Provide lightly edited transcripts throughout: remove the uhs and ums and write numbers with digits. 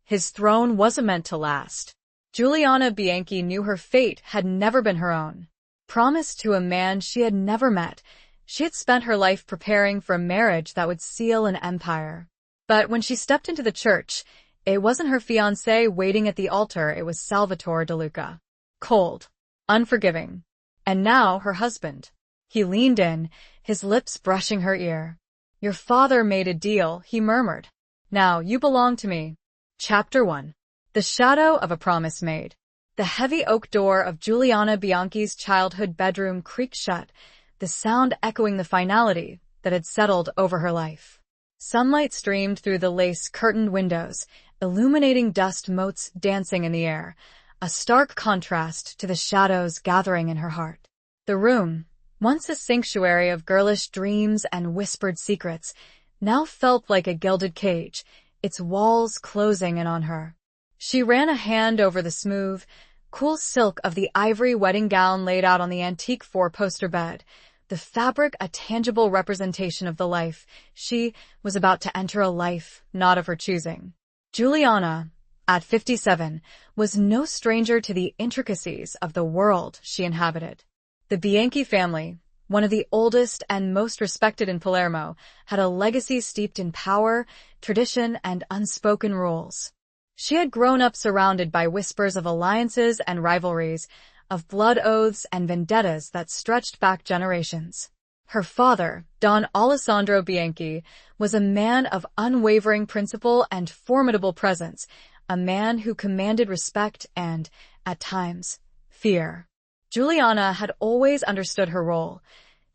His throne wasn't meant to last. Giuliana Bianchi knew her fate had never been her own. Promised to a man she had never met, she had spent her life preparing for a marriage that would seal an empire. But when she stepped into the church, it wasn't her fiancé waiting at the altar, it was Salvatore De Luca. Cold, unforgiving. And now her husband. He leaned in, his lips brushing her ear. "Your father made a deal," he murmured. "Now you belong to me." Chapter 1. The Shadow of a Promise Made. The heavy oak door of Giuliana Bianchi's childhood bedroom creaked shut, the sound echoing the finality that had settled over her life. Sunlight streamed through the lace-curtained windows, illuminating dust motes dancing in the air, a stark contrast to the shadows gathering in her heart. The room, once a sanctuary of girlish dreams and whispered secrets, now felt like a gilded cage, its walls closing in on her. She ran a hand over the smooth, cool silk of the ivory wedding gown laid out on the antique four-poster bed, the fabric a tangible representation of the life she was about to enter, a life not of her choosing. Giuliana, at 57, was no stranger to the intricacies of the world she inhabited. The Bianchi family, one of the oldest and most respected in Palermo, had a legacy steeped in power, tradition, and unspoken rules. She had grown up surrounded by whispers of alliances and rivalries, of blood oaths and vendettas that stretched back generations. Her father, Don Alessandro Bianchi, was a man of unwavering principle and formidable presence, a man who commanded respect and, at times, fear. Giuliana had always understood her role,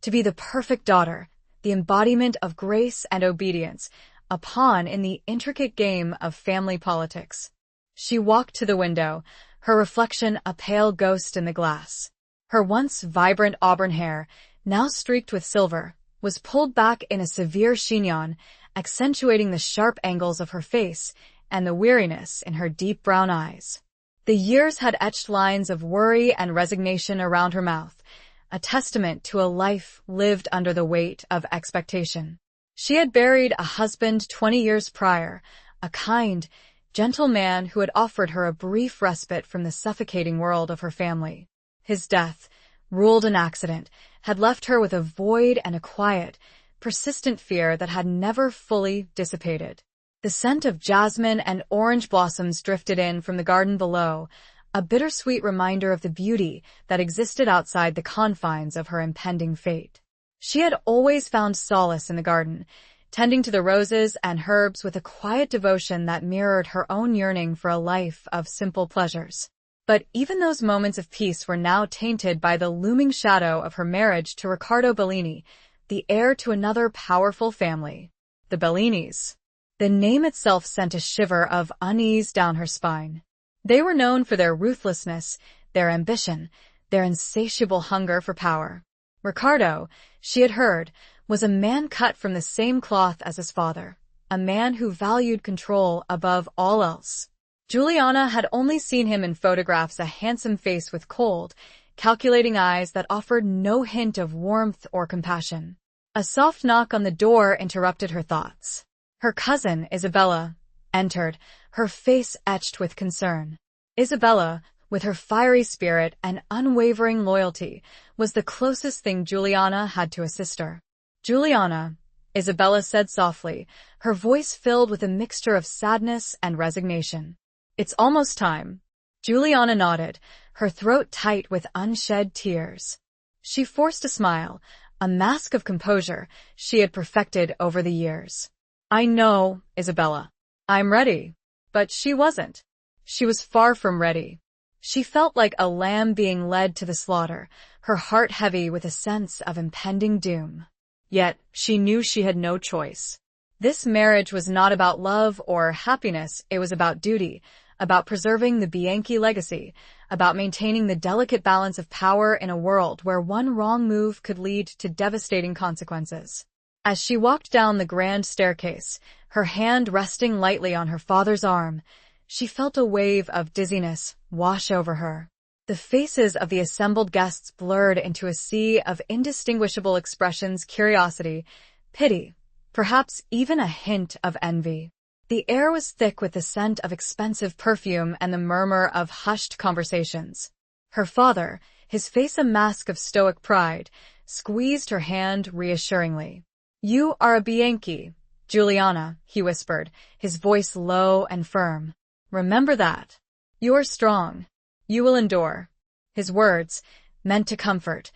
to be the perfect daughter, the embodiment of grace and obedience, a pawn in the intricate game of family politics. She walked to the window, her reflection a pale ghost in the glass. Her once vibrant auburn hair, now streaked with silver, was pulled back in a severe chignon, accentuating the sharp angles of her face and the weariness in her deep brown eyes. The years had etched lines of worry and resignation around her mouth, a testament to a life lived under the weight of expectation. She had buried a husband 20 years prior, a kind, gentle man who had offered her a brief respite from the suffocating world of her family. His death, ruled an accident, had left her with a void and a quiet, persistent fear that had never fully dissipated. The scent of jasmine and orange blossoms drifted in from the garden below, a bittersweet reminder of the beauty that existed outside the confines of her impending fate. She had always found solace in the garden, tending to the roses and herbs with a quiet devotion that mirrored her own yearning for a life of simple pleasures. But even those moments of peace were now tainted by the looming shadow of her marriage to Riccardo Bellini, the heir to another powerful family, the Bellinis. The name itself sent a shiver of unease down her spine. They were known for their ruthlessness, their ambition, their insatiable hunger for power. Riccardo, she had heard, was a man cut from the same cloth as his father, a man who valued control above all else. Giuliana had only seen him in photographs, a handsome face with cold, calculating eyes that offered no hint of warmth or compassion. A soft knock on the door interrupted her thoughts. Her cousin, Isabella, entered, her face etched with concern. Isabella, with her fiery spirit and unwavering loyalty, was the closest thing Giuliana had to a sister. "Giuliana," Isabella said softly, her voice filled with a mixture of sadness and resignation. "It's almost time." Giuliana nodded, her throat tight with unshed tears. She forced a smile, a mask of composure she had perfected over the years. "I know, Isabella. I'm ready." But she wasn't. She was far from ready. She felt like a lamb being led to the slaughter, her heart heavy with a sense of impending doom. Yet she knew she had no choice. This marriage was not about love or happiness, it was about duty, about preserving the Bianchi legacy, about maintaining the delicate balance of power in a world where one wrong move could lead to devastating consequences. As she walked down the grand staircase, her hand resting lightly on her father's arm, she felt a wave of dizziness wash over her. The faces of the assembled guests blurred into a sea of indistinguishable expressions: curiosity, pity, perhaps even a hint of envy. The air was thick with the scent of expensive perfume and the murmur of hushed conversations. Her father, his face a mask of stoic pride, squeezed her hand reassuringly. "You are a Bianchi, Juliana," he whispered, his voice low and firm. "Remember that. You are strong. You will endure." His words, meant to comfort,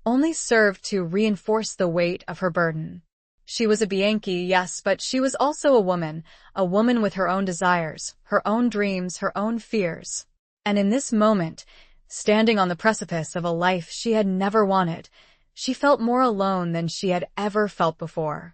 only served to reinforce the weight of her burden. She was a Bianchi, yes, but she was also a woman with her own desires, her own dreams, her own fears. And in this moment, standing on the precipice of a life she had never wanted, she felt more alone than she had ever felt before.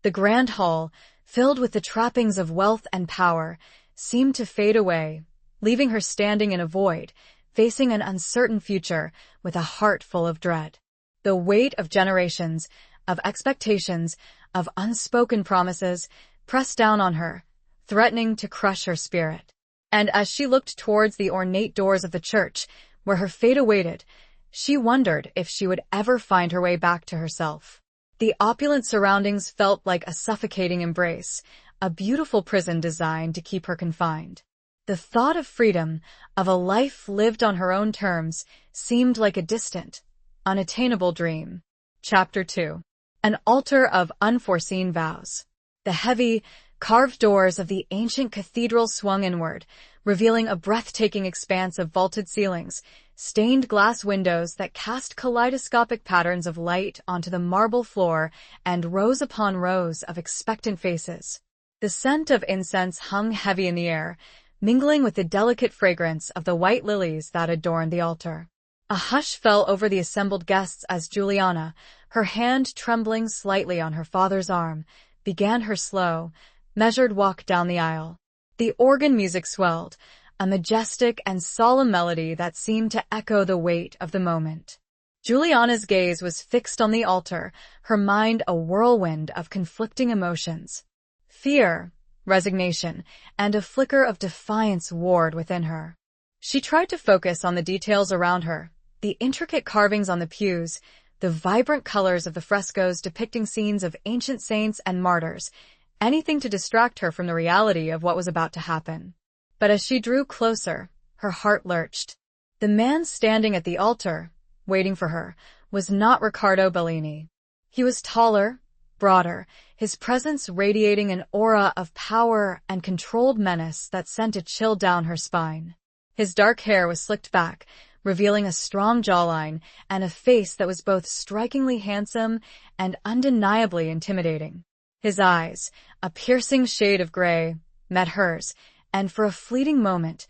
The grand hall, filled with the trappings of wealth and power, seemed to fade away, leaving her standing in a void, facing an uncertain future with a heart full of dread. The weight of generations, of expectations, of unspoken promises, pressed down on her, threatening to crush her spirit. And as she looked towards the ornate doors of the church, where her fate awaited, she wondered if she would ever find her way back to herself. The opulent surroundings felt like a suffocating embrace, a beautiful prison designed to keep her confined. The thought of freedom, of a life lived on her own terms, seemed like a distant, unattainable dream. Chapter 2. An altar of unforeseen vows. The heavy, carved doors of the ancient cathedral swung inward, revealing a breathtaking expanse of vaulted ceilings, stained glass windows that cast kaleidoscopic patterns of light onto the marble floor, and rows upon rows of expectant faces. The scent of incense hung heavy in the air, mingling with the delicate fragrance of the white lilies that adorned the altar. A hush fell over the assembled guests as Juliana, her hand trembling slightly on her father's arm, began her slow, measured walk down the aisle. The organ music swelled, a majestic and solemn melody that seemed to echo the weight of the moment. Juliana's gaze was fixed on the altar, her mind a whirlwind of conflicting emotions. Fear, resignation, and a flicker of defiance warred within her. She tried to focus on the details around her, the intricate carvings on the pews, the vibrant colors of the frescoes depicting scenes of ancient saints and martyrs, anything to distract her from the reality of what was about to happen. But as she drew closer, her heart lurched. The man standing at the altar, waiting for her, was not Riccardo Bellini. He was taller, broader, his presence radiating an aura of power and controlled menace that sent a chill down her spine. His dark hair was slicked back, revealing a strong jawline and a face that was both strikingly handsome and undeniably intimidating. His eyes, a piercing shade of gray, met hers, and for a fleeting moment,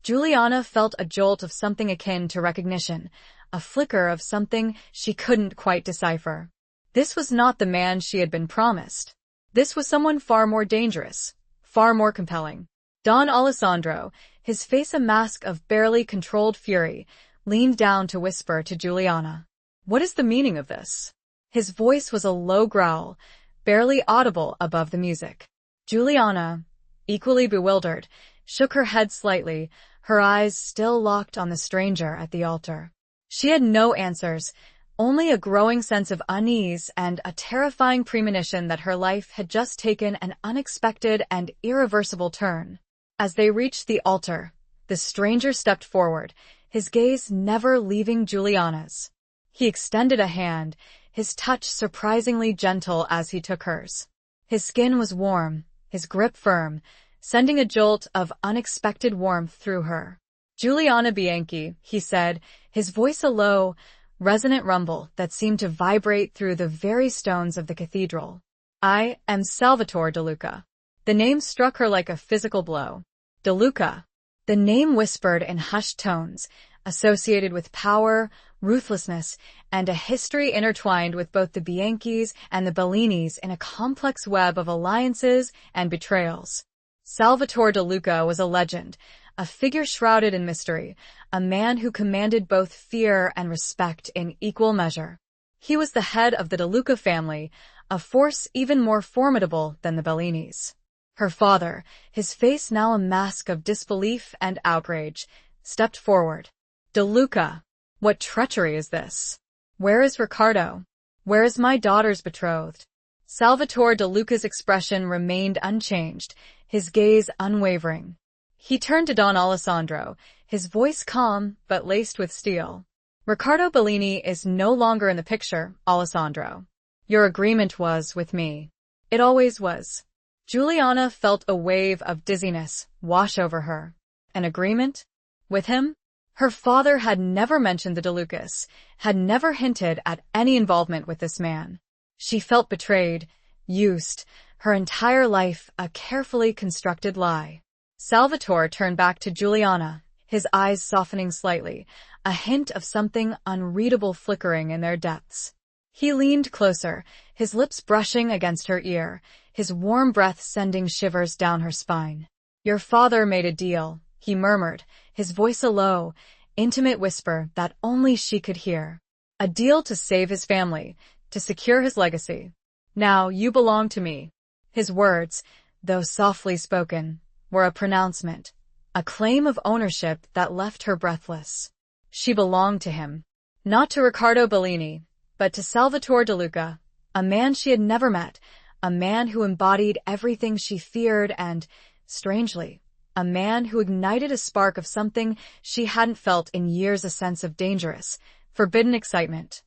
Juliana felt a jolt of something akin to recognition, a flicker of something she couldn't quite decipher. This was not the man she had been promised. This was someone far more dangerous, far more compelling. Don Alessandro, his face a mask of barely controlled fury, leaned down to whisper to Juliana. "What is the meaning of this?" His voice was a low growl, barely audible above the music. Juliana, equally bewildered, shook her head slightly, her eyes still locked on the stranger at the altar. She had no answers, only a growing sense of unease and a terrifying premonition that her life had just taken an unexpected and irreversible turn. As they reached the altar, the stranger stepped forward, his gaze never leaving Juliana's. He extended a hand, his touch surprisingly gentle as he took hers. His skin was warm, his grip firm, sending a jolt of unexpected warmth through her. "Juliana Bianchi," he said, his voice a low, resonant rumble that seemed to vibrate through the very stones of the cathedral. "I am Salvatore De Luca." The name struck her like a physical blow. De Luca. The name whispered in hushed tones, associated with power, ruthlessness, and a history intertwined with both the Bianchis and the Bellinis in a complex web of alliances and betrayals. Salvatore De Luca was a legend, a figure shrouded in mystery, a man who commanded both fear and respect in equal measure. He was the head of the De Luca family, a force even more formidable than the Bellinis. Her father, his face now a mask of disbelief and outrage, stepped forward. "De Luca, what treachery is this? Where is Riccardo? Where is my daughter's betrothed?" Salvatore De Luca's expression remained unchanged, his gaze unwavering. He turned to Don Alessandro, his voice calm but laced with steel. "Riccardo Bellini is no longer in the picture, Alessandro. Your agreement was with me. It always was." Juliana felt a wave of dizziness wash over her. An agreement? With him? Her father had never mentioned the De Lucas, had never hinted at any involvement with this man. She felt betrayed, used, her entire life a carefully constructed lie. Salvatore turned back to Juliana, his eyes softening slightly, a hint of something unreadable flickering in their depths. He leaned closer, his lips brushing against her ear, his warm breath sending shivers down her spine. "Your father made a deal," he murmured, his voice a low, intimate whisper that only she could hear. "A deal to save his family, to secure his legacy. Now you belong to me." His words, though softly spoken, were a pronouncement, a claim of ownership that left her breathless. She belonged to him. Not to Riccardo Bellini, but to Salvatore De Luca, a man she had never met, a man who embodied everything she feared and, strangely, a man who ignited a spark of something she hadn't felt in years, a sense of dangerous, forbidden excitement.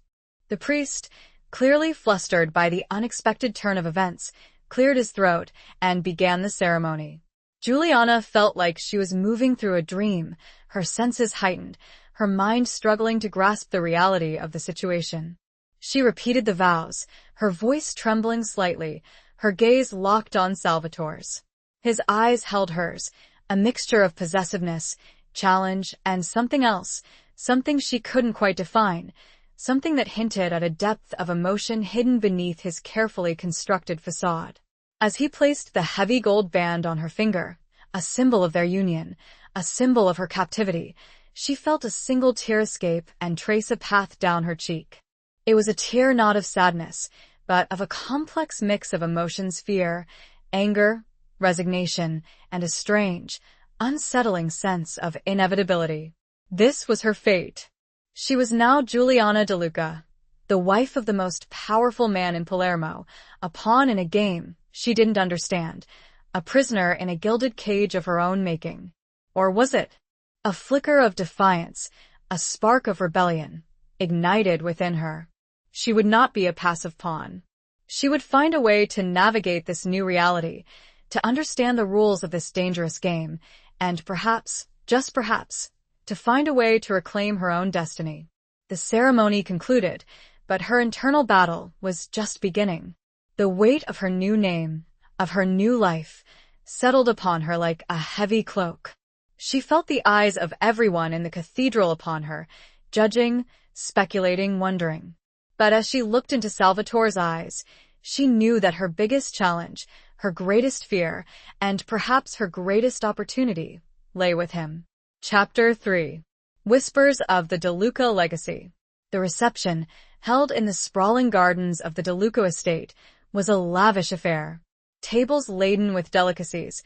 The priest, clearly flustered by the unexpected turn of events, cleared his throat and began the ceremony. Juliana felt like she was moving through a dream, her senses heightened, her mind struggling to grasp the reality of the situation. She repeated the vows, her voice trembling slightly, her gaze locked on Salvatore's. His eyes held hers, a mixture of possessiveness, challenge, and something else, something she couldn't quite define, something that hinted at a depth of emotion hidden beneath his carefully constructed facade. As he placed the heavy gold band on her finger, a symbol of their union, a symbol of her captivity, she felt a single tear escape and trace a path down her cheek. It was a tear not of sadness, but of a complex mix of emotions: fear, anger, resignation, and a strange, unsettling sense of inevitability. This was her fate. She was now Juliana De Luca, the wife of the most powerful man in Palermo, a pawn in a game she didn't understand, a prisoner in a gilded cage of her own making. Or was it? A flicker of defiance, a spark of rebellion, ignited within her. She would not be a passive pawn. She would find a way to navigate this new reality, to understand the rules of this dangerous game, and perhaps, just perhaps, to find a way to reclaim her own destiny. The ceremony concluded, but her internal battle was just beginning. The weight of her new name, of her new life, settled upon her like a heavy cloak. She felt the eyes of everyone in the cathedral upon her, judging, speculating, wondering. But as she looked into Salvatore's eyes, she knew that her biggest challenge, her greatest fear, and perhaps her greatest opportunity, lay with him. Chapter 3. Whispers of the De Luca Legacy. The reception, held in the sprawling gardens of the De Luca estate, was a lavish affair. Tables laden with delicacies,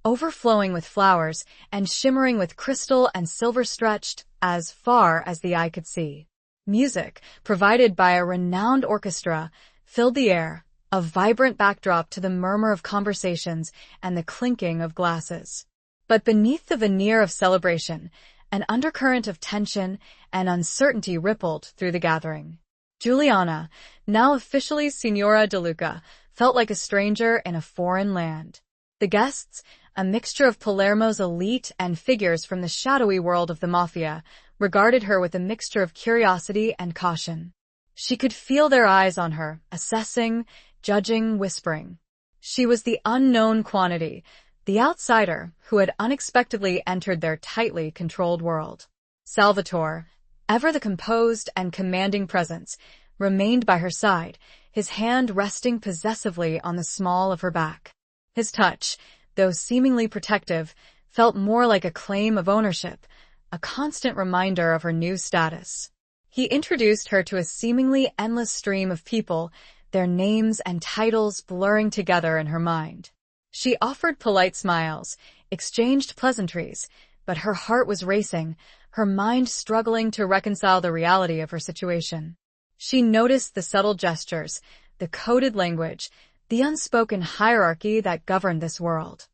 overflowing with flowers, and shimmering with crystal and silver stretched as far as the eye could see. Music, provided by a renowned orchestra, filled the air, a vibrant backdrop to the murmur of conversations and the clinking of glasses. But beneath the veneer of celebration, an undercurrent of tension and uncertainty rippled through the gathering. Juliana, now officially Signora De Luca, felt like a stranger in a foreign land. The guests, a mixture of Palermo's elite and figures from the shadowy world of the Mafia, regarded her with a mixture of curiosity and caution. She could feel their eyes on her, assessing, judging, whispering. She was the unknown quantity, the outsider who had unexpectedly entered their tightly controlled world. Salvatore, ever the composed and commanding presence, remained by her side, his hand resting possessively on the small of her back. His touch, though seemingly protective, felt more like a claim of ownership, a constant reminder of her new status. He introduced her to a seemingly endless stream of people, their names and titles blurring together in her mind. She offered polite smiles, exchanged pleasantries, but her heart was racing, her mind struggling to reconcile the reality of her situation. She noticed the subtle gestures, the coded language, the unspoken hierarchy that governed this world.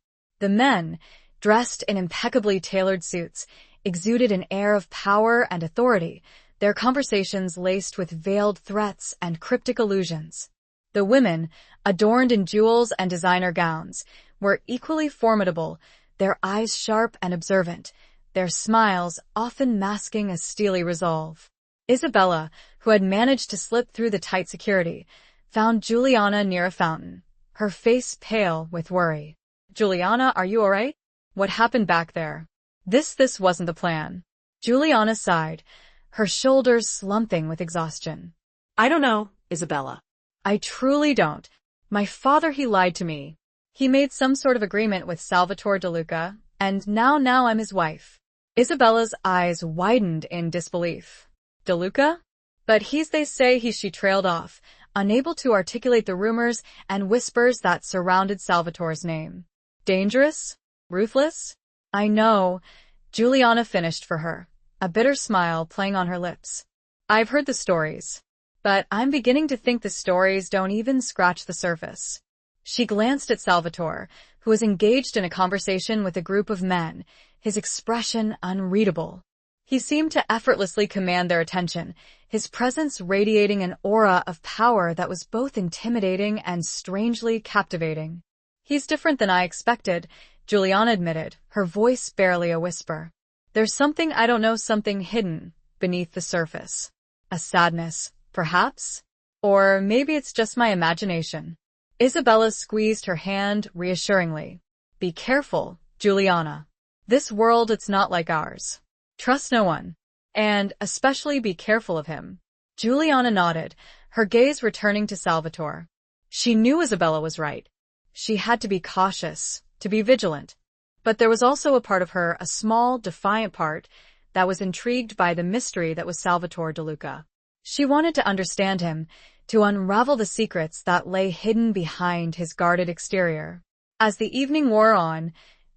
The men, dressed in impeccably tailored suits, exuded an air of power and authority, their conversations laced with veiled threats and cryptic allusions. The women, adorned in jewels and designer gowns, were equally formidable, their eyes sharp and observant, their smiles often masking a steely resolve. Isabella, who had managed to slip through the tight security, found Juliana near a fountain, her face pale with worry. "Juliana, are you all right? What happened back there?" This wasn't the plan. Juliana sighed, her shoulders slumping with exhaustion. "I don't know, Isabella." "I truly don't. My father, he lied to me. He made some sort of agreement with Salvatore De Luca, and now I'm his wife." Isabella's eyes widened in disbelief. "De Luca?" "But they say she trailed off, unable to articulate the rumors and whispers that surrounded Salvatore's name. Dangerous? Ruthless?" "I know," Juliana finished for her, a bitter smile playing on her lips. "I've heard the stories. But I'm beginning to think the stories don't even scratch the surface." She glanced at Salvatore, who was engaged in a conversation with a group of men, his expression unreadable. He seemed to effortlessly command their attention, his presence radiating an aura of power that was both intimidating and strangely captivating. "He's different than I expected," Juliana admitted, her voice barely a whisper. "There's something I don't know, something hidden beneath the surface. A sadness, perhaps? Or maybe it's just my imagination." Isabella squeezed her hand reassuringly. "Be careful, Juliana. This world, it's not like ours. Trust no one. And especially be careful of him." Juliana nodded, her gaze returning to Salvatore. She knew Isabella was right. She had to be cautious, to be vigilant. But there was also a part of her, a small, defiant part, that was intrigued by the mystery that was Salvatore De Luca. She wanted to understand him, to unravel the secrets that lay hidden behind his guarded exterior. As the evening wore on,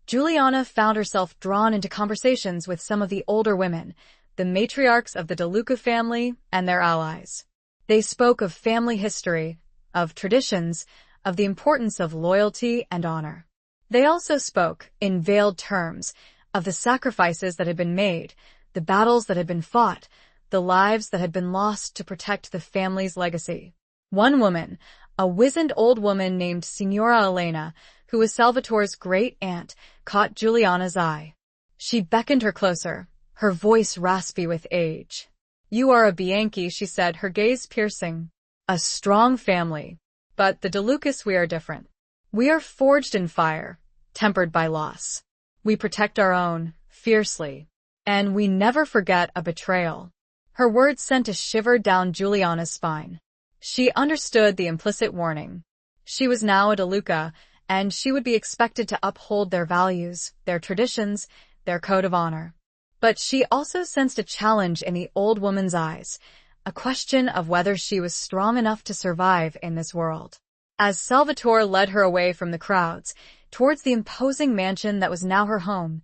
Juliana found herself drawn into conversations with some of the older women, the matriarchs of the De Luca family and their allies. They spoke of family history, of traditions, of the importance of loyalty and honor. They also spoke, in veiled terms, of the sacrifices that had been made, the battles that had been fought, the lives that had been lost to protect the family's legacy. One woman, a wizened old woman named Signora Elena, who was Salvatore's great-aunt, caught Juliana's eye. She beckoned her closer, her voice raspy with age. "You are a Bianchi," she said, her gaze piercing. "A strong family. But the De Lucas, we are different. We are forged in fire, tempered by loss. We protect our own, fiercely. And we never forget a betrayal." Her words sent a shiver down Juliana's spine. She understood the implicit warning. She was now a De Luca, and she would be expected to uphold their values, their traditions, their code of honor. But she also sensed a challenge in the old woman's eyes, a question of whether she was strong enough to survive in this world. As Salvatore led her away from the crowds, towards the imposing mansion that was now her home,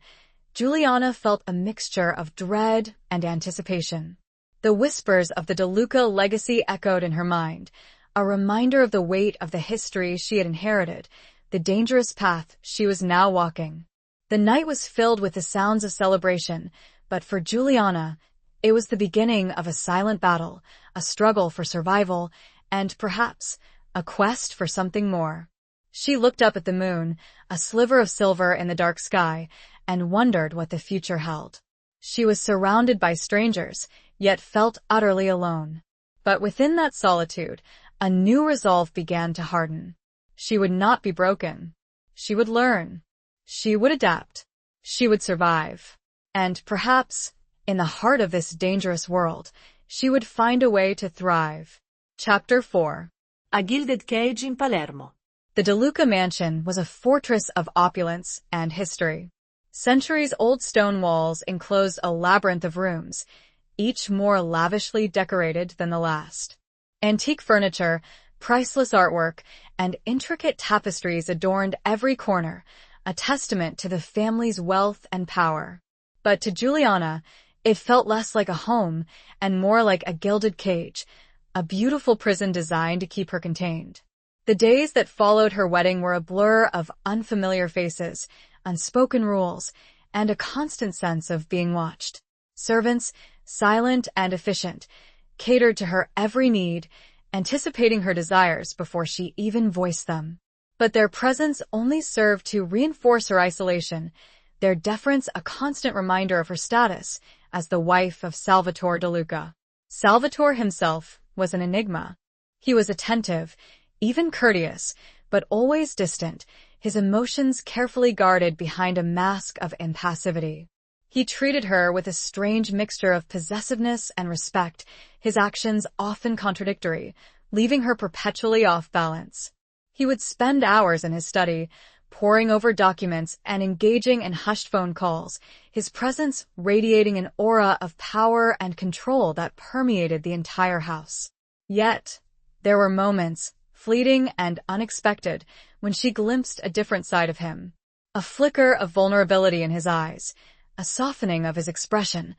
Juliana felt a mixture of dread and anticipation. The whispers of the De Luca legacy echoed in her mind, a reminder of the weight of the history she had inherited, the dangerous path she was now walking. The night was filled with the sounds of celebration, but for Juliana, it was the beginning of a silent battle, a struggle for survival, and perhaps a quest for something more. She looked up at the moon, a sliver of silver in the dark sky, and wondered what the future held. She was surrounded by strangers, yet felt utterly alone. But within that solitude, a new resolve began to harden. She would not be broken. She would learn. She would adapt. She would survive. And perhaps, in the heart of this dangerous world, she would find a way to thrive. Chapter 4. A Gilded Cage in Palermo. The De Luca mansion was a fortress of opulence and history. Centuries-old stone walls enclosed a labyrinth of rooms, each more lavishly decorated than the last. Antique furniture, priceless artwork, and intricate tapestries adorned every corner, a testament to the family's wealth and power. But to Juliana, it felt less like a home and more like a gilded cage, a beautiful prison designed to keep her contained. The days that followed her wedding were a blur of unfamiliar faces, unspoken rules, and a constant sense of being watched. Servants, silent and efficient, catered to her every need, anticipating her desires before she even voiced them. But their presence only served to reinforce her isolation, their deference a constant reminder of her status as the wife of Salvatore De Luca. Salvatore himself was an enigma. He was attentive, even courteous, but always distant, his emotions carefully guarded behind a mask of impassivity. He treated her with a strange mixture of possessiveness and respect, his actions often contradictory, leaving her perpetually off balance. He would spend hours in his study, poring over documents and engaging in hushed phone calls, his presence radiating an aura of power and control that permeated the entire house. Yet, there were moments, fleeting and unexpected, when she glimpsed a different side of him. A flicker of vulnerability in his eyes, a softening of his expression,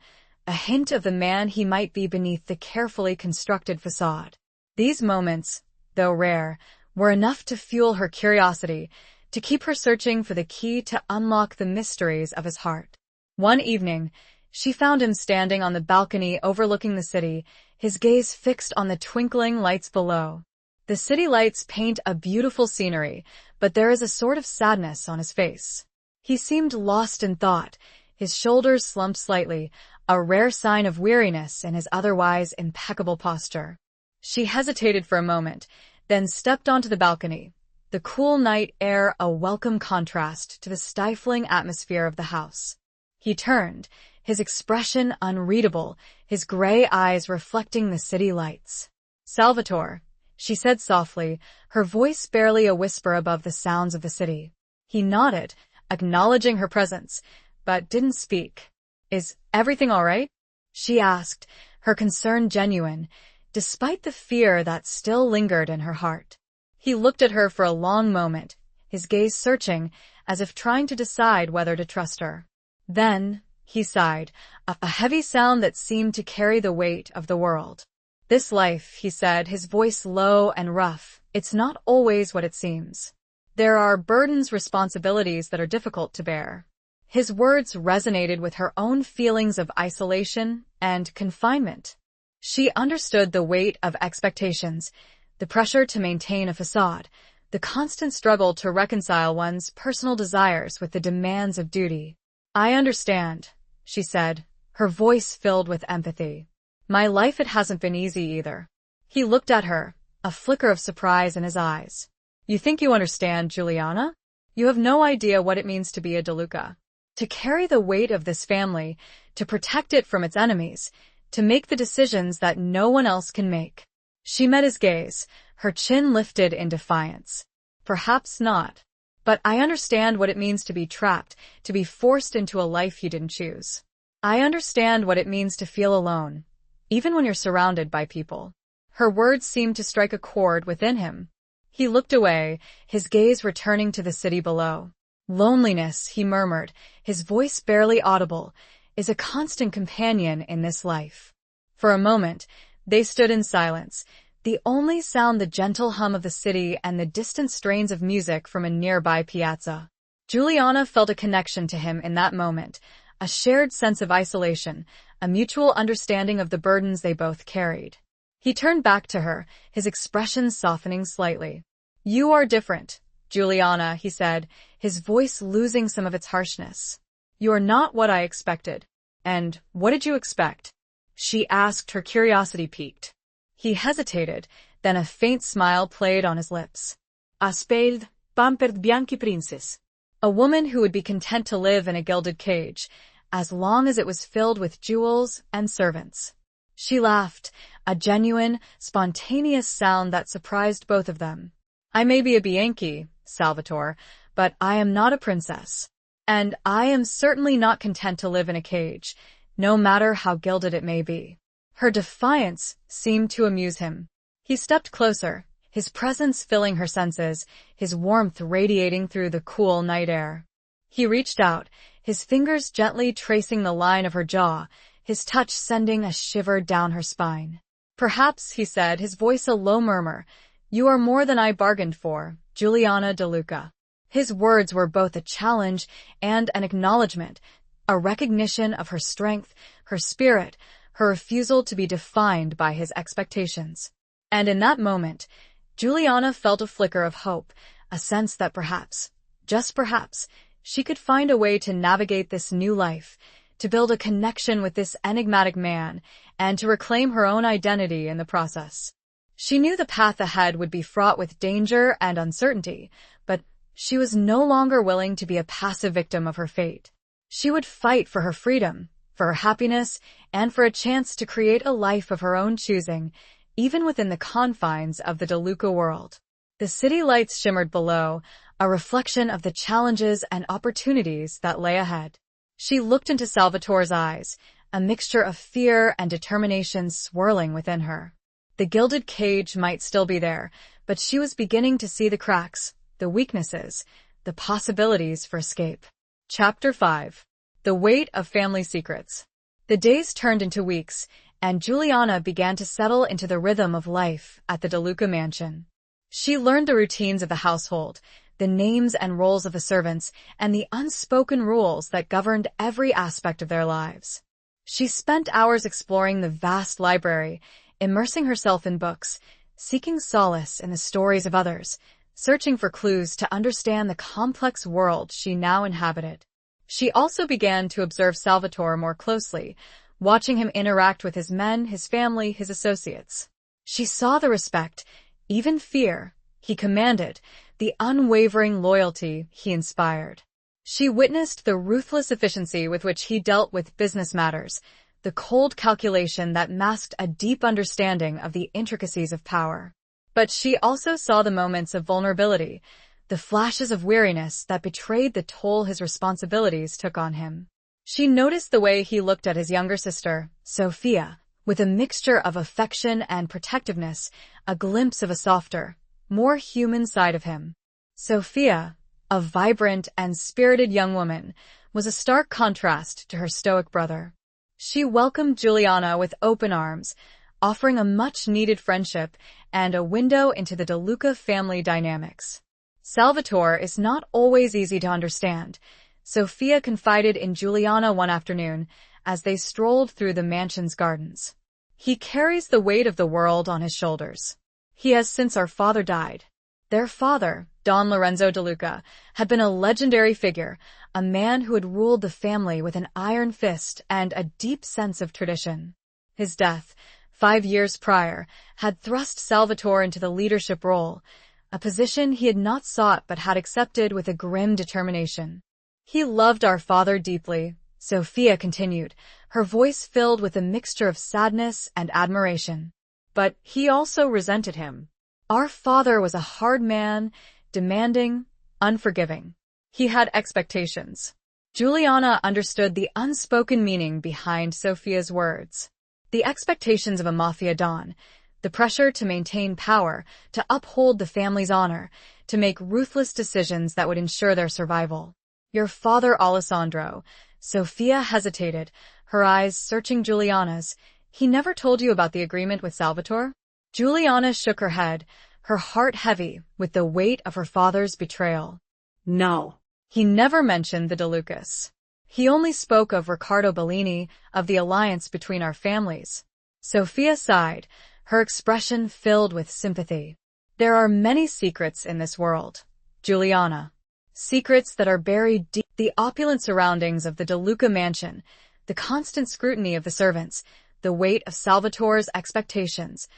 a hint of the man he might be beneath the carefully constructed facade. These moments, though rare, were enough to fuel her curiosity, to keep her searching for the key to unlock the mysteries of his heart. One evening, she found him standing on the balcony overlooking the city, his gaze fixed on the twinkling lights below. The city lights paint a beautiful scenery, but there is a sort of sadness on his face. He seemed lost in thought, his shoulders slumped slightly, a rare sign of weariness in his otherwise impeccable posture. She hesitated for a moment, then stepped onto the balcony, the cool night air a welcome contrast to the stifling atmosphere of the house. He turned, his expression unreadable, his gray eyes reflecting the city lights. "Salvatore," she said softly, her voice barely a whisper above the sounds of the city. He nodded, acknowledging her presence, but didn't speak. "Is everything all right?" she asked, her concern genuine, despite the fear that still lingered in her heart. He looked at her for a long moment, his gaze searching, as if trying to decide whether to trust her. Then, he sighed, a heavy sound that seemed to carry the weight of the world. "This life," he said, his voice low and rough, "it's not always what it seems. There are burdens, responsibilities that are difficult to bear." His words resonated with her own feelings of isolation and confinement. She understood the weight of expectations, the pressure to maintain a facade, the constant struggle to reconcile one's personal desires with the demands of duty. "I understand," she said, her voice filled with empathy. "My life, it hasn't been easy either." He looked at her, a flicker of surprise in his eyes. "You think you understand, Juliana? You have no idea what it means to be a De Luca. To carry the weight of this family, to protect it from its enemies, to make the decisions that no one else can make." She met his gaze, her chin lifted in defiance. "Perhaps not. But I understand what it means to be trapped, to be forced into a life you didn't choose. I understand what it means to feel alone, even when you're surrounded by people." Her words seemed to strike a chord within him. He looked away, his gaze returning to the city below. "Loneliness," he murmured, his voice barely audible, "is a constant companion in this life." For a moment, they stood in silence, the only sound the gentle hum of the city and the distant strains of music from a nearby piazza. Juliana felt a connection to him in that moment, a shared sense of isolation, a mutual understanding of the burdens they both carried. He turned back to her, his expression softening slightly. "You are different, Juliana," he said, his voice losing some of its harshness. "You're not what I expected." "And what did you expect?" she asked, her curiosity piqued. He hesitated, then a faint smile played on his lips. "A spade, pampered bianchi princess." A woman who would be content to live in a gilded cage, as long as it was filled with jewels and servants. She laughed, a genuine, spontaneous sound that surprised both of them. "I may be a Bianchi, Salvatore, but I am not a princess. And I am certainly not content to live in a cage, no matter how gilded it may be." Her defiance seemed to amuse him. He stepped closer, his presence filling her senses, his warmth radiating through the cool night air. He reached out, his fingers gently tracing the line of her jaw, his touch sending a shiver down her spine. "Perhaps," he said, his voice a low murmur, "you are more than I bargained for, Juliana De Luca." His words were both a challenge and an acknowledgement, a recognition of her strength, her spirit, her refusal to be defined by his expectations. And in that moment, Juliana felt a flicker of hope, a sense that perhaps, just perhaps, she could find a way to navigate this new life, to build a connection with this enigmatic man, and to reclaim her own identity in the process. She knew the path ahead would be fraught with danger and uncertainty, but she was no longer willing to be a passive victim of her fate. She would fight for her freedom, for her happiness, and for a chance to create a life of her own choosing, even within the confines of the DeLuca world. The city lights shimmered below, a reflection of the challenges and opportunities that lay ahead. She looked into Salvatore's eyes, a mixture of fear and determination swirling within her. The gilded cage might still be there, but she was beginning to see the cracks, the weaknesses, the possibilities for escape. Chapter 5. The Weight of Family Secrets. The days turned into weeks, and Juliana began to settle into the rhythm of life at the DeLuca mansion. She learned the routines of the household, the names and roles of the servants, and the unspoken rules that governed every aspect of their lives. She spent hours exploring the vast library, immersing herself in books, seeking solace in the stories of others, searching for clues to understand the complex world she now inhabited. She also began to observe Salvatore more closely, watching him interact with his men, his family, his associates. She saw the respect, even fear, he commanded, the unwavering loyalty he inspired. She witnessed the ruthless efficiency with which he dealt with business matters, the cold calculation that masked a deep understanding of the intricacies of power. But she also saw the moments of vulnerability, the flashes of weariness that betrayed the toll his responsibilities took on him. She noticed the way he looked at his younger sister, Sophia, with a mixture of affection and protectiveness, a glimpse of a softer, more human side of him. Sophia, a vibrant and spirited young woman, was a stark contrast to her stoic brother. She welcomed Juliana with open arms, offering a much-needed friendship and a window into the DeLuca family dynamics. Salvatore is not always easy to understand, Sophia confided in Juliana one afternoon as they strolled through the mansion's gardens. He carries the weight of the world on his shoulders. He has since our father died. Their father, Don Lorenzo DeLuca, had been a legendary figure, a man who had ruled the family with an iron fist and a deep sense of tradition. His death, 5 years prior, had thrust Salvatore into the leadership role, a position he had not sought but had accepted with a grim determination. He loved our father deeply, Sophia continued, her voice filled with a mixture of sadness and admiration. But he also resented him. Our father was a hard man, demanding, unforgiving. He had expectations. Juliana understood the unspoken meaning behind Sophia's words. The expectations of a Mafia don, the pressure to maintain power, to uphold the family's honor, to make ruthless decisions that would ensure their survival. Your father, Alessandro. Sophia hesitated, her eyes searching Juliana's. He never told you about the agreement with Salvatore? Juliana shook her head, her heart heavy with the weight of her father's betrayal. No. He never mentioned the DeLucas. He only spoke of Riccardo Bellini, of the alliance between our families. Sophia sighed, her expression filled with sympathy. There are many secrets in this world, Juliana. Secrets that are buried deep. The opulent surroundings of the DeLuca mansion, the constant scrutiny of the servants, the weight of Salvatore's expectations,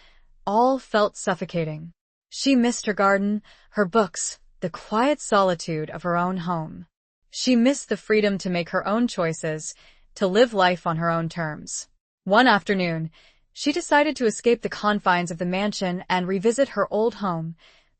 all felt suffocating. She missed her garden, her books, the quiet solitude of her own home. She missed the freedom to make her own choices, to live life on her own terms. One afternoon, she decided to escape the confines of the mansion and revisit her old home,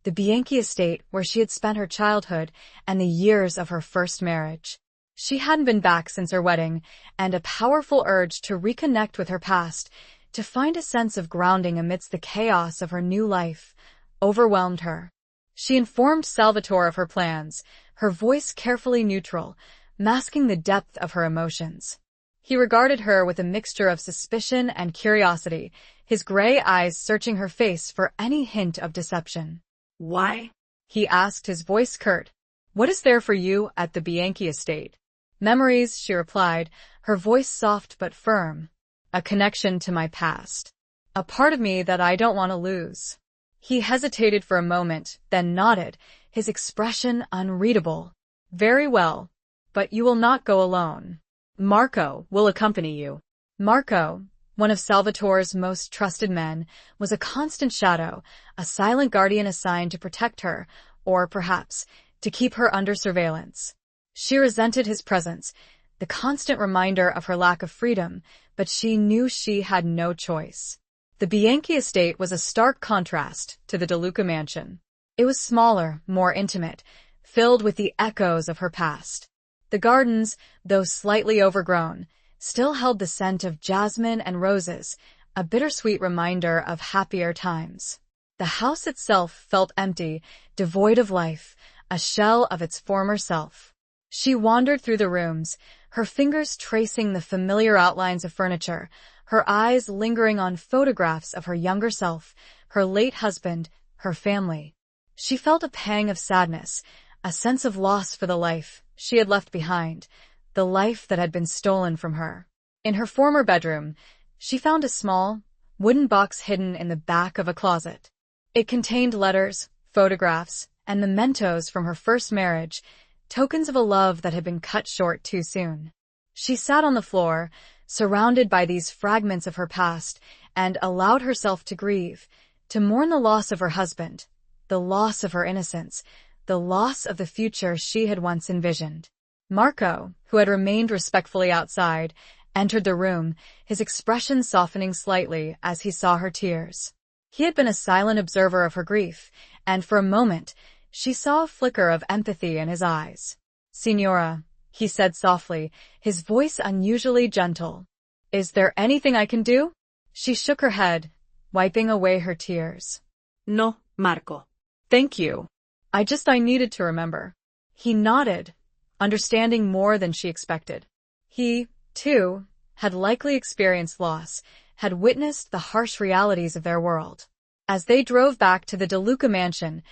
the Bianchi estate where she had spent her childhood and the years of her first marriage. She hadn't been back since her wedding, and a powerful urge to reconnect with her past, to find a sense of grounding amidst the chaos of her new life, overwhelmed her. She informed Salvatore of her plans, her voice carefully neutral, masking the depth of her emotions. He regarded her with a mixture of suspicion and curiosity, his gray eyes searching her face for any hint of deception. Why? He asked, his voice curt. What is there for you at the Bianchi estate? Memories, she replied, her voice soft but firm. A connection to my past. A part of me that I don't want to lose. He hesitated for a moment, then nodded, his expression unreadable. Very well. But you will not go alone. Marco will accompany you. Marco, one of Salvatore's most trusted men, was a constant shadow, a silent guardian assigned to protect her, or perhaps, to keep her under surveillance. She resented his presence, the constant reminder of her lack of freedom, but she knew she had no choice. The Bianchi estate was a stark contrast to the De Luca mansion. It was smaller, more intimate, filled with the echoes of her past. The gardens, though slightly overgrown, still held the scent of jasmine and roses, a bittersweet reminder of happier times. The house itself felt empty, devoid of life, a shell of its former self. She wandered through the rooms, her fingers tracing the familiar outlines of furniture, her eyes lingering on photographs of her younger self, her late husband, her family. She felt a pang of sadness, a sense of loss for the life she had left behind, the life that had been stolen from her. In her former bedroom, she found a small, wooden box hidden in the back of a closet. It contained letters, photographs, and mementos from her first marriage, tokens of a love that had been cut short too soon. She sat on the floor, surrounded by these fragments of her past, and allowed herself to grieve, to mourn the loss of her husband, the loss of her innocence, the loss of the future she had once envisioned. Marco, who had remained respectfully outside, entered the room, his expression softening slightly as he saw her tears. He had been a silent observer of her grief, and for a moment, she saw a flicker of empathy in his eyes. "Signora," he said softly, his voice unusually gentle. "Is there anything I can do?" She shook her head, wiping away her tears. No, Marco. "Thank you. I needed to remember." He nodded, understanding more than she expected. He, too, had likely experienced loss, had witnessed the harsh realities of their world. As they drove back to the De Luca mansion,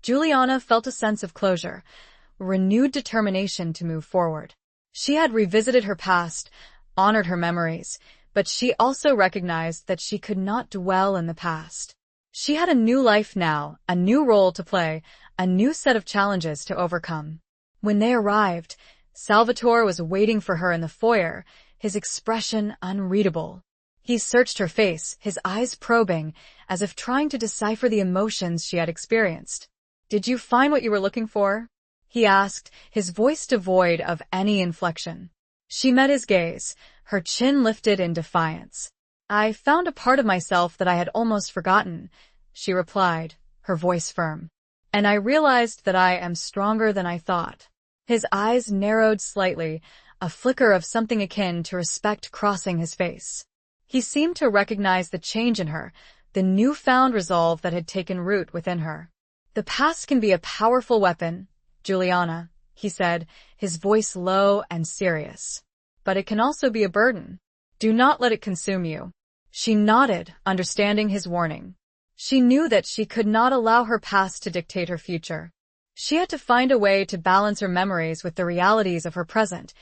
Juliana felt a sense of closure, renewed determination to move forward. She had revisited her past, honored her memories, but she also recognized that she could not dwell in the past. She had a new life now, a new role to play, a new set of challenges to overcome. When they arrived, Salvatore was waiting for her in the foyer, his expression unreadable. He searched her face, his eyes probing, as if trying to decipher the emotions she had experienced. "Did you find what you were looking for?" he asked, his voice devoid of any inflection. She met his gaze, her chin lifted in defiance. "I found a part of myself that I had almost forgotten," she replied, her voice firm. "And I realized that I am stronger than I thought." His eyes narrowed slightly, a flicker of something akin to respect crossing his face. He seemed to recognize the change in her, the newfound resolve that had taken root within her. "The past can be a powerful weapon, Juliana," he said, his voice low and serious. "But it can also be a burden. Do not let it consume you." She nodded, understanding his warning. She knew that she could not allow her past to dictate her future. She had to find a way to balance her memories with the realities of her present,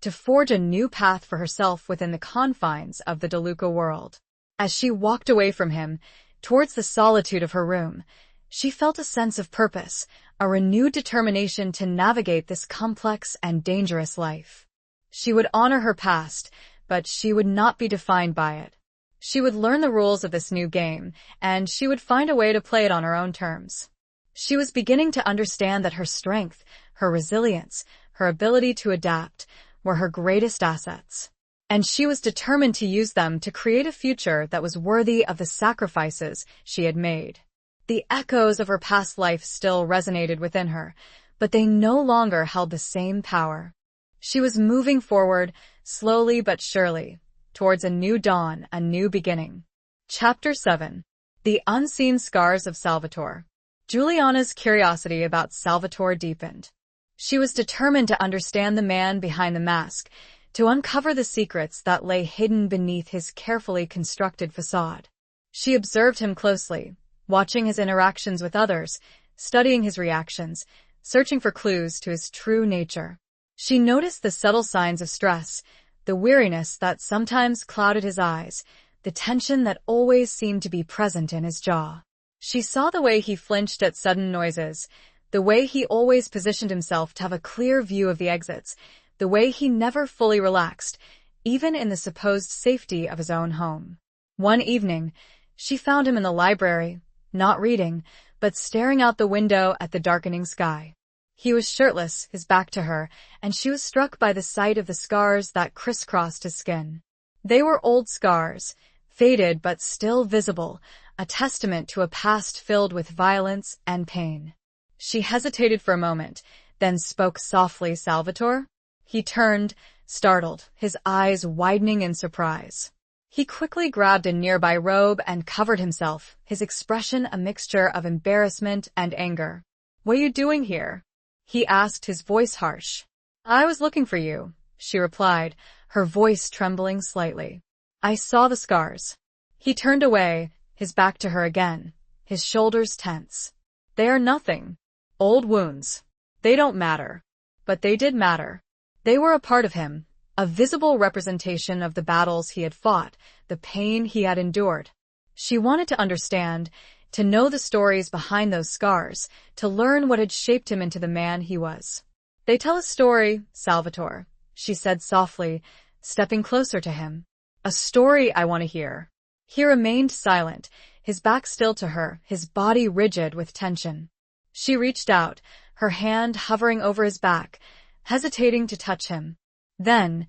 to forge a new path for herself within the confines of the De Luca world. As she walked away from him, towards the solitude of her room, she felt a sense of purpose, a renewed determination to navigate this complex and dangerous life. She would honor her past, but she would not be defined by it. She would learn the rules of this new game, and she would find a way to play it on her own terms. She was beginning to understand that her strength, her resilience, her ability to adapt were her greatest assets. And she was determined to use them to create a future that was worthy of the sacrifices she had made. The echoes of her past life still resonated within her, but they no longer held the same power. She was moving forward, slowly but surely, towards a new dawn, a new beginning. Chapter 7. The Unseen Scars of Salvatore. Juliana's curiosity about Salvatore deepened. She was determined to understand the man behind the mask, to uncover the secrets that lay hidden beneath his carefully constructed facade. She observed him closely, watching his interactions with others, studying his reactions, searching for clues to his true nature. She noticed the subtle signs of stress, the weariness that sometimes clouded his eyes, the tension that always seemed to be present in his jaw. She saw the way he flinched at sudden noises, the way he always positioned himself to have a clear view of the exits, the way he never fully relaxed, even in the supposed safety of his own home. One evening, she found him in the library, not reading, but staring out the window at the darkening sky. He was shirtless, his back to her, and she was struck by the sight of the scars that crisscrossed his skin. They were old scars, faded but still visible, a testament to a past filled with violence and pain. She hesitated for a moment, then spoke softly, "Salvatore?" He turned, startled, his eyes widening in surprise. He quickly grabbed a nearby robe and covered himself, his expression a mixture of embarrassment and anger. "What are you doing here?" he asked, his voice harsh. "I was looking for you," she replied, her voice trembling slightly. "I saw the scars." He turned away, his back to her again, his shoulders tense. "They are nothing. Old wounds. They don't matter." But they did matter. They were a part of him, a visible representation of the battles he had fought, the pain he had endured. She wanted to understand, to know the stories behind those scars, to learn what had shaped him into the man he was. "They tell a story, Salvatore," she said softly, stepping closer to him. "A story I want to hear." He remained silent, his back still to her, his body rigid with tension. She reached out, her hand hovering over his back, hesitating to touch him. Then,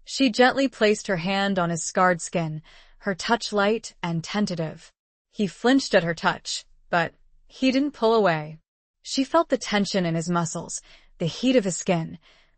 she gently placed her hand on his scarred skin, her touch light and tentative. He flinched at her touch, but he didn't pull away. She felt the tension in his muscles, the heat of his skin,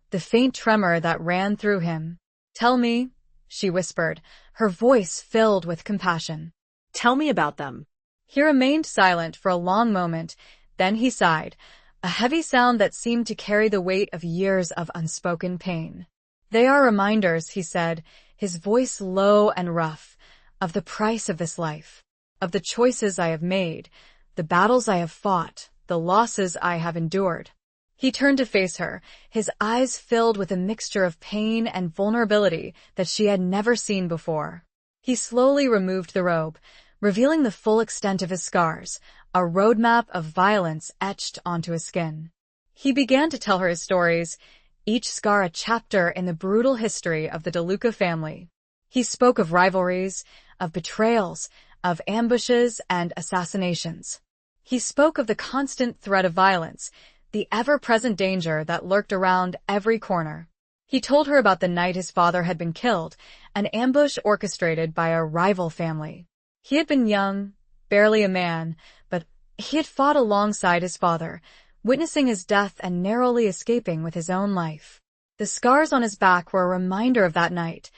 the faint tremor that ran through him. "Tell me," she whispered, her voice filled with compassion. Tell me about them. He remained silent for a long moment, then he sighed, a heavy sound that seemed to carry the weight of years of unspoken pain. "They are reminders," he said, his voice low and rough, "of the price of this life, of the choices I have made, the battles I have fought, the losses I have endured." He turned to face her, his eyes filled with a mixture of pain and vulnerability that she had never seen before. He slowly removed the robe, revealing the full extent of his scars, a roadmap of violence etched onto his skin. He began to tell her his stories, each scar a chapter in the brutal history of the DeLuca family. He spoke of rivalries, of betrayals, of ambushes and assassinations. He spoke of the constant threat of violence, the ever-present danger that lurked around every corner. He told her about the night his father had been killed, an ambush orchestrated by a rival family. He had been young, barely a man, but he had fought alongside his father, witnessing his death and narrowly escaping with his own life. The scars on his back were a reminder of that night,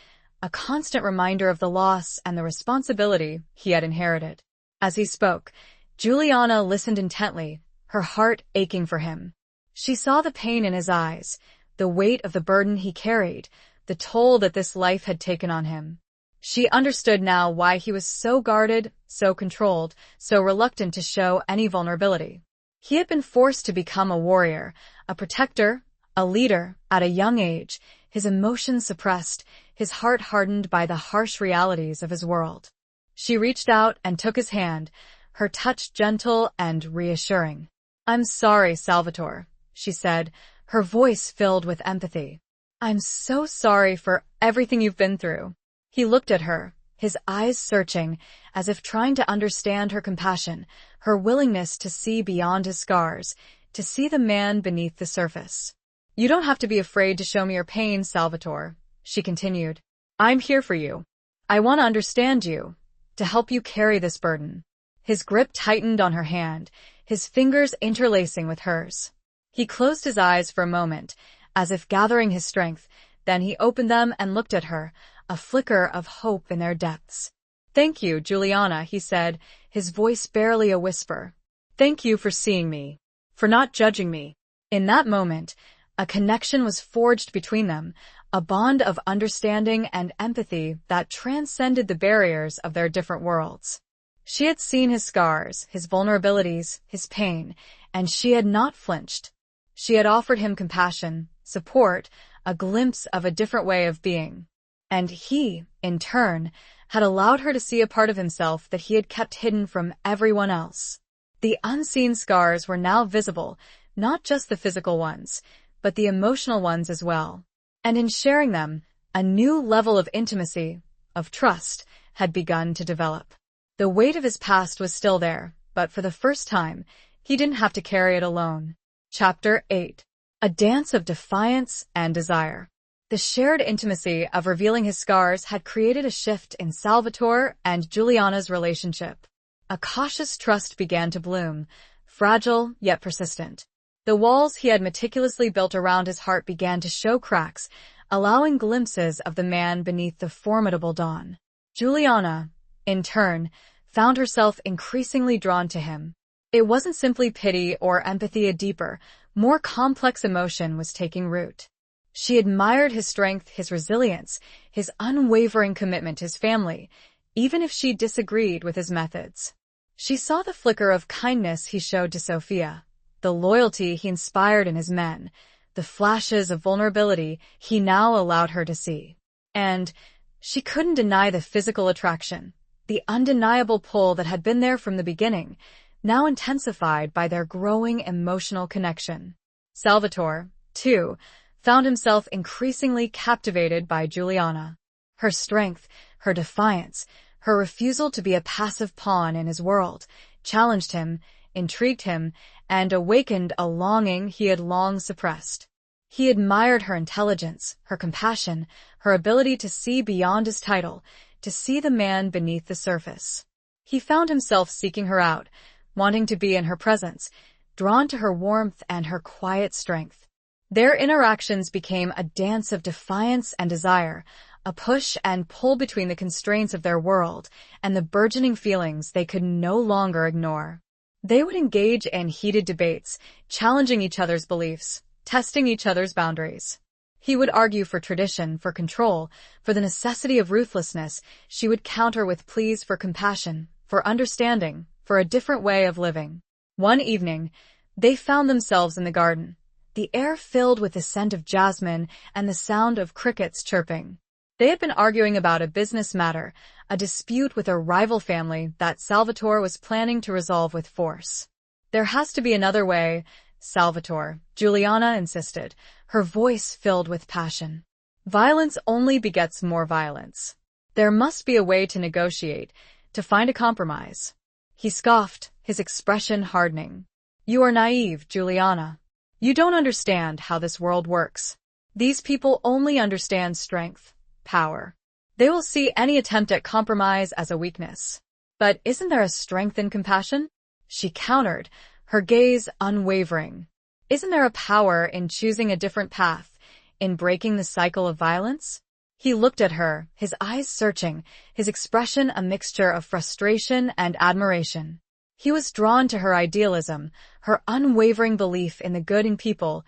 a constant reminder of the loss and the responsibility he had inherited. As he spoke, Juliana listened intently, her heart aching for him. She saw the pain in his eyes, the weight of the burden he carried, the toll that this life had taken on him. She understood now why he was so guarded, so controlled, so reluctant to show any vulnerability. He had been forced to become a warrior, a protector, a leader, at a young age, his emotions suppressed, his heart hardened by the harsh realities of his world. She reached out and took his hand, her touch gentle and reassuring. "I'm sorry, Salvatore," she said, her voice filled with empathy. "I'm so sorry for everything you've been through." He looked at her, his eyes searching, as if trying to understand her compassion, her willingness to see beyond his scars, to see the man beneath the surface. "You don't have to be afraid to show me your pain, Salvatore," she continued. "I'm here for you. I want to understand you, to help you carry this burden." His grip tightened on her hand, his fingers interlacing with hers. He closed his eyes for a moment, as if gathering his strength, then he opened them and looked at her, a flicker of hope in their depths. "Thank you, Juliana," he said, his voice barely a whisper. "Thank you for seeing me, for not judging me." In that moment, a connection was forged between them, a bond of understanding and empathy that transcended the barriers of their different worlds. She had seen his scars, his vulnerabilities, his pain, and she had not flinched. She had offered him compassion, support, a glimpse of a different way of being. And he, in turn, had allowed her to see a part of himself that he had kept hidden from everyone else. The unseen scars were now visible, not just the physical ones, but the emotional ones as well. And in sharing them, a new level of intimacy, of trust, had begun to develop. The weight of his past was still there, but for the first time, he didn't have to carry it alone. Chapter 8. A dance of defiance and desire. The shared intimacy of revealing his scars had created a shift in Salvatore and Juliana's relationship. A cautious trust began to bloom, fragile yet persistent. The walls he had meticulously built around his heart began to show cracks, allowing glimpses of the man beneath the formidable dawn. Juliana, in turn, found herself increasingly drawn to him. It wasn't simply pity or empathy, a deeper, more complex emotion was taking root. She admired his strength, his resilience, his unwavering commitment to his family, even if she disagreed with his methods. She saw the flicker of kindness he showed to Sophia, the loyalty he inspired in his men, the flashes of vulnerability he now allowed her to see. And she couldn't deny the physical attraction, the undeniable pull that had been there from the beginning, now intensified by their growing emotional connection. Salvatore, too, found himself increasingly captivated by Juliana. Her strength, her defiance, her refusal to be a passive pawn in his world, challenged him, intrigued him, and awakened a longing he had long suppressed. He admired her intelligence, her compassion, her ability to see beyond his title, to see the man beneath the surface. He found himself seeking her out, wanting to be in her presence, drawn to her warmth and her quiet strength. Their interactions became a dance of defiance and desire, a push and pull between the constraints of their world and the burgeoning feelings they could no longer ignore. They would engage in heated debates, challenging each other's beliefs, testing each other's boundaries. He would argue for tradition, for control, for the necessity of ruthlessness. She would counter with pleas for compassion, for understanding, for a different way of living. One evening, they found themselves in the garden, the air filled with the scent of jasmine and the sound of crickets chirping. They had been arguing about a business matter, a dispute with a rival family that Salvatore was planning to resolve with force. "There has to be another way, Salvatore," Juliana insisted, her voice filled with passion. "Violence only begets more violence. There must be a way to negotiate, to find a compromise." He scoffed, his expression hardening. "You are naive, Juliana. You don't understand how this world works. These people only understand strength, power. They will see any attempt at compromise as a weakness. But isn't there a strength in compassion?" She countered, her gaze unwavering. "Isn't there a power in choosing a different path, in breaking the cycle of violence?" He looked at her, his eyes searching, his expression a mixture of frustration and admiration. He was drawn to her idealism, her unwavering belief in the good in people,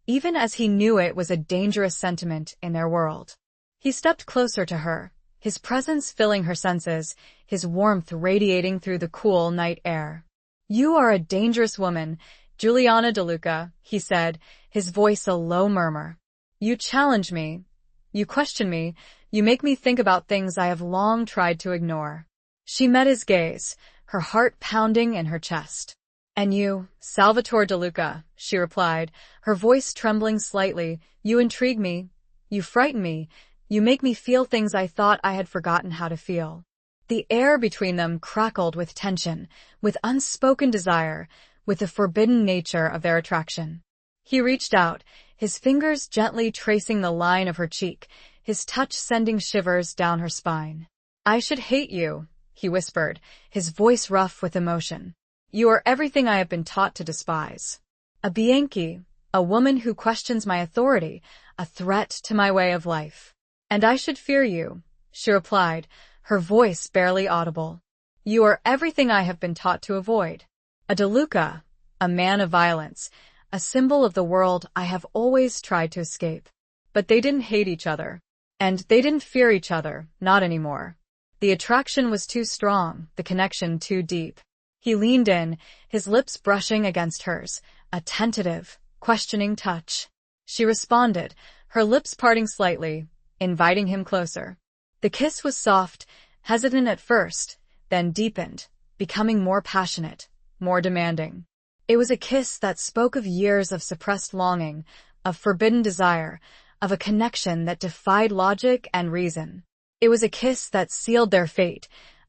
even as he knew it was a dangerous sentiment in their world. He stepped closer to her, his presence filling her senses, his warmth radiating through the cool night air. "You are a dangerous woman, Juliana De Luca," he said, his voice a low murmur. "You challenge me. You question me, you make me think about things I have long tried to ignore." She met his gaze, her heart pounding in her chest. "And you, Salvatore De Luca," she replied, her voice trembling slightly, "you intrigue me, you frighten me, you make me feel things I thought I had forgotten how to feel." The air between them crackled with tension, with unspoken desire, with the forbidden nature of their attraction. He reached out, his fingers gently tracing the line of her cheek, his touch sending shivers down her spine. "I should hate you," he whispered, his voice rough with emotion. "You are everything I have been taught to despise. A Bianchi, a woman who questions my authority, a threat to my way of life. And I should fear you," she replied, her voice barely audible. "You are everything I have been taught to avoid. A De Luca, a man of violence, a symbol of the world I have always tried to escape." But they didn't hate each other. And they didn't fear each other, not anymore. The attraction was too strong, the connection too deep. He leaned in, his lips brushing against hers, a tentative, questioning touch. She responded, her lips parting slightly, inviting him closer. The kiss was soft, hesitant at first, then deepened, becoming more passionate, more demanding. It was a kiss that spoke of years of suppressed longing, of forbidden desire, of a connection that defied logic and reason. It was a kiss that sealed their fate,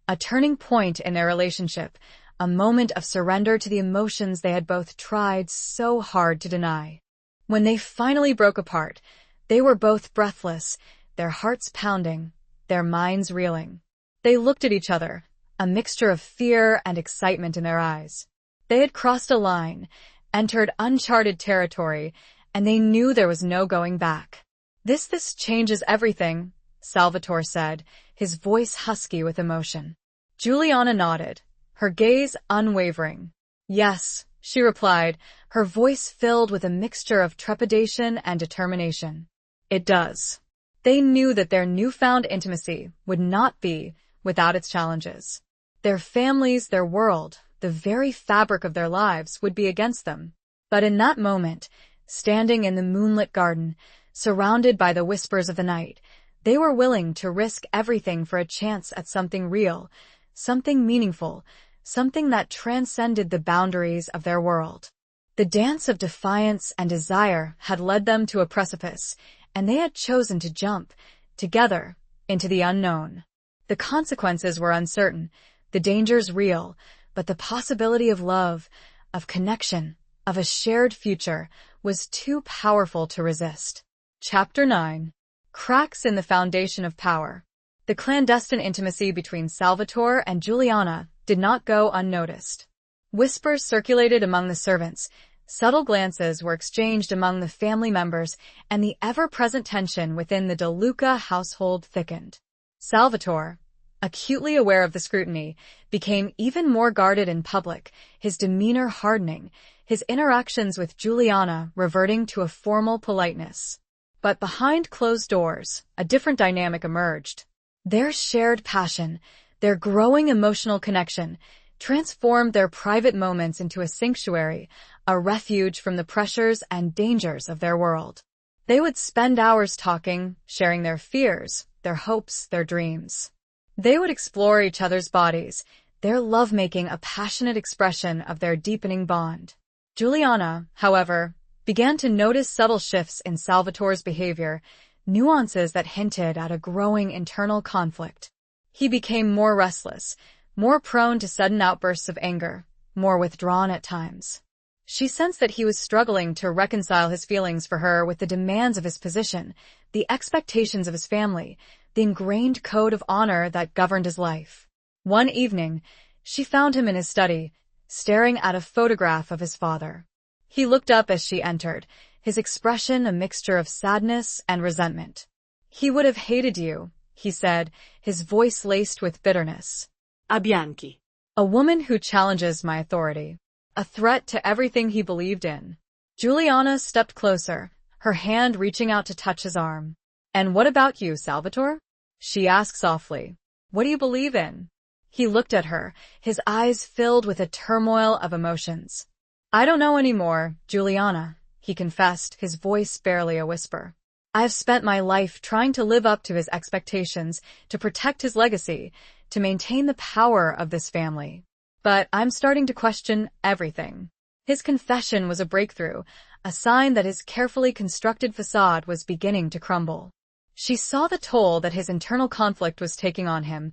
a turning point in their relationship, a moment of surrender to the emotions they had both tried so hard to deny. When they finally broke apart, they were both breathless, their hearts pounding, their minds reeling. They looked at each other, a mixture of fear and excitement in their eyes. They had crossed a line, entered uncharted territory, and they knew there was no going back. This changes everything, Salvatore said, his voice husky with emotion. Juliana nodded, her gaze unwavering. Yes, she replied, her voice filled with a mixture of trepidation and determination. It does. They knew that their newfound intimacy would not be without its challenges. Their families, their world, the very fabric of their lives would be against them. But in that moment, standing in the moonlit garden, surrounded by the whispers of the night, they were willing to risk everything for a chance at something real, something meaningful, something that transcended the boundaries of their world. The dance of defiance and desire had led them to a precipice, and they had chosen to jump, together, into the unknown. The consequences were uncertain, the dangers real, but the possibility of love, of connection, of a shared future, was too powerful to resist. Chapter 9. Cracks in the Foundation of Power. The clandestine intimacy between Salvatore and Juliana did not go unnoticed. Whispers circulated among the servants, subtle glances were exchanged among the family members, and the ever-present tension within the De Luca household thickened. Salvatore, acutely aware of the scrutiny, became even more guarded in public, his demeanor hardening, his interactions with Juliana reverting to a formal politeness. But behind closed doors, a different dynamic emerged. Their shared passion, their growing emotional connection, transformed their private moments into a sanctuary, a refuge from the pressures and dangers of their world. They would spend hours talking, sharing their fears, their hopes, their dreams. They would explore each other's bodies, their lovemaking a passionate expression of their deepening bond. Juliana, however, began to notice subtle shifts in Salvatore's behavior, nuances that hinted at a growing internal conflict. He became more restless, more prone to sudden outbursts of anger, more withdrawn at times. She sensed that he was struggling to reconcile his feelings for her with the demands of his position, the expectations of his family, the ingrained code of honor that governed his life. One evening, she found him in his study, staring at a photograph of his father. He looked up as she entered, his expression a mixture of sadness and resentment. "He would have hated you," he said, his voice laced with bitterness. A Bianchi. "A woman who challenges my authority. A threat to everything he believed in." Juliana stepped closer, her hand reaching out to touch his arm. "And what about you, Salvatore?" she asked softly. "What do you believe in?" He looked at her, his eyes filled with a turmoil of emotions. "I don't know anymore, Juliana," he confessed, his voice barely a whisper. "I have spent my life trying to live up to his expectations, to protect his legacy, to maintain the power of this family. But I'm starting to question everything." His confession was a breakthrough, a sign that his carefully constructed facade was beginning to crumble. She saw the toll that his internal conflict was taking on him,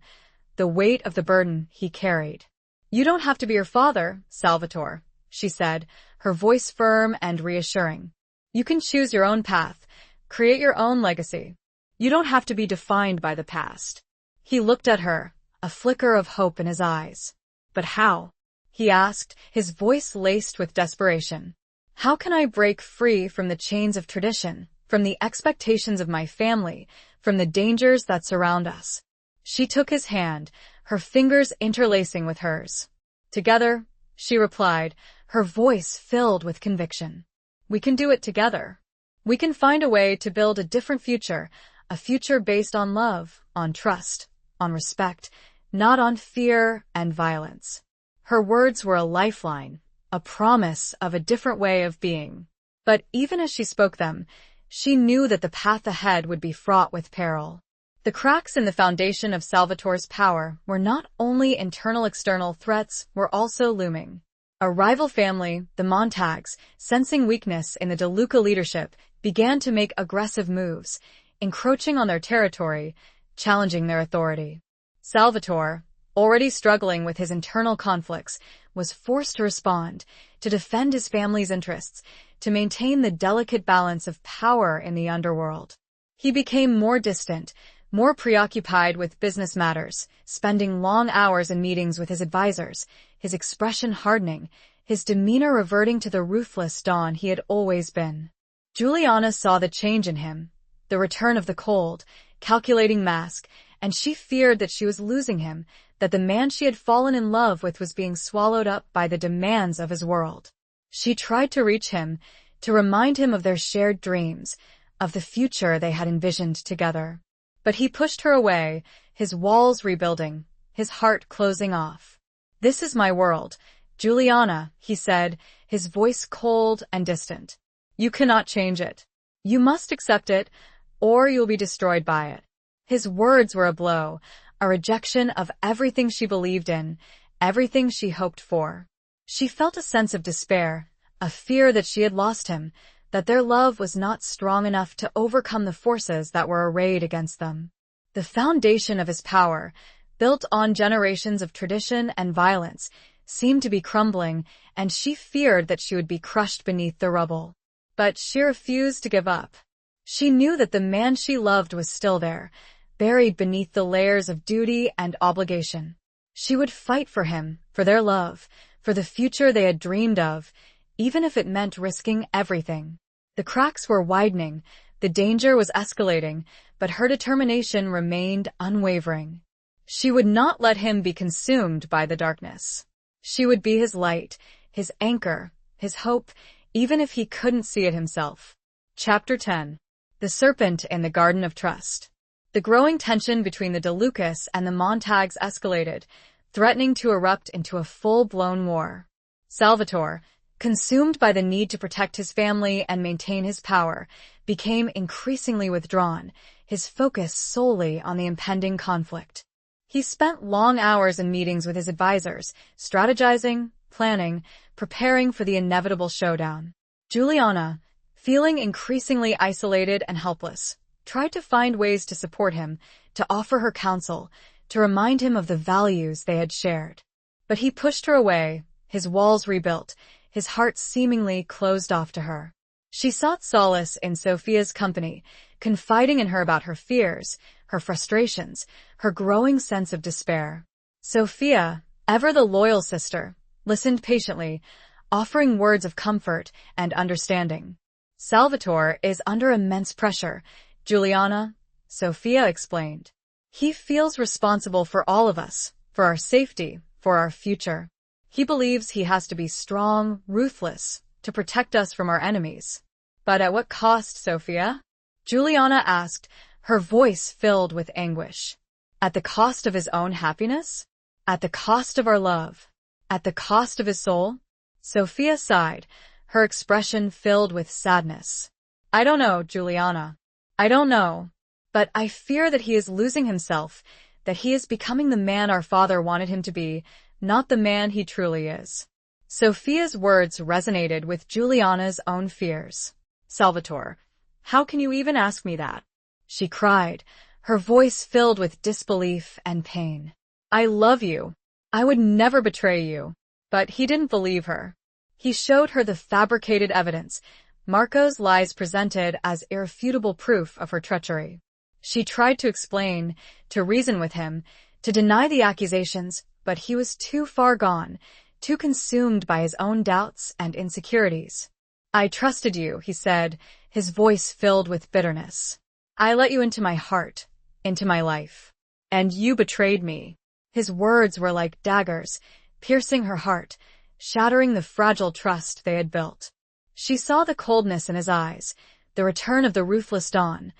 the weight of the burden he carried. "You don't have to be your father, Salvatore," she said, her voice firm and reassuring. "You can choose your own path, create your own legacy. You don't have to be defined by the past." He looked at her, a flicker of hope in his eyes. "But how?" he asked, his voice laced with desperation. "How can I break free from the chains of tradition, from the expectations of my family, from the dangers that surround us?" She took his hand, her fingers interlacing with hers. "Together," she replied, her voice filled with conviction. "We can do it together. We can find a way to build a different future, a future based on love, on trust, on respect, not on fear and violence." Her words were a lifeline, a promise of a different way of being. But even as she spoke them, she knew that the path ahead would be fraught with peril. The cracks in the foundation of Salvatore's power were not only external threats were also looming. A rival family, the Montagues, sensing weakness in the De Luca leadership, began to make aggressive moves, encroaching on their territory, challenging their authority. Salvatore, already struggling with his internal conflicts, was forced to respond, to defend his family's interests, to maintain the delicate balance of power in the underworld. He became more distant, more preoccupied with business matters, spending long hours in meetings with his advisors, his expression hardening, his demeanor reverting to the ruthless Don he had always been. Juliana saw the change in him, the return of the cold, calculating mask, and she feared that she was losing him, that the man she had fallen in love with was being swallowed up by the demands of his world. She tried to reach him, to remind him of their shared dreams, of the future they had envisioned together. But he pushed her away, his walls rebuilding, his heart closing off. "This is my world, Juliana," he said, his voice cold and distant. "You cannot change it. You must accept it, or you'll be destroyed by it." His words were a blow, a rejection of everything she believed in, everything she hoped for. She felt a sense of despair, a fear that she had lost him, that their love was not strong enough to overcome the forces that were arrayed against them. The foundation of his power, built on generations of tradition and violence, seemed to be crumbling, and she feared that she would be crushed beneath the rubble. But she refused to give up. She knew that the man she loved was still there, buried beneath the layers of duty and obligation. She would fight for him, for their love, for the future they had dreamed of, even if it meant risking everything. The cracks were widening, the danger was escalating, but her determination remained unwavering. She would not let him be consumed by the darkness. She would be his light, his anchor, his hope, even if he couldn't see it himself. Chapter 10. The Serpent in the Garden of Trust. The growing tension between the De Lucas and the Montagues escalated, threatening to erupt into a full-blown war. Salvatore, consumed by the need to protect his family and maintain his power, became increasingly withdrawn, his focus solely on the impending conflict. He spent long hours in meetings with his advisors, strategizing, planning, preparing for the inevitable showdown. Juliana, feeling increasingly isolated and helpless, tried to find ways to support him, to offer her counsel, to remind him of the values they had shared. But he pushed her away, his walls rebuilt, his heart seemingly closed off to her. She sought solace in Sophia's company, confiding in her about her fears, her frustrations, her growing sense of despair. Sophia, ever the loyal sister, listened patiently, offering words of comfort and understanding. "Salvatore is under immense pressure, Juliana," Sophia explained. "He feels responsible for all of us, for our safety, for our future. He believes he has to be strong, ruthless, to protect us from our enemies." "But at what cost, Sophia?" Juliana asked, her voice filled with anguish. "At the cost of his own happiness? At the cost of our love? At the cost of his soul?" Sophia sighed, her expression filled with sadness. "I don't know, Juliana. I don't know. But I fear that he is losing himself, that he is becoming the man our father wanted him to be, not the man he truly is." Sophia's words resonated with Juliana's own fears. "Salvatore, how can you even ask me that?" she cried, her voice filled with disbelief and pain. "I love you. I would never betray you." But he didn't believe her. He showed her the fabricated evidence, Marco's lies presented as irrefutable proof of her treachery. She tried to explain, to reason with him, to deny the accusations, but he was too far gone, too consumed by his own doubts and insecurities. "I trusted you," he said, his voice filled with bitterness. "I let you into my heart, into my life. And you betrayed me." His words were like daggers, piercing her heart, shattering the fragile trust they had built. She saw the coldness in his eyes, the return of the ruthless Don,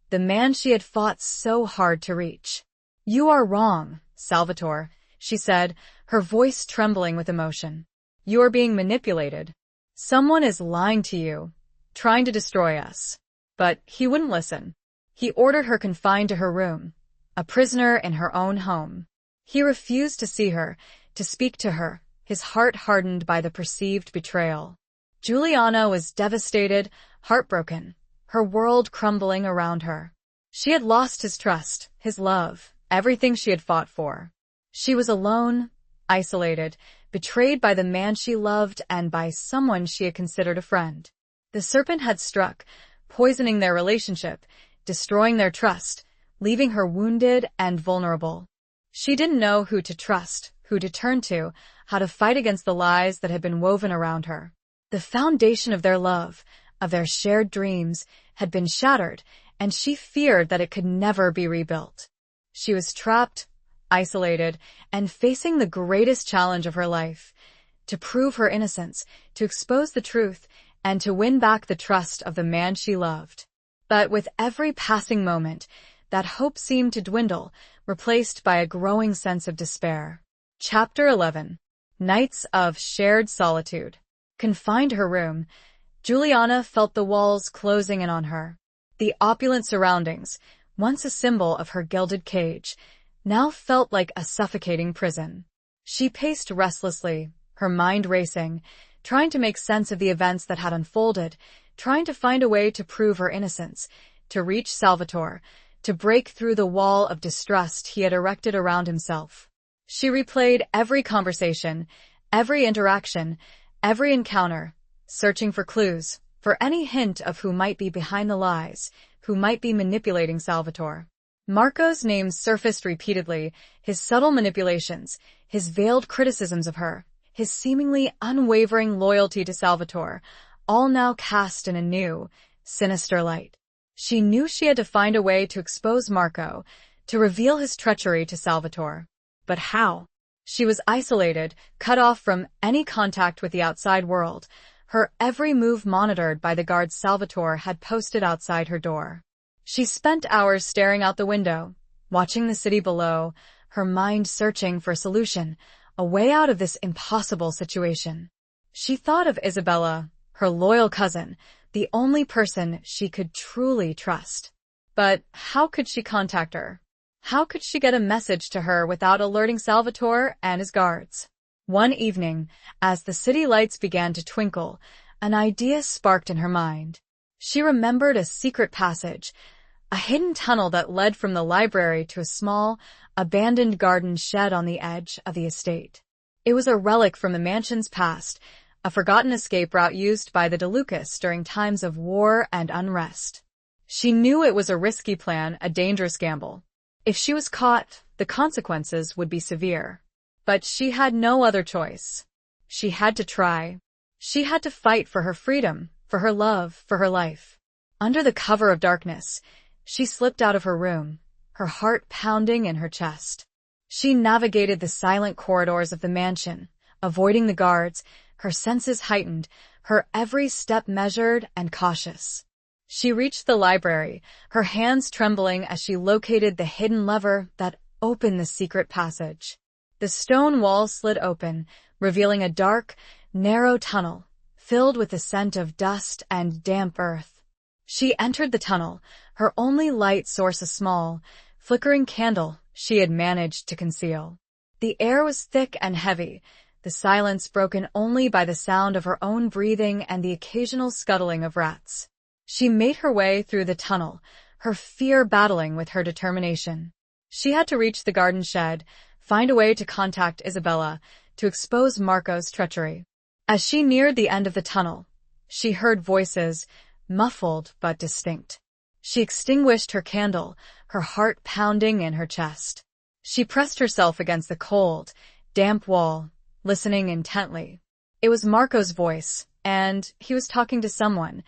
the man she had fought so hard to reach. "You are wrong, Salvatore," she said, her voice trembling with emotion. "You are being manipulated. Someone is lying to you. trying to destroy us. But he wouldn't listen. He ordered her confined to her room, a prisoner in her own home. He refused to see her, to speak to her, his heart hardened by the perceived betrayal. Juliana was devastated, heartbroken, her world crumbling around her. She had lost his trust, his love, everything she had fought for. She was alone, isolated, betrayed by the man she loved and by someone she had considered a friend. The serpent had struck, poisoning their relationship, destroying their trust, leaving her wounded and vulnerable. She didn't know who to trust, who to turn to, how to fight against the lies that had been woven around her. The foundation of their love, of their shared dreams, had been shattered, and she feared that it could never be rebuilt. She was trapped, isolated, and facing the greatest challenge of her life, to prove her innocence, to expose the truth, and to win back the trust of the man she loved. But with every passing moment, that hope seemed to dwindle, replaced by a growing sense of despair. Chapter 11. Nights of Shared Solitude. Confined to her room, Juliana felt the walls closing in on her. The opulent surroundings, once a symbol of her gilded cage, now felt like a suffocating prison. She paced restlessly, her mind racing, trying to make sense of the events that had unfolded, trying to find a way to prove her innocence, to reach Salvatore, to break through the wall of distrust he had erected around himself. She replayed every conversation, every interaction, every encounter, searching for clues, for any hint of who might be behind the lies, who might be manipulating Salvatore. Marco's name surfaced repeatedly, his subtle manipulations, his veiled criticisms of her, his seemingly unwavering loyalty to Salvatore, all now cast in a new, sinister light. She knew she had to find a way to expose Marco, to reveal his treachery to Salvatore. But how? She was isolated, cut off from any contact with the outside world, her every move monitored by the guards Salvatore had posted outside her door. She spent hours staring out the window, watching the city below, her mind searching for a solution, a way out of this impossible situation. She thought of Isabella, her loyal cousin, the only person she could truly trust. But how could she contact her? How could she get a message to her without alerting Salvatore and his guards? One evening, as the city lights began to twinkle, an idea sparked in her mind. She remembered a secret passage, a hidden tunnel that led from the library to a small, abandoned garden shed on the edge of the estate. It was a relic from the mansion's past, a forgotten escape route used by the DeLucas during times of war and unrest. She knew it was a risky plan, a dangerous gamble. If she was caught, the consequences would be severe. But she had no other choice. She had to try. She had to fight for her freedom, for her love, for her life. Under the cover of darkness, she slipped out of her room, her heart pounding in her chest. She navigated the silent corridors of the mansion, avoiding the guards, her senses heightened, her every step measured and cautious. She reached the library, her hands trembling as she located the hidden lever that opened the secret passage. The stone wall slid open, revealing a dark, narrow tunnel, filled with the scent of dust and damp earth. She entered the tunnel, her only light source a small, flickering candle she had managed to conceal. The air was thick and heavy, the silence broken only by the sound of her own breathing and the occasional scuttling of rats. She made her way through the tunnel, her fear battling with her determination. She had to reach the garden shed, find a way to contact Isabella, to expose Marco's treachery. As she neared the end of the tunnel, she heard voices, muffled but distinct. She extinguished her candle, her heart pounding in her chest. She pressed herself against the cold, damp wall, listening intently. It was Marco's voice, and he was talking to someone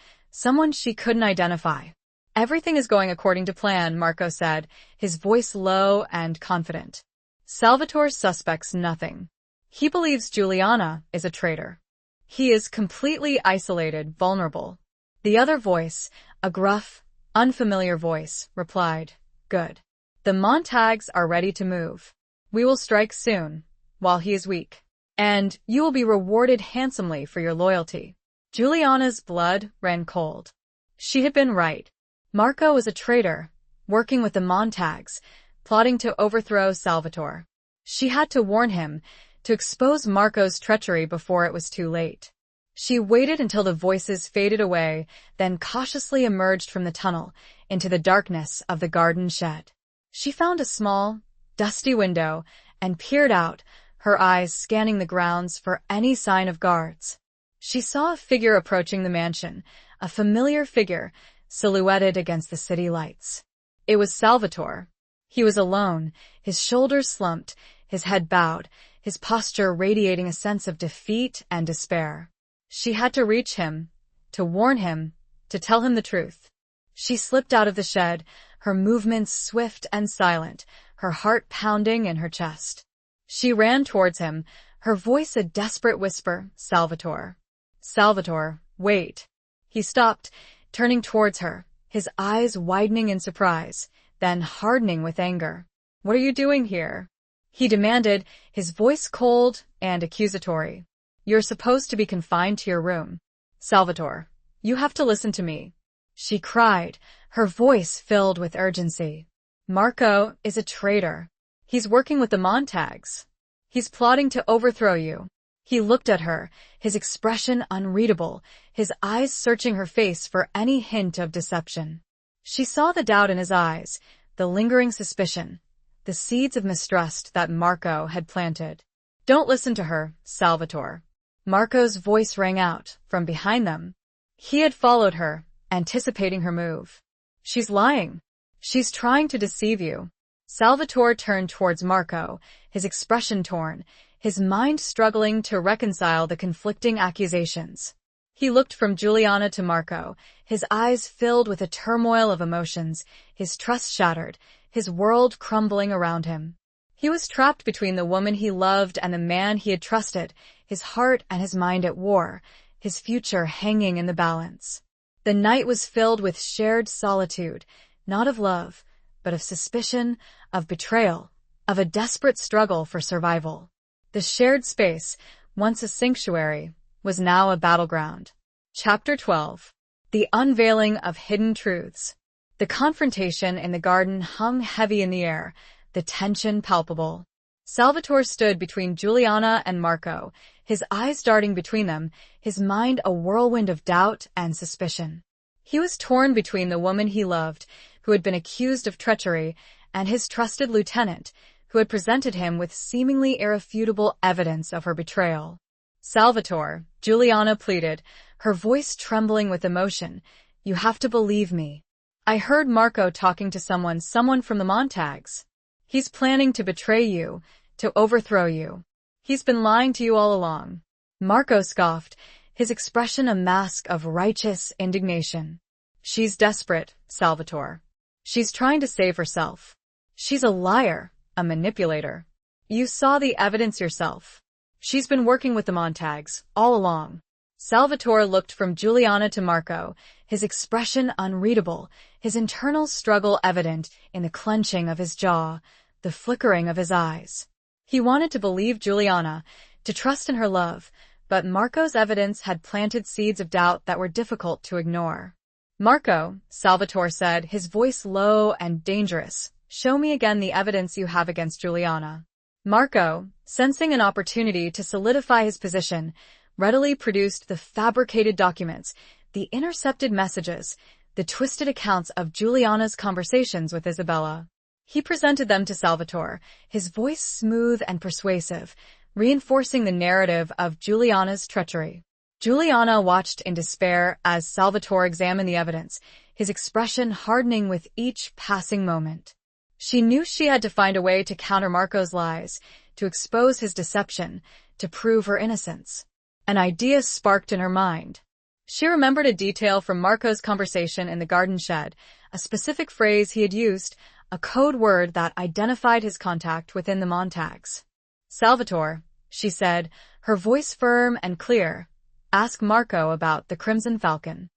she couldn't identify. "Everything is going according to plan," Marco said, his voice low and confident. "Salvatore suspects nothing. He believes Juliana is a traitor. He is completely isolated, vulnerable." The other voice, a gruff, unfamiliar voice, replied, "Good. The Montagues are ready to move. We will strike soon, while he is weak. And you will be rewarded handsomely for your loyalty." Juliana's blood ran cold. She had been right. Marco was a traitor, working with the Montags, plotting to overthrow Salvatore. She had to warn him, to expose Marco's treachery before it was too late. She waited until the voices faded away, then cautiously emerged from the tunnel into the darkness of the garden shed. She found a small, dusty window and peered out, her eyes scanning the grounds for any sign of guards. She saw a figure approaching the mansion, a familiar figure silhouetted against the city lights. It was Salvatore. He was alone, his shoulders slumped, his head bowed, his posture radiating a sense of defeat and despair. She had to reach him, to warn him, to tell him the truth. She slipped out of the shed, her movements swift and silent, her heart pounding in her chest. She ran towards him, her voice a desperate whisper, "Salvatore. Salvatore, wait." He stopped, turning towards her, his eyes widening in surprise, then hardening with anger. "What are you doing here?" he demanded, his voice cold and accusatory. "You're supposed to be confined to your room. Salvatore, you have to listen to me," she cried, her voice filled with urgency. "Marco is a traitor. He's working with the Montags. He's plotting to overthrow you." He looked at her, his expression unreadable, his eyes searching her face for any hint of deception. She saw the doubt in his eyes, the lingering suspicion, the seeds of mistrust that Marco had planted. "Don't listen to her, Salvatore." Marco's voice rang out from behind them. He had followed her, anticipating her move. "She's lying. She's trying to deceive you." Salvatore turned towards Marco, his expression torn, his mind struggling to reconcile the conflicting accusations. He looked from Juliana to Marco, his eyes filled with a turmoil of emotions, his trust shattered, his world crumbling around him. He was trapped between the woman he loved and the man he had trusted, his heart and his mind at war, his future hanging in the balance. The night was filled with shared solitude, not of love, but of suspicion, of betrayal, of a desperate struggle for survival. The shared space, once a sanctuary, was now a battleground. Chapter 12. The Unveiling of Hidden Truths. The confrontation in the garden hung heavy in the air, the tension palpable. Salvatore stood between Juliana and Marco, his eyes darting between them, his mind a whirlwind of doubt and suspicion. He was torn between the woman he loved, who had been accused of treachery, and his trusted lieutenant, who had presented him with seemingly irrefutable evidence of her betrayal. "Salvatore," Juliana pleaded, her voice trembling with emotion, "you have to believe me. I heard Marco talking to someone from the Montags. He's planning to betray you, to overthrow you. He's been lying to you all along." Marco scoffed, his expression a mask of righteous indignation. "She's desperate, Salvatore. She's trying to save herself. She's a liar, a manipulator. You saw the evidence yourself. She's been working with the Montags, all along." Salvatore looked from Juliana to Marco, his expression unreadable, his internal struggle evident in the clenching of his jaw, the flickering of his eyes. He wanted to believe Juliana, to trust in her love, but Marco's evidence had planted seeds of doubt that were difficult to ignore. "Marco," Salvatore said, his voice low and dangerous, "show me again the evidence you have against Juliana." Marco, sensing an opportunity to solidify his position, readily produced the fabricated documents, the intercepted messages, the twisted accounts of Juliana's conversations with Isabella. He presented them to Salvatore, his voice smooth and persuasive, reinforcing the narrative of Juliana's treachery. Juliana watched in despair as Salvatore examined the evidence, his expression hardening with each passing moment. She knew she had to find a way to counter Marco's lies, to expose his deception, to prove her innocence. An idea sparked in her mind. She remembered a detail from Marco's conversation in the garden shed, a specific phrase he had used, a code word that identified his contact within the Montags. "Salvatore," she said, her voice firm and clear, "ask Marco about the Crimson Falcon.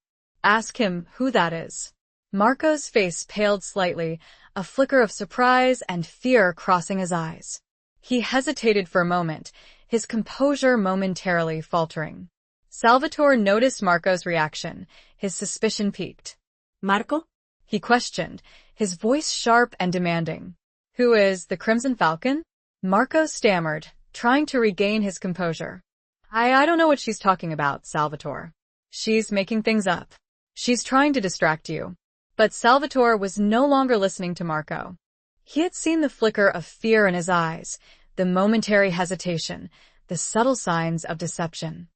Ask him who that is." Marco's face paled slightly, a flicker of surprise and fear crossing his eyes. He hesitated for a moment, his composure momentarily faltering. Salvatore noticed Marco's reaction. His suspicion peaked. Marco? He questioned, his voice sharp and demanding. Who is the Crimson Falcon? Marco stammered, trying to regain his composure. I don't know what she's talking about, Salvatore. She's making things up. She's trying to distract you. But Salvatore was no longer listening to Marco. He had seen the flicker of fear in his eyes, the momentary hesitation, the subtle signs of deception.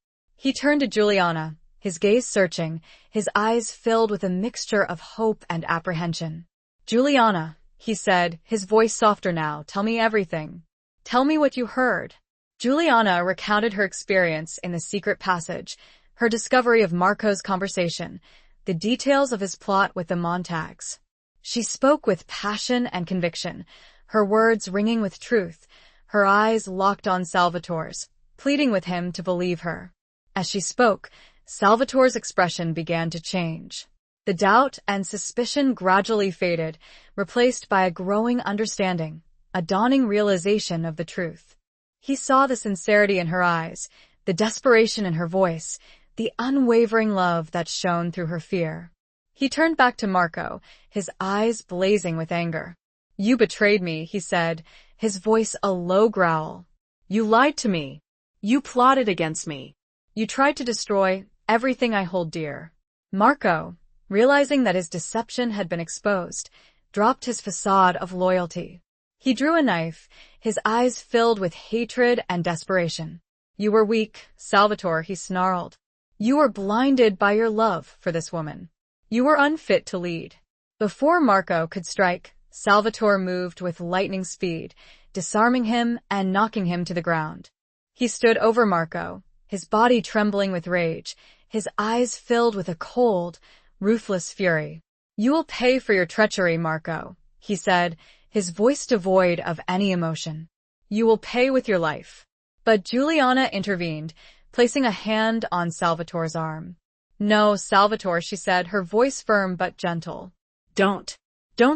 He turned to Juliana, his gaze searching, his eyes filled with a mixture of hope and apprehension. Juliana, he said, his voice softer now, tell me everything. Tell me what you heard. Juliana recounted her experience in the secret passage, her discovery of Marco's conversation, the details of his plot with the Montags. She spoke with passion and conviction, her words ringing with truth, her eyes locked on Salvatore's, pleading with him to believe her. As she spoke, Salvatore's expression began to change. The doubt and suspicion gradually faded, replaced by a growing understanding, a dawning realization of the truth. He saw the sincerity in her eyes, the desperation in her voice, the unwavering love that shone through her fear. He turned back to Marco, his eyes blazing with anger. You betrayed me, he said, his voice a low growl. You lied to me. You plotted against me. You tried to destroy everything I hold dear. Marco, realizing that his deception had been exposed, dropped his facade of loyalty. He drew a knife, his eyes filled with hatred and desperation. You were weak, Salvatore, he snarled. You were blinded by your love for this woman. You were unfit to lead. Before Marco could strike, Salvatore moved with lightning speed, disarming him and knocking him to the ground. He stood over Marco, his body trembling with rage, his eyes filled with a cold, ruthless fury. You will pay for your treachery, Marco, he said, his voice devoid of any emotion. You will pay with your life. But Juliana intervened, placing a hand on Salvatore's arm. No, Salvatore, she said, her voice firm but gentle. Don't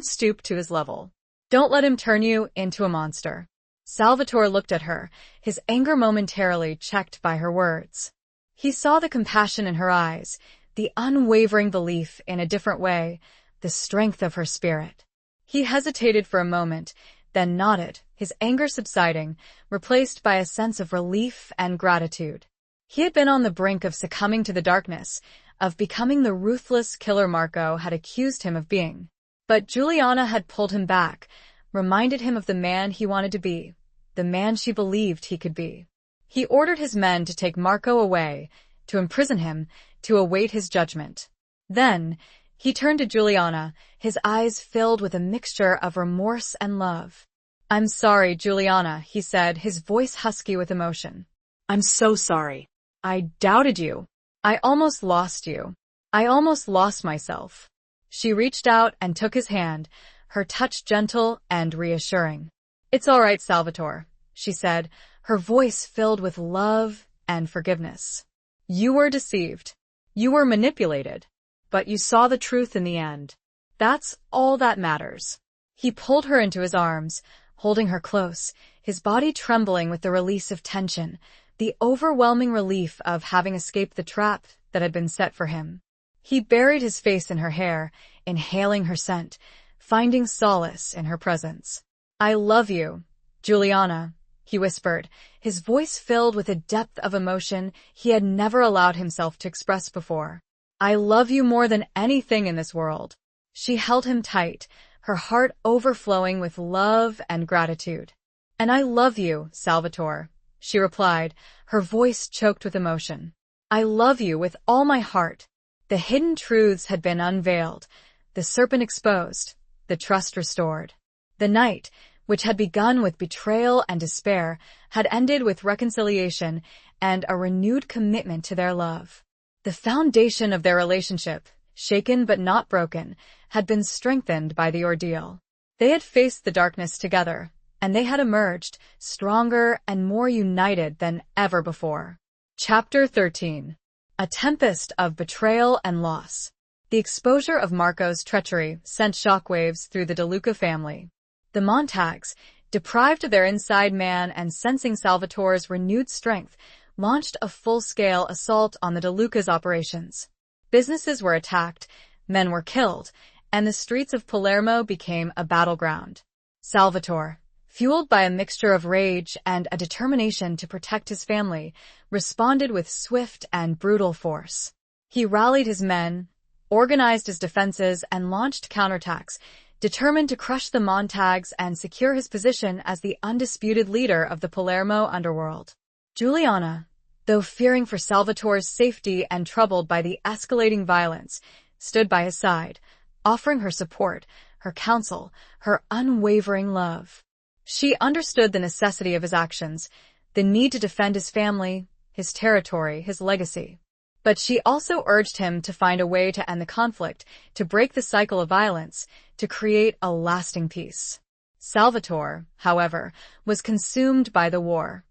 stoop to his level. Don't let him turn you into a monster. Salvatore looked at her, his anger momentarily checked by her words. He saw the compassion in her eyes, the unwavering belief in a different way, the strength of her spirit. He hesitated for a moment, then nodded, his anger subsiding, replaced by a sense of relief and gratitude. He had been on the brink of succumbing to the darkness, of becoming the ruthless killer Marco had accused him of being. But Juliana had pulled him back, reminded him of the man he wanted to be, the man she believed he could be. He ordered his men to take Marco away, to imprison him, to await his judgment. Then, he turned to Juliana, his eyes filled with a mixture of remorse and love. I'm sorry, Juliana, he said, his voice husky with emotion. I'm so sorry. I doubted you. I almost lost you. I almost lost myself. She reached out and took his hand, her touch gentle and reassuring. It's all right, Salvatore, she said, her voice filled with love and forgiveness. You were deceived. You were manipulated. But you saw the truth in the end. That's all that matters. He pulled her into his arms, holding her close, his body trembling with the release of tension, the overwhelming relief of having escaped the trap that had been set for him. He buried his face in her hair, inhaling her scent, finding solace in her presence. I love you, Juliana, he whispered, his voice filled with a depth of emotion he had never allowed himself to express before. I love you more than anything in this world. She held him tight, her heart overflowing with love and gratitude. And I love you, Salvatore, she replied, her voice choked with emotion. I love you with all my heart. The hidden truths had been unveiled, the serpent exposed, the trust restored. The night, which had begun with betrayal and despair, had ended with reconciliation and a renewed commitment to their love. The foundation of their relationship, shaken but not broken, had been strengthened by the ordeal. They had faced the darkness together, and they had emerged stronger and more united than ever before. Chapter 13. A tempest of betrayal and loss. The exposure of Marco's treachery sent shockwaves through the De Luca family. The Montags, deprived of their inside man and sensing Salvatore's renewed strength, launched a full-scale assault on the DeLuca's operations. Businesses were attacked, men were killed, and the streets of Palermo became a battleground. Salvatore, fueled by a mixture of rage and a determination to protect his family, responded with swift and brutal force. He rallied his men, organized his defenses, and launched counterattacks, determined to crush the Montags and secure his position as the undisputed leader of the Palermo underworld. Giuliana, though fearing for Salvatore's safety and troubled by the escalating violence, stood by his side, offering her support, her counsel, her unwavering love. She understood the necessity of his actions, the need to defend his family, his territory, his legacy. But she also urged him to find a way to end the conflict, to break the cycle of violence, to create a lasting peace. Salvatore, however, was consumed by the war.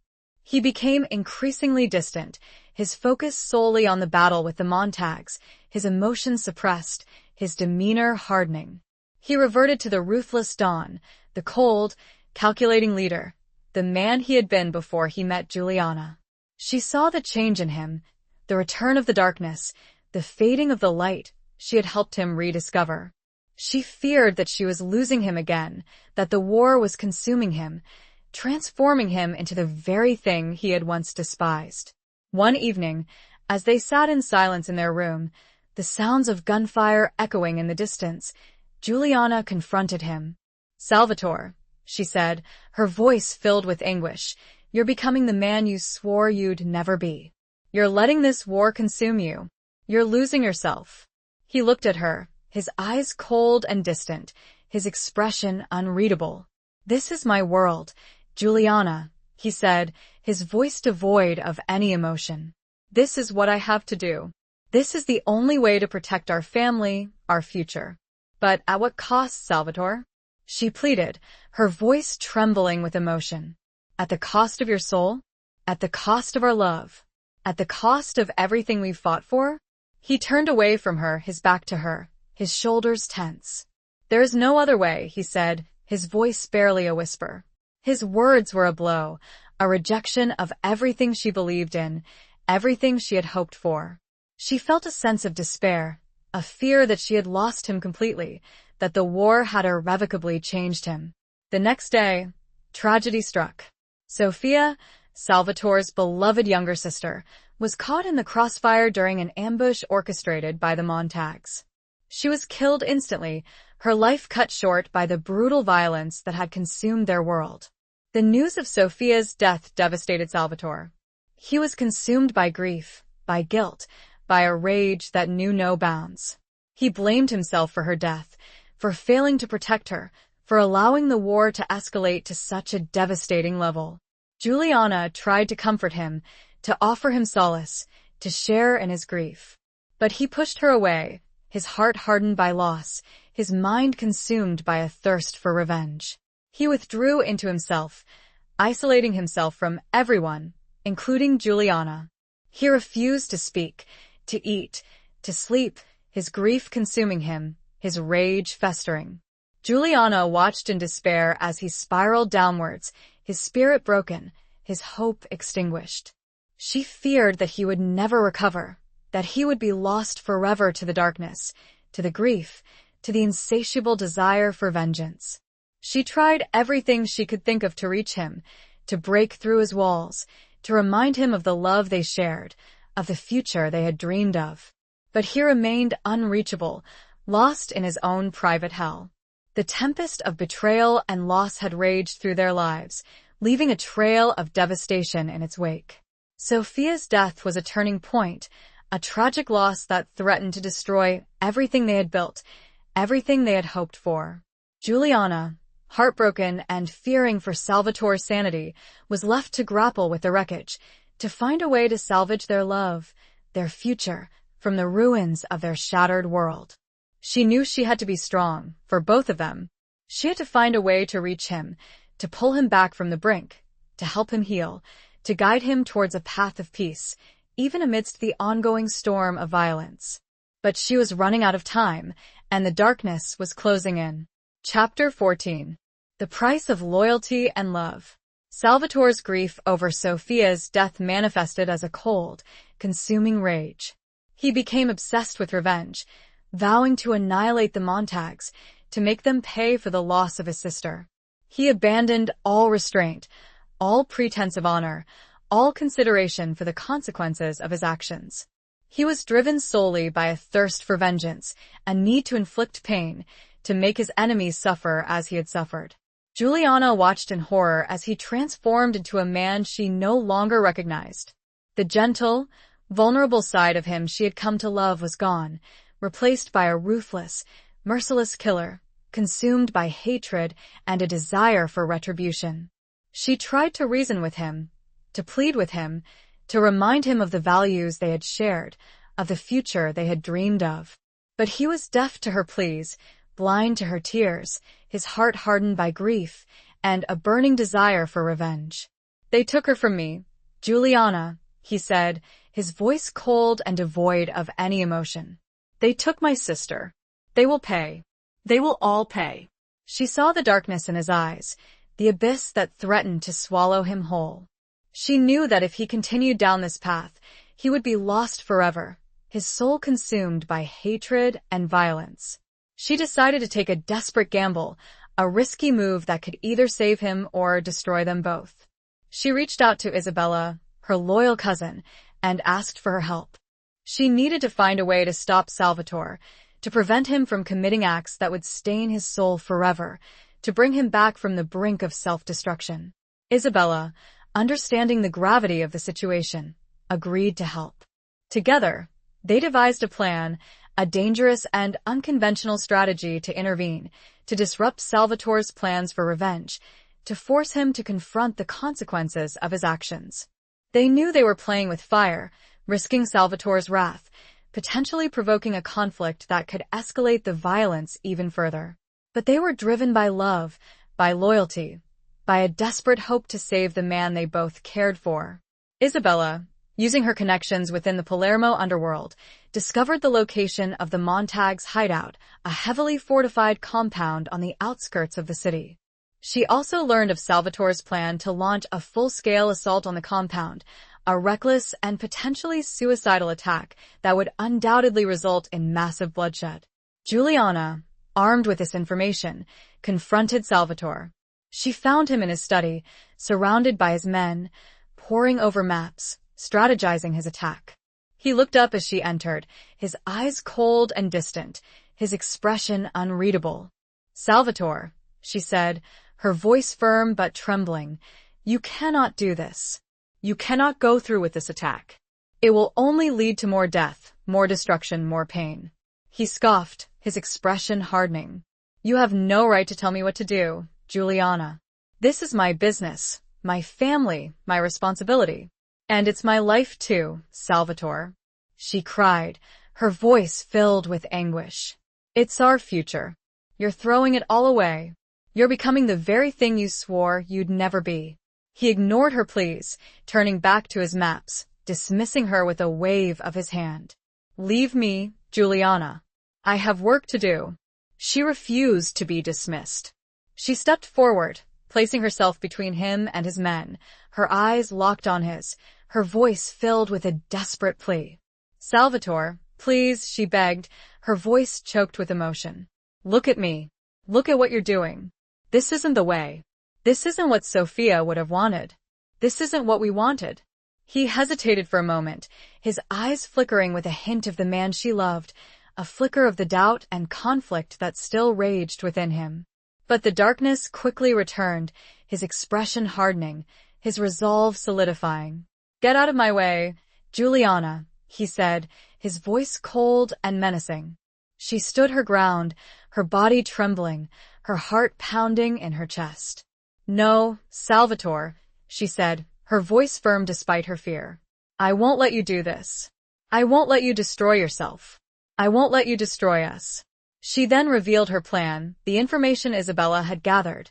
He became increasingly distant, his focus solely on the battle with the Montags, his emotions suppressed, his demeanor hardening. He reverted to the ruthless Don, the cold, calculating leader, the man he had been before he met Giuliana. She saw the change in him, the return of the darkness, the fading of the light she had helped him rediscover. She feared that she was losing him again, that the war was consuming him, transforming him into the very thing he had once despised. One evening, as they sat in silence in their room, the sounds of gunfire echoing in the distance, Giuliana confronted him. "Salvatore," she said, her voice filled with anguish, "you're becoming the man you swore you'd never be. You're letting this war consume you. You're losing yourself." He looked at her, his eyes cold and distant, his expression unreadable. "This is my world, Giuliana," he said, his voice devoid of any emotion. "This is what I have to do. This is the only way to protect our family, our future." "But at what cost, Salvatore?" she pleaded, her voice trembling with emotion. "At the cost of your soul? At the cost of our love? At the cost of everything we've fought for?" He turned away from her, his back to her, his shoulders tense. "There is no other way," he said, his voice barely a whisper. His words were a blow, a rejection of everything she believed in, everything she had hoped for. She felt a sense of despair, a fear that she had lost him completely, that the war had irrevocably changed him. The next day, tragedy struck. Sofia, Salvatore's beloved younger sister, was caught in the crossfire during an ambush orchestrated by the Montags. She was killed instantly, her life cut short by the brutal violence that had consumed their world. The news of Sofia's death devastated Salvatore. He was consumed by grief, by guilt, by a rage that knew no bounds. He blamed himself for her death, for failing to protect her, for allowing the war to escalate to such a devastating level. Giuliana tried to comfort him, to offer him solace, to share in his grief. But he pushed her away, his heart hardened by loss, his mind consumed by a thirst for revenge. He withdrew into himself, isolating himself from everyone, including Giuliana. He refused to speak, to eat, to sleep, his grief consuming him, his rage festering. Giuliana watched in despair as he spiraled downwards, his spirit broken, his hope extinguished. She feared that he would never recover, that he would be lost forever to the darkness, to the grief, to the insatiable desire for vengeance. She tried everything she could think of to reach him, to break through his walls, to remind him of the love they shared, of the future they had dreamed of. But he remained unreachable, lost in his own private hell. The tempest of betrayal and loss had raged through their lives, leaving a trail of devastation in its wake. Sofia's death was a turning point, a tragic loss that threatened to destroy everything they had built, everything they had hoped for. Giuliana, heartbroken and fearing for Salvatore's sanity, was left to grapple with the wreckage, to find a way to salvage their love, their future, from the ruins of their shattered world. She knew she had to be strong, for both of them. She had to find a way to reach him, to pull him back from the brink, to help him heal, to guide him towards a path of peace, even amidst the ongoing storm of violence. But she was running out of time, and the darkness was closing in. Chapter 14. The Price of Loyalty and Love. Salvatore's grief over Sophia's death manifested as a cold, consuming rage. He became obsessed with revenge, vowing to annihilate the Montagues, to make them pay for the loss of his sister. He abandoned all restraint, all pretense of honor, all consideration for the consequences of his actions. He was driven solely by a thirst for vengeance, a need to inflict pain, to make his enemies suffer as he had suffered. Juliana watched in horror as he transformed into a man she no longer recognized. The gentle, vulnerable side of him she had come to love was gone, replaced by a ruthless, merciless killer, consumed by hatred and a desire for retribution. She tried to reason with him, to plead with him, to remind him of the values they had shared, of the future they had dreamed of. But he was deaf to her pleas, blind to her tears, his heart hardened by grief and a burning desire for revenge. "They took her from me, Juliana," he said, his voice cold and devoid of any emotion. "They took my sister. They will pay. They will all pay." She saw the darkness in his eyes, the abyss that threatened to swallow him whole. She knew that if he continued down this path, he would be lost forever, his soul consumed by hatred and violence. She decided to take a desperate gamble, a risky move that could either save him or destroy them both. She reached out to Isabella, her loyal cousin, and asked for her help. She needed to find a way to stop Salvatore, to prevent him from committing acts that would stain his soul forever, to bring him back from the brink of self-destruction. Isabella, understanding the gravity of the situation, agreed to help. Together, they devised a plan, a dangerous and unconventional strategy to intervene, to disrupt Salvatore's plans for revenge, to force him to confront the consequences of his actions. They knew they were playing with fire, risking Salvatore's wrath, potentially provoking a conflict that could escalate the violence even further. But they were driven by love, by loyalty, by a desperate hope to save the man they both cared for. Isabella, using her connections within the Palermo underworld, discovered the location of the Montagues' hideout, a heavily fortified compound on the outskirts of the city. She also learned of Salvatore's plan to launch a full-scale assault on the compound, a reckless and potentially suicidal attack that would undoubtedly result in massive bloodshed. Juliana, armed with this information, confronted Salvatore. She found him in his study, surrounded by his men, poring over maps, strategizing his attack. He looked up as she entered, his eyes cold and distant, his expression unreadable. "Salvatore," she said, her voice firm but trembling, "you cannot do this. You cannot go through with this attack. It will only lead to more death, more destruction, more pain." He scoffed, his expression hardening. "You have no right to tell me what to do, Juliana. This is my business, my family, my responsibility. And it's my life too, Salvatore," she cried, her voice filled with anguish. "It's our future. You're throwing it all away. You're becoming the very thing you swore you'd never be." He ignored her pleas, turning back to his maps, dismissing her with a wave of his hand. "Leave me, Juliana. I have work to do." She refused to be dismissed. She stepped forward, placing herself between him and his men, her eyes locked on his, her voice filled with a desperate plea. "Salvatore, please," she begged, her voice choked with emotion. "Look at me. Look at what you're doing. This isn't the way. This isn't what Sophia would have wanted. This isn't what we wanted." He hesitated for a moment, his eyes flickering with a hint of the man she loved, a flicker of the doubt and conflict that still raged within him. But the darkness quickly returned, his expression hardening, his resolve solidifying. "Get out of my way, Juliana," he said, his voice cold and menacing. She stood her ground, her body trembling, her heart pounding in her chest. "No, Salvatore," she said, her voice firm despite her fear. "I won't let you do this. I won't let you destroy yourself. I won't let you destroy us." She then revealed her plan, the information Isabella had gathered,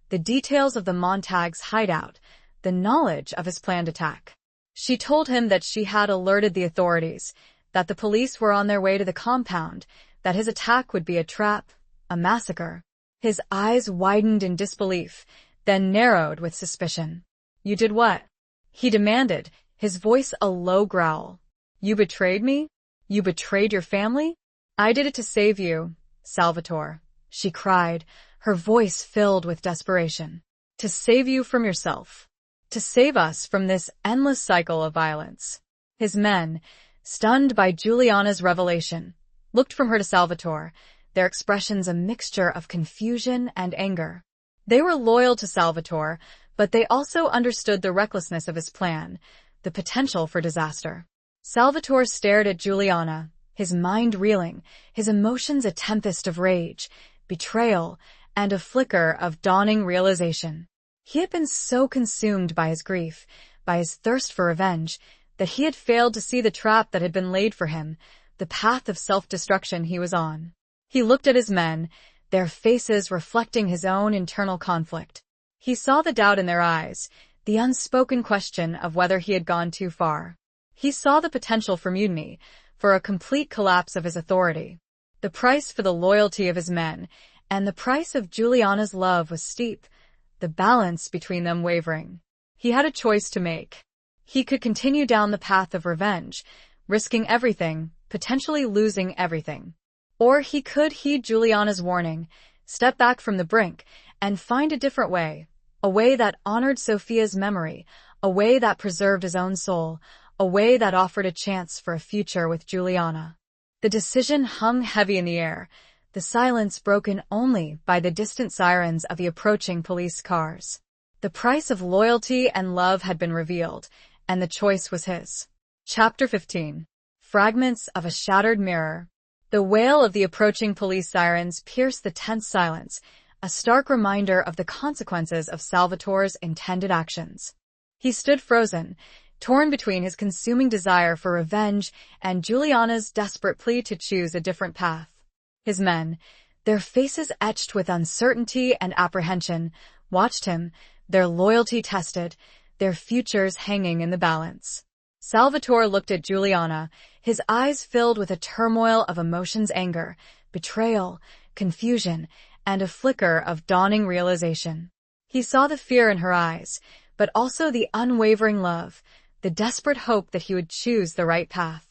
the details of the Montagues' hideout, the knowledge of his planned attack. She told him that she had alerted the authorities, that the police were on their way to the compound, that his attack would be a trap, a massacre. His eyes widened in disbelief, then narrowed with suspicion. You did what? He demanded, his voice a low growl. You betrayed me? You betrayed your family? I did it to save you, Salvatore, she cried, her voice filled with desperation. To save you from yourself. To save us from this endless cycle of violence. His men, stunned by Juliana's revelation, looked from her to Salvatore, their expressions a mixture of confusion and anger. They were loyal to Salvatore, but they also understood the recklessness of his plan, the potential for disaster. Salvatore stared at Juliana, his mind reeling, his emotions a tempest of rage, betrayal, and a flicker of dawning realization. He had been so consumed by his grief, by his thirst for revenge, that he had failed to see the trap that had been laid for him, the path of self-destruction he was on. He looked at his men, their faces reflecting his own internal conflict. He saw the doubt in their eyes, the unspoken question of whether he had gone too far. He saw the potential for mutiny, for a complete collapse of his authority. The price for the loyalty of his men, and the price of Juliana's love was steep, the balance between them wavering. He had a choice to make. He could continue down the path of revenge, risking everything, potentially losing everything. Or he could heed Juliana's warning, step back from the brink, and find a different way, a way that honored Sophia's memory, a way that preserved his own soul, a way that offered a chance for a future with Juliana. The decision hung heavy in the air, the silence broken only by the distant sirens of the approaching police cars. The price of loyalty and love had been revealed, and the choice was his. Chapter 15. Fragments of a Shattered Mirror. The wail of the approaching police sirens pierced the tense silence, a stark reminder of the consequences of Salvatore's intended actions. He stood frozen, torn between his consuming desire for revenge and Juliana's desperate plea to choose a different path. His men, their faces etched with uncertainty and apprehension, watched him, their loyalty tested, their futures hanging in the balance. Salvatore looked at Juliana, his eyes filled with a turmoil of emotions: anger, betrayal, confusion, and a flicker of dawning realization. He saw the fear in her eyes, but also the unwavering love, the desperate hope that he would choose the right path.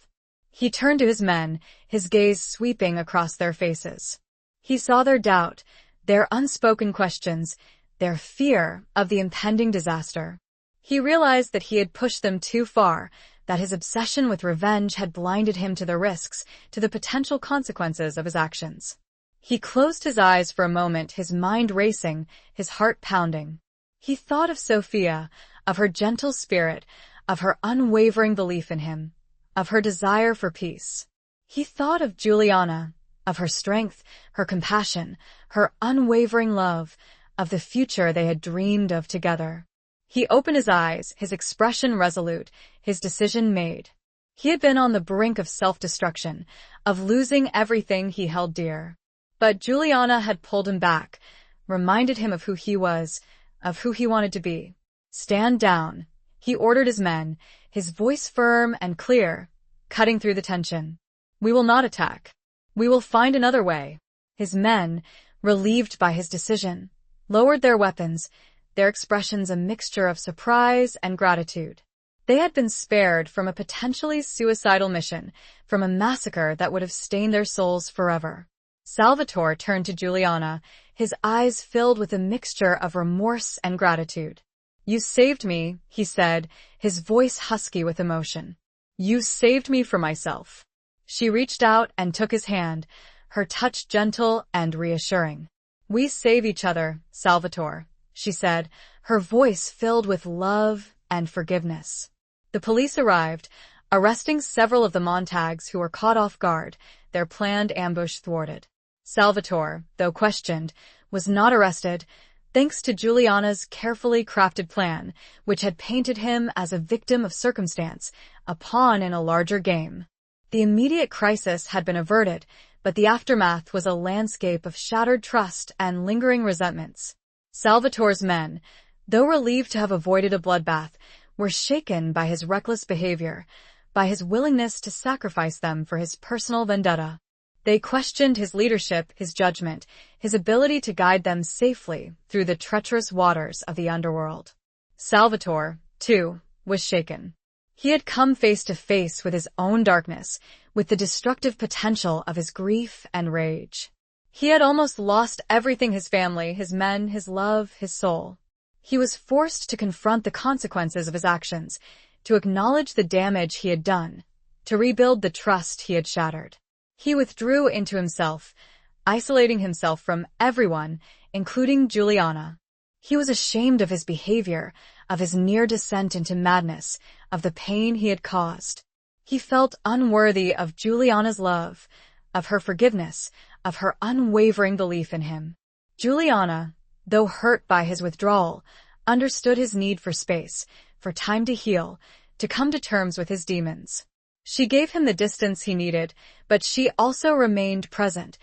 He turned to his men, his gaze sweeping across their faces. He saw their doubt, their unspoken questions, their fear of the impending disaster. He realized that he had pushed them too far, that his obsession with revenge had blinded him to the risks, to the potential consequences of his actions. He closed his eyes for a moment, his mind racing, his heart pounding. He thought of Sophia, of her gentle spirit, of her unwavering belief in him, of her desire for peace. He thought of Juliana, of her strength, her compassion, her unwavering love, of the future they had dreamed of together. He opened his eyes, his expression resolute, his decision made. He had been on the brink of self-destruction, of losing everything he held dear. But Juliana had pulled him back, reminded him of who he was, of who he wanted to be. Stand down, he ordered his men, his voice firm and clear, cutting through the tension. We will not attack. We will find another way. His men, relieved by his decision, lowered their weapons, their expressions a mixture of surprise and gratitude. They had been spared from a potentially suicidal mission, from a massacre that would have stained their souls forever. Salvatore turned to Juliana, his eyes filled with a mixture of remorse and gratitude. You saved me, he said, his voice husky with emotion. You saved me from myself. She reached out and took his hand, her touch gentle and reassuring. We save each other, Salvatore, she said, her voice filled with love and forgiveness. The police arrived, arresting several of the Montagues who were caught off guard, their planned ambush thwarted. Salvatore, though questioned, was not arrested, thanks to Juliana's carefully crafted plan, which had painted him as a victim of circumstance, a pawn in a larger game. The immediate crisis had been averted, but the aftermath was a landscape of shattered trust and lingering resentments. Salvatore's men, though relieved to have avoided a bloodbath, were shaken by his reckless behavior, by his willingness to sacrifice them for his personal vendetta. They questioned his leadership, his judgment, his ability to guide them safely through the treacherous waters of the underworld. Salvatore, too, was shaken. He had come face to face with his own darkness, with the destructive potential of his grief and rage. He had almost lost everything: his family, his men, his love, his soul. He was forced to confront the consequences of his actions, to acknowledge the damage he had done, to rebuild the trust he had shattered. He withdrew into himself, isolating himself from everyone, including Juliana. He was ashamed of his behavior, of his near descent into madness, of the pain he had caused. He felt unworthy of Juliana's love, of her forgiveness, of her unwavering belief in him. Juliana, though hurt by his withdrawal, understood his need for space, for time to heal, to come to terms with his demons. She gave him the distance he needed, but she also remained present,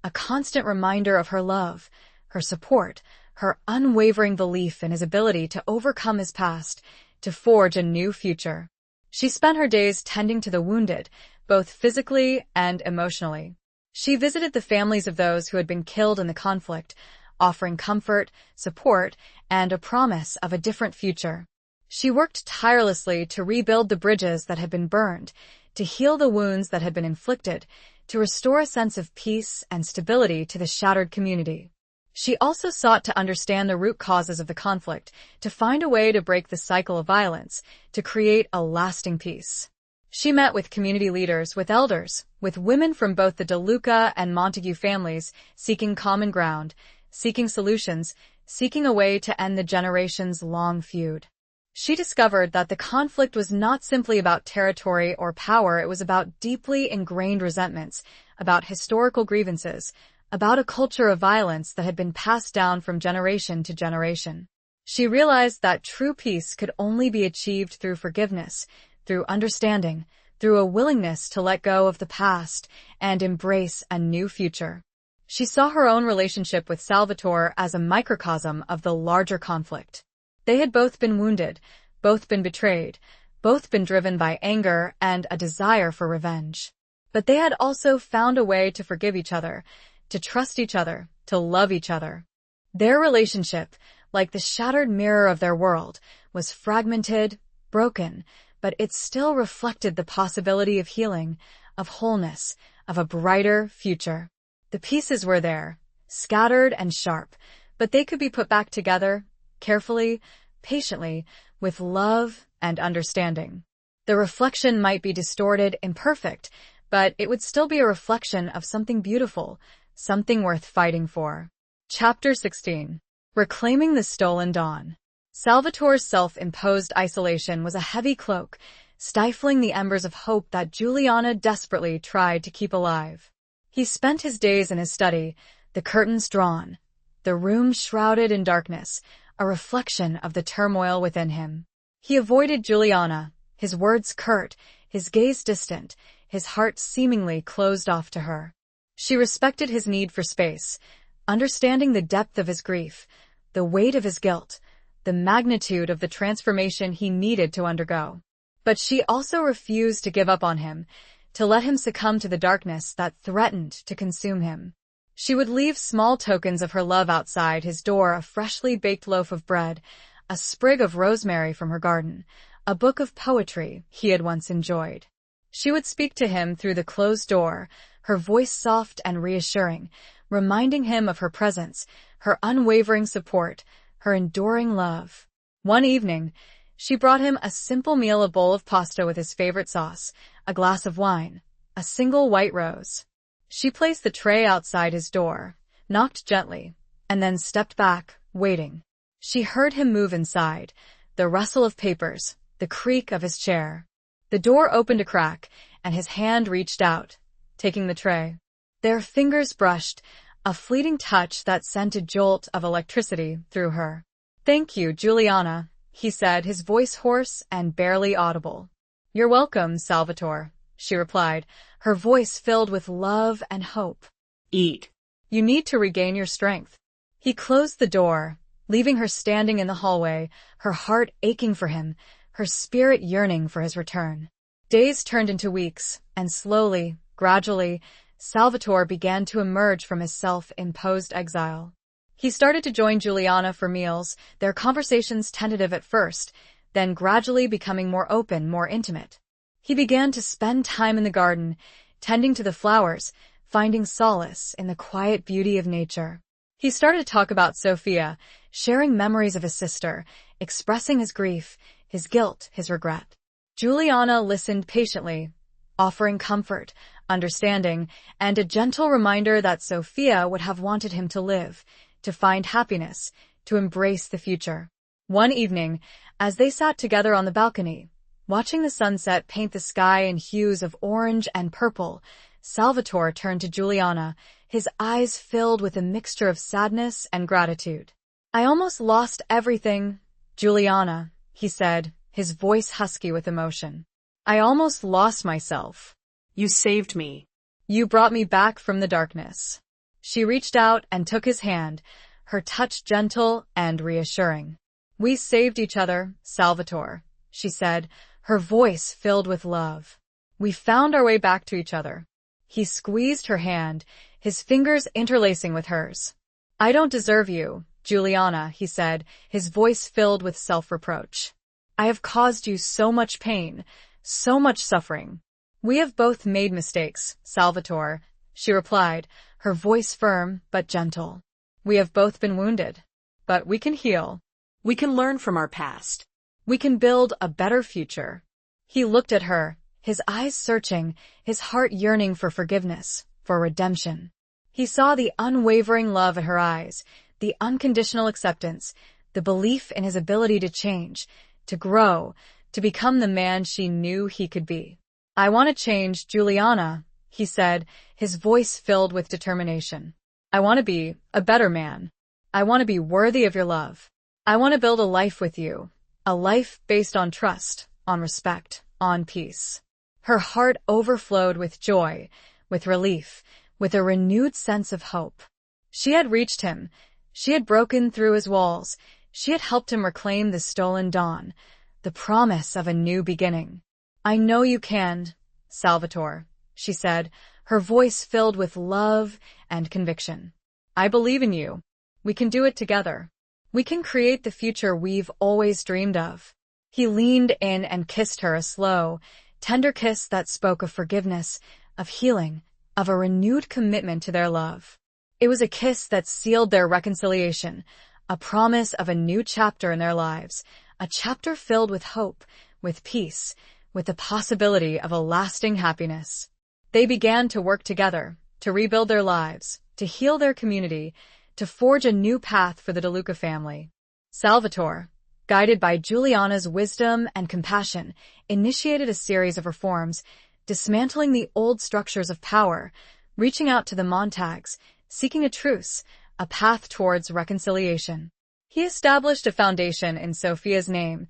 a constant reminder of her love, her support, her unwavering belief in his ability to overcome his past, to forge a new future. She spent her days tending to the wounded, both physically and emotionally. She visited the families of those who had been killed in the conflict, offering comfort, support, and a promise of a different future. She worked tirelessly to rebuild the bridges that had been burned, to heal the wounds that had been inflicted, to restore a sense of peace and stability to the shattered community. She also sought to understand the root causes of the conflict, to find a way to break the cycle of violence, to create a lasting peace. She met with community leaders, with elders, with women from both the De Luca and Montague families, seeking common ground, seeking solutions, seeking a way to end the generations-long feud. She discovered that the conflict was not simply about territory or power. It was about deeply ingrained resentments, about historical grievances, about a culture of violence that had been passed down from generation to generation. She realized that true peace could only be achieved through forgiveness, through understanding, through a willingness to let go of the past and embrace a new future. She saw her own relationship with Salvatore as a microcosm of the larger conflict. They had both been wounded, both been betrayed, both been driven by anger and a desire for revenge. But they had also found a way to forgive each other, to trust each other, to love each other. Their relationship, like the shattered mirror of their world, was fragmented, broken, but it still reflected the possibility of healing, of wholeness, of a brighter future. The pieces were there, scattered and sharp, but they could be put back together, carefully, patiently, with love and understanding. The reflection might be distorted, imperfect, but it would still be a reflection of something beautiful, something worth fighting for. Chapter 16. Reclaiming the Stolen Dawn. Salvatore's self-imposed isolation was a heavy cloak, stifling the embers of hope that Juliana desperately tried to keep alive. He spent his days in his study, the curtains drawn, the room shrouded in darkness, a reflection of the turmoil within him. He avoided Juliana, his words curt, his gaze distant, his heart seemingly closed off to her. She respected his need for space, understanding the depth of his grief, the weight of his guilt, the magnitude of the transformation he needed to undergo. But she also refused to give up on him, to let him succumb to the darkness that threatened to consume him. She would leave small tokens of her love outside his door: a freshly baked loaf of bread, a sprig of rosemary from her garden, a book of poetry he had once enjoyed. She would speak to him through the closed door, her voice soft and reassuring, reminding him of her presence, her unwavering support, her enduring love. One evening, she brought him a simple meal: a bowl of pasta with his favorite sauce, a glass of wine, a single white rose. She placed the tray outside his door, knocked gently, and then stepped back, waiting. She heard him move inside, the rustle of papers, the creak of his chair. The door opened a crack, and his hand reached out, taking the tray. Their fingers brushed, a fleeting touch that sent a jolt of electricity through her. "Thank you, Juliana," he said, his voice hoarse and barely audible. "You're welcome, Salvatore," she replied, her voice filled with love and hope. Eat. "You need to regain your strength." He closed the door, leaving her standing in the hallway, her heart aching for him, her spirit yearning for his return. Days turned into weeks, and slowly, gradually, Salvatore began to emerge from his self-imposed exile. He started to join Juliana for meals, their conversations tentative at first, then gradually becoming more open, more intimate. He began to spend time in the garden, tending to the flowers, finding solace in the quiet beauty of nature. He started to talk about Sophia, sharing memories of his sister, expressing his grief, his guilt, his regret. Juliana listened patiently, offering comfort, understanding, and a gentle reminder that Sophia would have wanted him to live, to find happiness, to embrace the future. One evening, as they sat together on the balcony, watching the sunset paint the sky in hues of orange and purple, Salvatore turned to Juliana, his eyes filled with a mixture of sadness and gratitude. "I almost lost everything, Juliana," he said, his voice husky with emotion. "I almost lost myself. You saved me. You brought me back from the darkness." She reached out and took his hand, her touch gentle and reassuring. "We saved each other, Salvatore," she said, her voice filled with love. "We found our way back to each other." He squeezed her hand, his fingers interlacing with hers. "I don't deserve you, Juliana," he said, his voice filled with self-reproach. "I have caused you so much pain, so much suffering." "We have both made mistakes, Salvatore," she replied, her voice firm but gentle. "We have both been wounded, but we can heal. We can learn from our past. We can build a better future." He looked at her, his eyes searching, his heart yearning for forgiveness, for redemption. He saw the unwavering love in her eyes, the unconditional acceptance, the belief in his ability to change, to grow, to become the man she knew he could be. "I want to change, Juliana," he said, his voice filled with determination. "I want to be a better man. I want to be worthy of your love. I want to build a life with you, a life based on trust, on respect, on peace." Her heart overflowed with joy, with relief, with a renewed sense of hope. She had reached him. She had broken through his walls. She had helped him reclaim the stolen dawn, the promise of a new beginning. "I know you can, Salvatore," she said, her voice filled with love and conviction. "I believe in you. We can do it together. We can create the future we've always dreamed of." He leaned in and kissed her, a slow, tender kiss that spoke of forgiveness, of healing, of a renewed commitment to their love. It was a kiss that sealed their reconciliation, a promise of a new chapter in their lives, a chapter filled with hope, with peace, with the possibility of a lasting happiness. They began to work together, to rebuild their lives, to heal their community, to forge a new path for the De Luca family. Salvatore, guided by Juliana's wisdom and compassion, initiated a series of reforms, dismantling the old structures of power, reaching out to the Montagues, seeking a truce, a path towards reconciliation. He established a foundation in Sophia's name,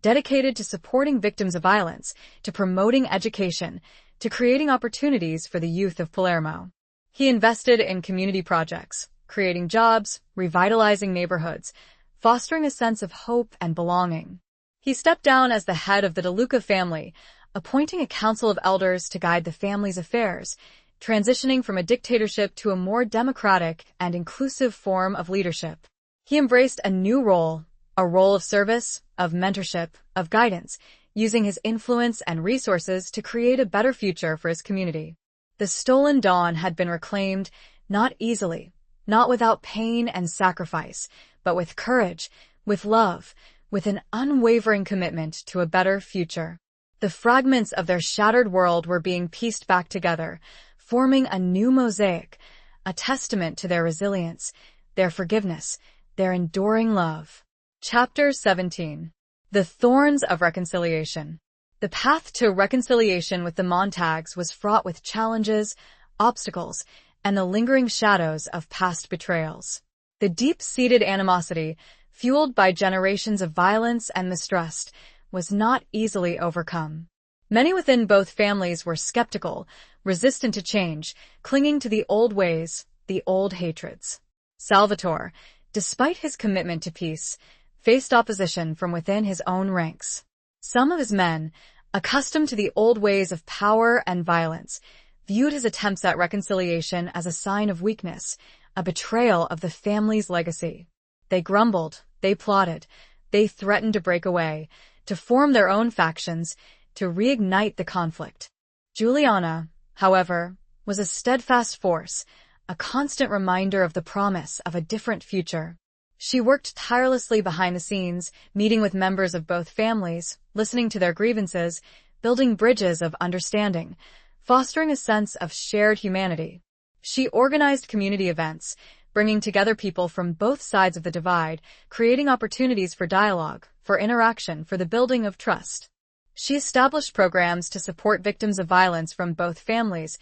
dedicated to supporting victims of violence, to promoting education, to creating opportunities for the youth of Palermo. He invested in community projects, creating jobs, revitalizing neighborhoods, fostering a sense of hope and belonging. He stepped down as the head of the De Luca family, appointing a council of elders to guide the family's affairs, transitioning from a dictatorship to a more democratic and inclusive form of leadership. He embraced a new role, a role of service, of mentorship, of guidance, using his influence and resources to create a better future for his community. The stolen dawn had been reclaimed, not easily, not without pain and sacrifice, but with courage, with love, with an unwavering commitment to a better future. The fragments of their shattered world were being pieced back together, forming a new mosaic, a testament to their resilience, their forgiveness, their enduring love. Chapter 17. The Thorns of Reconciliation. The path to reconciliation with the Montagues was fraught with challenges, obstacles, and the lingering shadows of past betrayals. The deep-seated animosity, fueled by generations of violence and mistrust, was not easily overcome. Many within both families were skeptical, resistant to change, clinging to the old ways, the old hatreds. Salvatore, despite his commitment to peace, faced opposition from within his own ranks. Some of his men, accustomed to the old ways of power and violence, viewed his attempts at reconciliation as a sign of weakness, a betrayal of the family's legacy. They grumbled, they plotted, they threatened to break away, to form their own factions, to reignite the conflict. Juliana, however, was a steadfast force, a constant reminder of the promise of a different future. She worked tirelessly behind the scenes, meeting with members of both families, listening to their grievances, building bridges of understanding, fostering a sense of shared humanity. She organized community events, bringing together people from both sides of the divide, creating opportunities for dialogue, for interaction, for the building of trust. She established programs to support victims of violence from both families,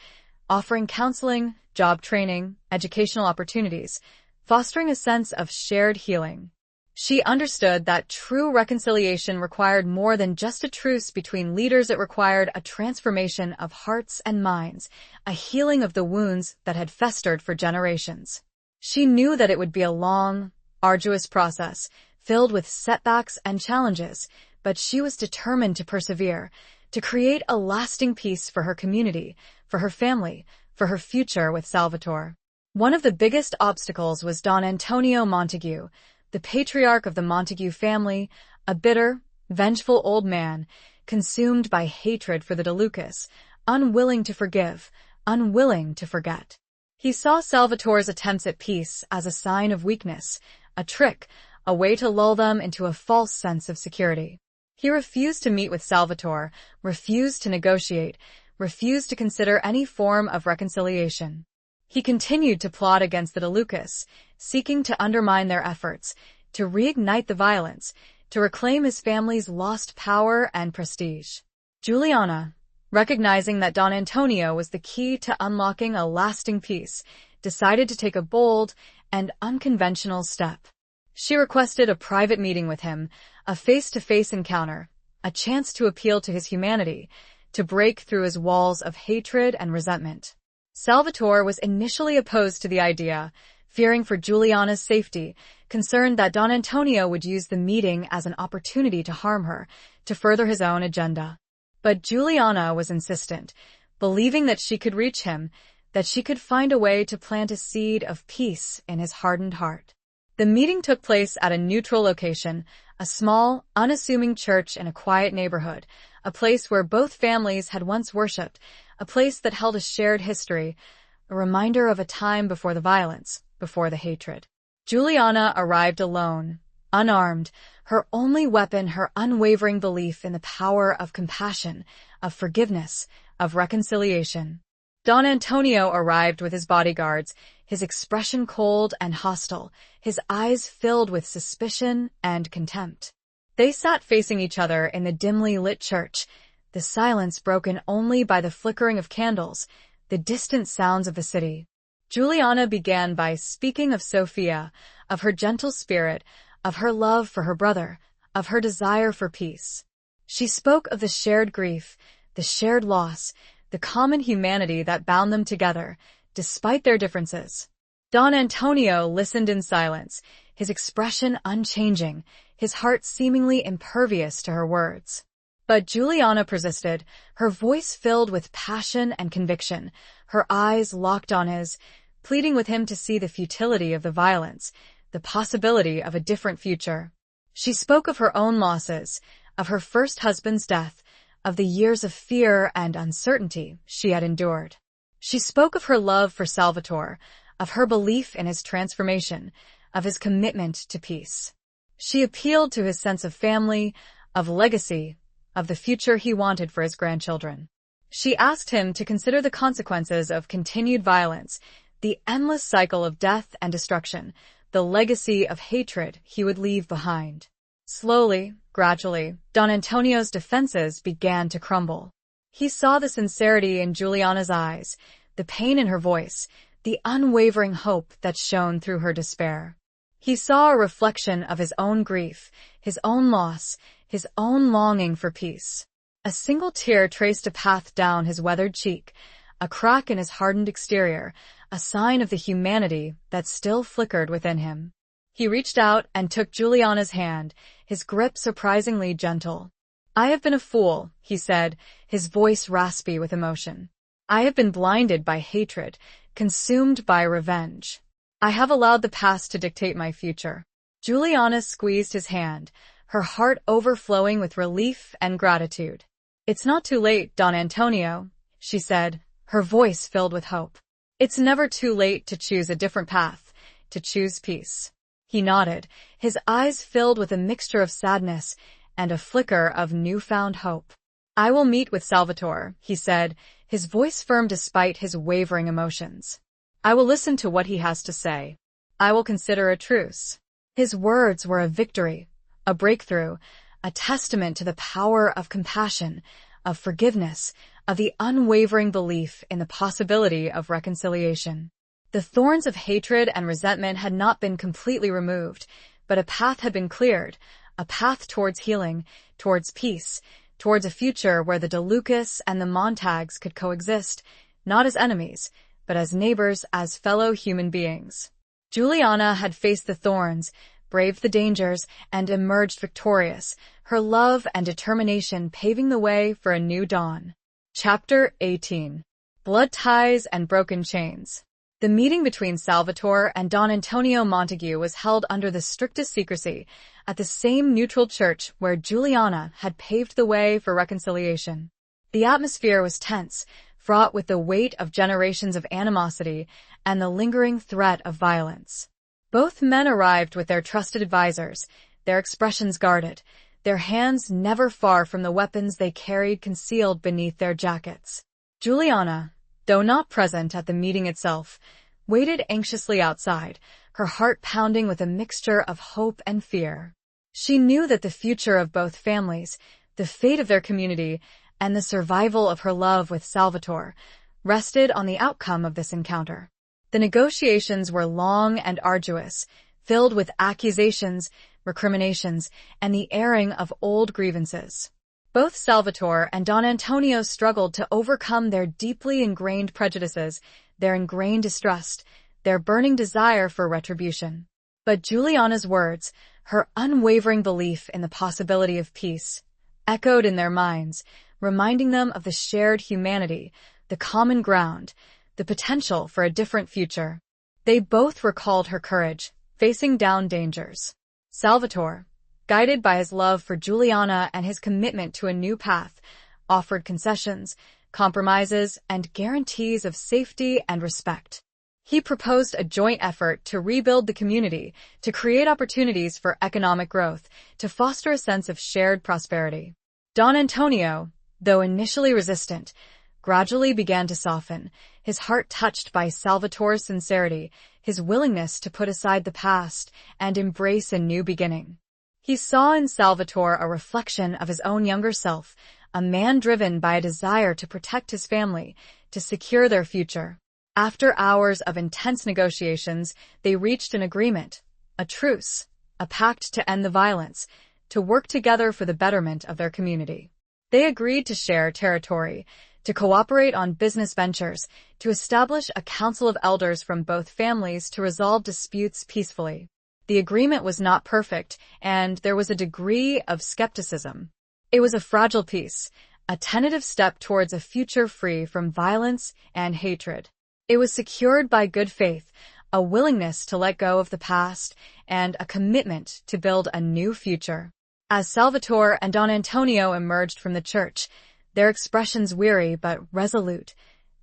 offering counseling, job training, educational opportunities, fostering a sense of shared healing. She understood that true reconciliation required more than just a truce between leaders. It required a transformation of hearts and minds, a healing of the wounds that had festered for generations. She knew that it would be a long, arduous process, filled with setbacks and challenges, but she was determined to persevere, to create a lasting peace for her community, for her family, for her future with Salvatore. One of the biggest obstacles was Don Antonio Montague, the patriarch of the Montague family, a bitter, vengeful old man, consumed by hatred for the De Lucas, unwilling to forgive, unwilling to forget. He saw Salvatore's attempts at peace as a sign of weakness, a trick, a way to lull them into a false sense of security. He refused to meet with Salvatore, refused to negotiate, refused to consider any form of reconciliation. He continued to plot against the De Lucas, seeking to undermine their efforts, to reignite the violence, to reclaim his family's lost power and prestige. Juliana, recognizing that Don Antonio was the key to unlocking a lasting peace, decided to take a bold and unconventional step. She requested a private meeting with him, a face-to-face encounter, a chance to appeal to his humanity, to break through his walls of hatred and resentment. Salvatore was initially opposed to the idea, fearing for Juliana's safety, concerned that Don Antonio would use the meeting as an opportunity to harm her, to further his own agenda. But Juliana was insistent, believing that she could reach him, that she could find a way to plant a seed of peace in his hardened heart. The meeting took place at a neutral location, a small, unassuming church in a quiet neighborhood, a place where both families had once worshipped, a place that held a shared history, a reminder of a time before the violence, before the hatred. Juliana arrived alone, unarmed, her only weapon her unwavering belief in the power of compassion, of forgiveness, of reconciliation. Don Antonio arrived with his bodyguards, his expression cold and hostile, his eyes filled with suspicion and contempt. They sat facing each other in the dimly lit church, the silence broken only by the flickering of candles, the distant sounds of the city. Juliana began by speaking of Sophia, of her gentle spirit, of her love for her brother, of her desire for peace. She spoke of the shared grief, the shared loss, the common humanity that bound them together, despite their differences. Don Antonio listened in silence, his expression unchanging, his heart seemingly impervious to her words. But Juliana persisted, her voice filled with passion and conviction, her eyes locked on his, pleading with him to see the futility of the violence, the possibility of a different future. She spoke of her own losses, of her first husband's death, of the years of fear and uncertainty she had endured. She spoke of her love for Salvatore, of her belief in his transformation, of his commitment to peace. She appealed to his sense of family, of legacy, of the future he wanted for his grandchildren. She asked him to consider the consequences of continued violence, the endless cycle of death and destruction, the legacy of hatred he would leave behind. Slowly, gradually, Don Antonio's defenses began to crumble. He saw the sincerity in Juliana's eyes, the pain in her voice, the unwavering hope that shone through her despair. He saw a reflection of his own grief, his own loss, his own longing for peace. A single tear traced a path down his weathered cheek, a crack in his hardened exterior, a sign of the humanity that still flickered within him. He reached out and took Juliana's hand, his grip surprisingly gentle. "I have been a fool," he said, his voice raspy with emotion. "I have been blinded by hatred, consumed by revenge. I have allowed the past to dictate my future. Juliana squeezed his hand, her heart overflowing with relief and gratitude. It's not too late, Don Antonio, she said, her voice filled with hope. It's never too late to choose a different path, to choose peace. He nodded, his eyes filled with a mixture of sadness and a flicker of newfound hope. I will meet with Salvatore, he said, his voice firm despite his wavering emotions. I will listen to what he has to say. I will consider a truce. His words were a victory, a breakthrough, a testament to the power of compassion, of forgiveness, of the unwavering belief in the possibility of reconciliation. The thorns of hatred and resentment had not been completely removed, but a path had been cleared, a path towards healing, towards peace, towards a future where the DeLucas and the Montags could coexist, not as enemies, but as neighbors, as fellow human beings. Juliana had faced the thorns, braved the dangers, and emerged victorious, her love and determination paving the way for a new dawn. Chapter 18. Blood Ties and Broken Chains. The meeting between Salvatore and Don Antonio Montague was held under the strictest secrecy, at the same neutral church where Juliana had paved the way for reconciliation. The atmosphere was tense, fraught with the weight of generations of animosity and the lingering threat of violence. Both men arrived with their trusted advisors, their expressions guarded, their hands never far from the weapons they carried concealed beneath their jackets. Juliana, though not present at the meeting itself, waited anxiously outside, her heart pounding with a mixture of hope and fear. She knew that the future of both families, the fate of their community, and the survival of her love with Salvatore rested on the outcome of this encounter. The negotiations were long and arduous, filled with accusations, recriminations, and the airing of old grievances. Both Salvatore and Don Antonio struggled to overcome their deeply ingrained prejudices, their ingrained distrust, their burning desire for retribution. But Juliana's words, her unwavering belief in the possibility of peace, echoed in their minds, reminding them of the shared humanity, the common ground, the potential for a different future. They both recalled her courage, facing down dangers. Salvatore, guided by his love for Juliana and his commitment to a new path, offered concessions, compromises, and guarantees of safety and respect. He proposed a joint effort to rebuild the community, to create opportunities for economic growth, to foster a sense of shared prosperity. Don Antonio, though initially resistant, gradually began to soften, his heart touched by Salvatore's sincerity, his willingness to put aside the past and embrace a new beginning. He saw in Salvatore a reflection of his own younger self, a man driven by a desire to protect his family, to secure their future. After hours of intense negotiations, they reached an agreement, a truce, a pact to end the violence, to work together for the betterment of their community. They agreed to share territory, to cooperate on business ventures, to establish a council of elders from both families to resolve disputes peacefully. The agreement was not perfect, and there was a degree of skepticism. It was a fragile peace, a tentative step towards a future free from violence and hatred. It was secured by good faith, a willingness to let go of the past, and a commitment to build a new future. As Salvatore and Don Antonio emerged from the church, their expressions weary but resolute,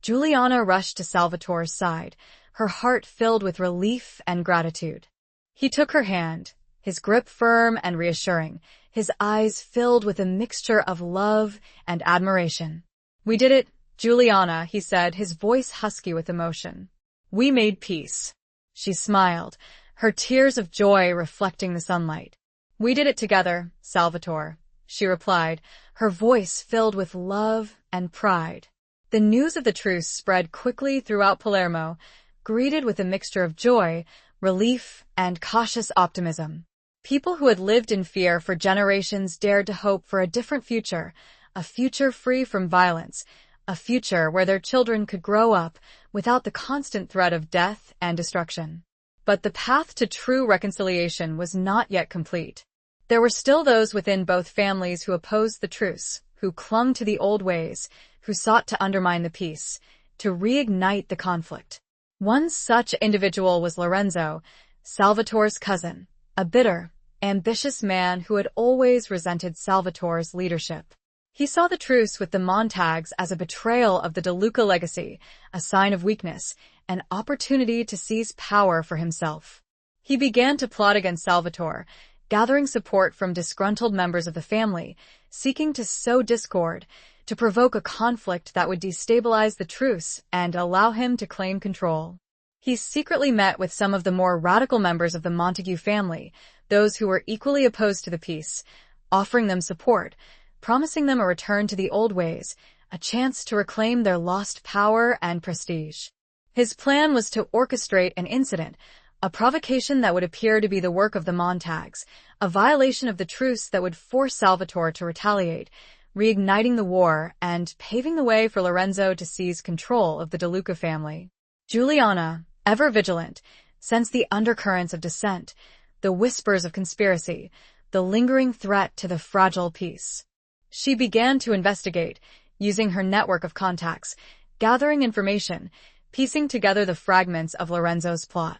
Juliana rushed to Salvatore's side, her heart filled with relief and gratitude. He took her hand, his grip firm and reassuring, his eyes filled with a mixture of love and admiration. "We did it, Juliana," he said, his voice husky with emotion. "We made peace." She smiled, her tears of joy reflecting the sunlight. "We did it together, Salvatore," she replied, her voice filled with love and pride. The news of the truce spread quickly throughout Palermo, greeted with a mixture of joy, relief, and cautious optimism. People who had lived in fear for generations dared to hope for a different future, a future free from violence, a future where their children could grow up without the constant threat of death and destruction. But the path to true reconciliation was not yet complete. There were still those within both families who opposed the truce, who clung to the old ways, who sought to undermine the peace, to reignite the conflict. One such individual was Lorenzo, Salvatore's cousin, a bitter, ambitious man who had always resented Salvatore's leadership. He saw the truce with the Montagues as a betrayal of the De Luca legacy, a sign of weakness, an opportunity to seize power for himself. He began to plot against Salvatore, gathering support from disgruntled members of the family, seeking to sow discord, to provoke a conflict that would destabilize the truce and allow him to claim control. He secretly met with some of the more radical members of the Montague family, those who were equally opposed to the peace, offering them support, promising them a return to the old ways, a chance to reclaim their lost power and prestige. His plan was to orchestrate an incident, a provocation that would appear to be the work of the Montagues, a violation of the truce that would force Salvatore to retaliate, reigniting the war and paving the way for Lorenzo to seize control of the De Luca family. Juliana, ever vigilant, sensed the undercurrents of dissent, the whispers of conspiracy, the lingering threat to the fragile peace. She began to investigate, using her network of contacts, gathering information, piecing together the fragments of Lorenzo's plot.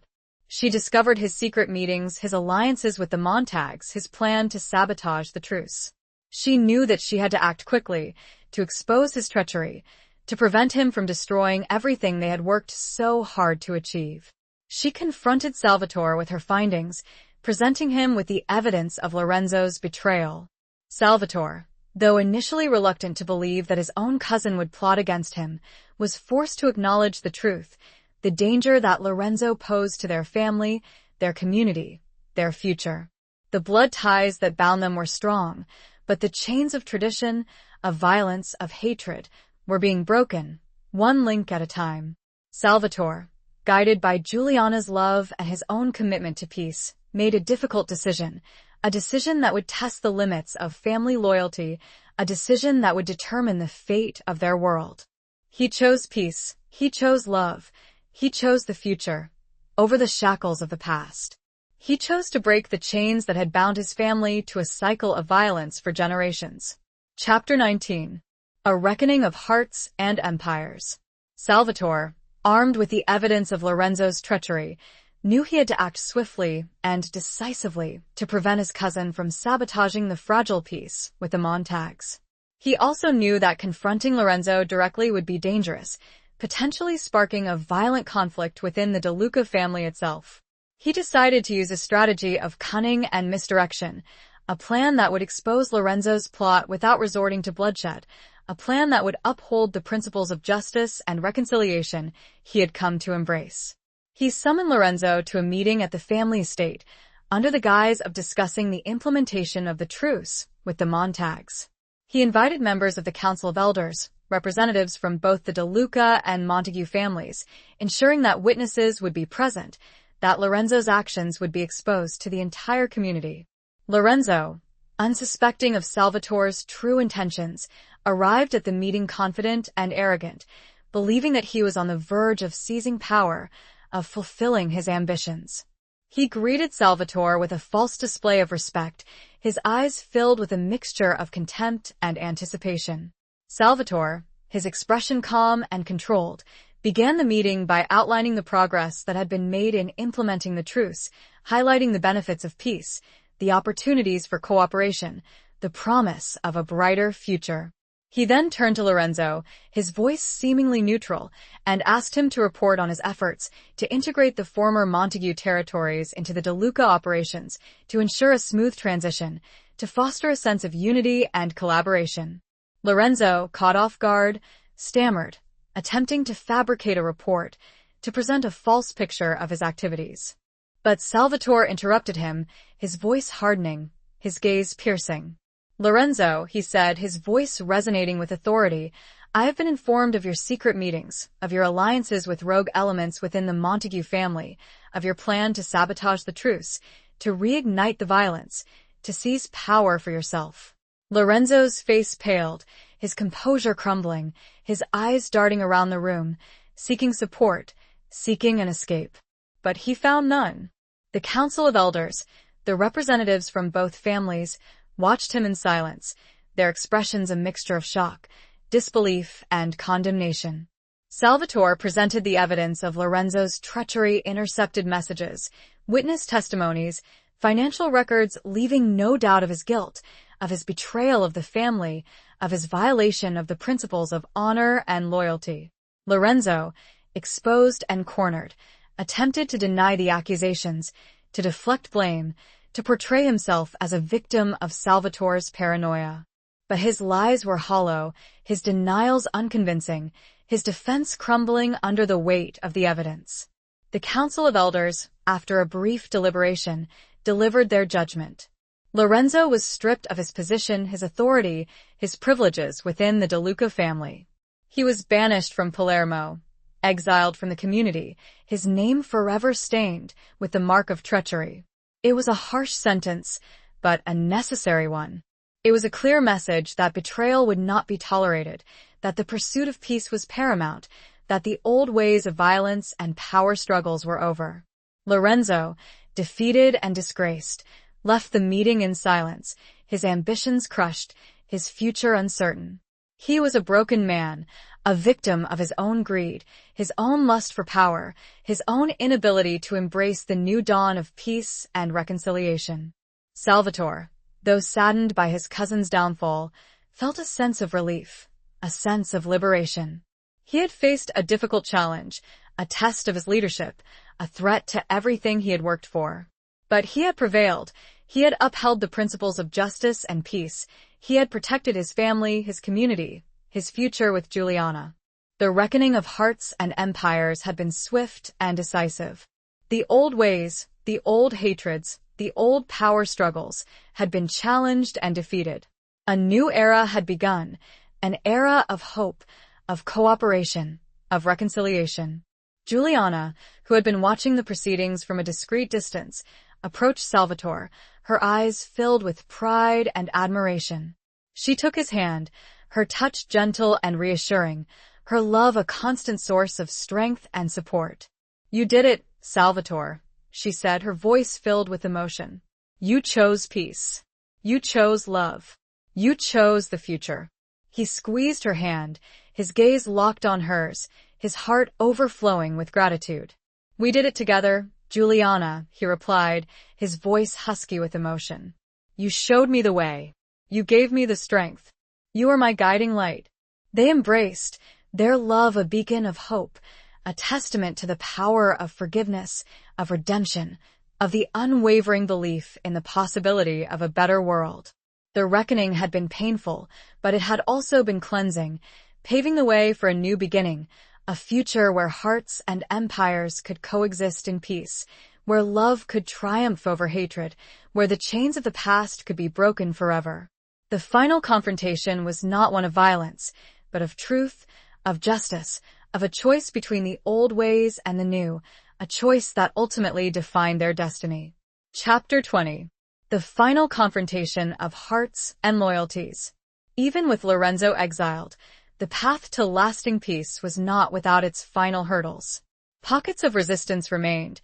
She discovered his secret meetings, his alliances with the Montagues, his plan to sabotage the truce. She knew that she had to act quickly, to expose his treachery, to prevent him from destroying everything they had worked so hard to achieve. She confronted Salvatore with her findings, presenting him with the evidence of Lorenzo's betrayal. Salvatore, though initially reluctant to believe that his own cousin would plot against him, was forced to acknowledge the truth, the danger that Lorenzo posed to their family, their community, their future. The blood ties that bound them were strong, but the chains of tradition, of violence, of hatred, were being broken, one link at a time. Salvatore, guided by Juliana's love and his own commitment to peace, made a difficult decision, a decision that would test the limits of family loyalty, a decision that would determine the fate of their world. He chose peace, he chose love, he chose the future, over the shackles of the past. He chose to break the chains that had bound his family to a cycle of violence for generations. Chapter 19. A Reckoning of Hearts and Empires. Salvatore, armed with the evidence of Lorenzo's treachery, knew he had to act swiftly and decisively to prevent his cousin from sabotaging the fragile peace with the Montagues. He also knew that confronting Lorenzo directly would be dangerous, potentially sparking a violent conflict within the De Luca family itself. He decided to use a strategy of cunning and misdirection, a plan that would expose Lorenzo's plot without resorting to bloodshed, a plan that would uphold the principles of justice and reconciliation he had come to embrace. He summoned Lorenzo to a meeting at the family estate, under the guise of discussing the implementation of the truce with the Montagues. He invited members of the Council of Elders, representatives from both the De Luca and Montague families, ensuring that witnesses would be present, that Lorenzo's actions would be exposed to the entire community. Lorenzo, unsuspecting of Salvatore's true intentions, arrived at the meeting confident and arrogant, believing that he was on the verge of seizing power, of fulfilling his ambitions. He greeted Salvatore with a false display of respect, his eyes filled with a mixture of contempt and anticipation. Salvatore, his expression calm and controlled, began the meeting by outlining the progress that had been made in implementing the truce, highlighting the benefits of peace, the opportunities for cooperation, the promise of a brighter future. He then turned to Lorenzo, his voice seemingly neutral, and asked him to report on his efforts to integrate the former Montague territories into the De Luca operations, to ensure a smooth transition, to foster a sense of unity and collaboration. Lorenzo, caught off guard, stammered, attempting to fabricate a report, to present a false picture of his activities. But Salvatore interrupted him, his voice hardening, his gaze piercing. "Lorenzo," he said, his voice resonating with authority, "I have been informed of your secret meetings, of your alliances with rogue elements within the Montague family, of your plan to sabotage the truce, to reignite the violence, to seize power for yourself." Lorenzo's face paled, his composure crumbling, his eyes darting around the room, seeking support, seeking an escape. But he found none. The Council of Elders, the representatives from both families, watched him in silence, their expressions a mixture of shock, disbelief, and condemnation. Salvatore presented the evidence of Lorenzo's treachery, intercepted messages, witness testimonies, financial records, leaving no doubt of his guilt, of his betrayal of the family, of his violation of the principles of honor and loyalty. Lorenzo, exposed and cornered, attempted to deny the accusations, to deflect blame, to portray himself as a victim of Salvatore's paranoia. But his lies were hollow, his denials unconvincing, his defense crumbling under the weight of the evidence. The Council of Elders, after a brief deliberation, delivered their judgment. Lorenzo was stripped of his position, his authority, his privileges within the De Luca family. He was banished from Palermo, exiled from the community, his name forever stained with the mark of treachery. It was a harsh sentence, but a necessary one. It was a clear message that betrayal would not be tolerated, that the pursuit of peace was paramount, that the old ways of violence and power struggles were over. Lorenzo, defeated and disgraced, left the meeting in silence, his ambitions crushed, his future uncertain. He was a broken man, a victim of his own greed, his own lust for power, his own inability to embrace the new dawn of peace and reconciliation. Salvatore, though saddened by his cousin's downfall, felt a sense of relief, a sense of liberation. He had faced a difficult challenge, a test of his leadership, a threat to everything he had worked for. But he had prevailed. He had upheld the principles of justice and peace. He had protected his family, his community, his future with Juliana. The reckoning of hearts and empires had been swift and decisive. The old ways, the old hatreds, the old power struggles had been challenged and defeated. A new era had begun, an era of hope, of cooperation, of reconciliation. Juliana, who had been watching the proceedings from a discreet distance, approached Salvatore, her eyes filled with pride and admiration. She took his hand, her touch gentle and reassuring, her love a constant source of strength and support. "You did it, Salvatore," she said, her voice filled with emotion. "You chose peace. You chose love. You chose the future." He squeezed her hand, his gaze locked on hers, his heart overflowing with gratitude. "We did it together, Juliana," he replied, his voice husky with emotion. "You showed me the way. You gave me the strength. You are my guiding light." They embraced, their love a beacon of hope, a testament to the power of forgiveness, of redemption, of the unwavering belief in the possibility of a better world. The reckoning had been painful, but it had also been cleansing, paving the way for a new beginning, a future where hearts and empires could coexist in peace, where love could triumph over hatred, where the chains of the past could be broken forever. The final confrontation was not one of violence, but of truth, of justice, of a choice between the old ways and the new, a choice that ultimately defined their destiny. Chapter 20. The final confrontation of hearts and loyalties. Even with Lorenzo exiled, the path to lasting peace was not without its final hurdles. Pockets of resistance remained,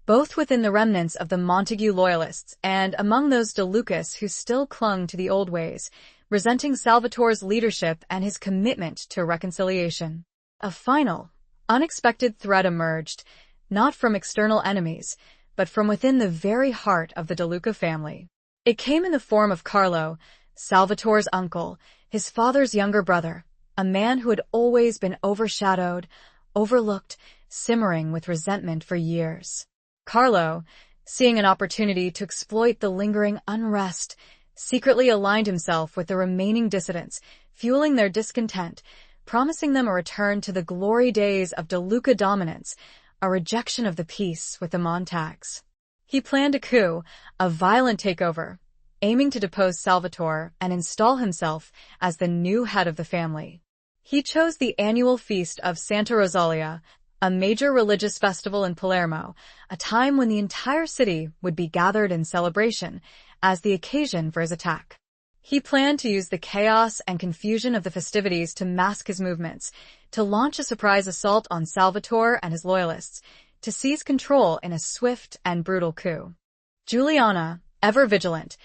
both within the remnants of the Montague loyalists and among those De Lucas who still clung to the old ways, resenting Salvatore's leadership and his commitment to reconciliation. A final, unexpected threat emerged, not from external enemies, but from within the very heart of the De Luca family. It came in the form of Carlo, Salvatore's uncle, his father's younger brother, a man who had always been overshadowed, overlooked, simmering with resentment for years. Carlo, seeing an opportunity to exploit the lingering unrest, secretly aligned himself with the remaining dissidents, fueling their discontent, promising them a return to the glory days of De Luca dominance, a rejection of the peace with the Montags. He planned a coup, a violent takeover, aiming to depose Salvatore and install himself as the new head of the family. He chose the annual feast of Santa Rosalia, a major religious festival in Palermo, a time when the entire city would be gathered in celebration, as the occasion for his attack. He planned to use the chaos and confusion of the festivities to mask his movements, to launch a surprise assault on Salvatore and his loyalists, to seize control in a swift and brutal coup. Juliana, ever vigilant,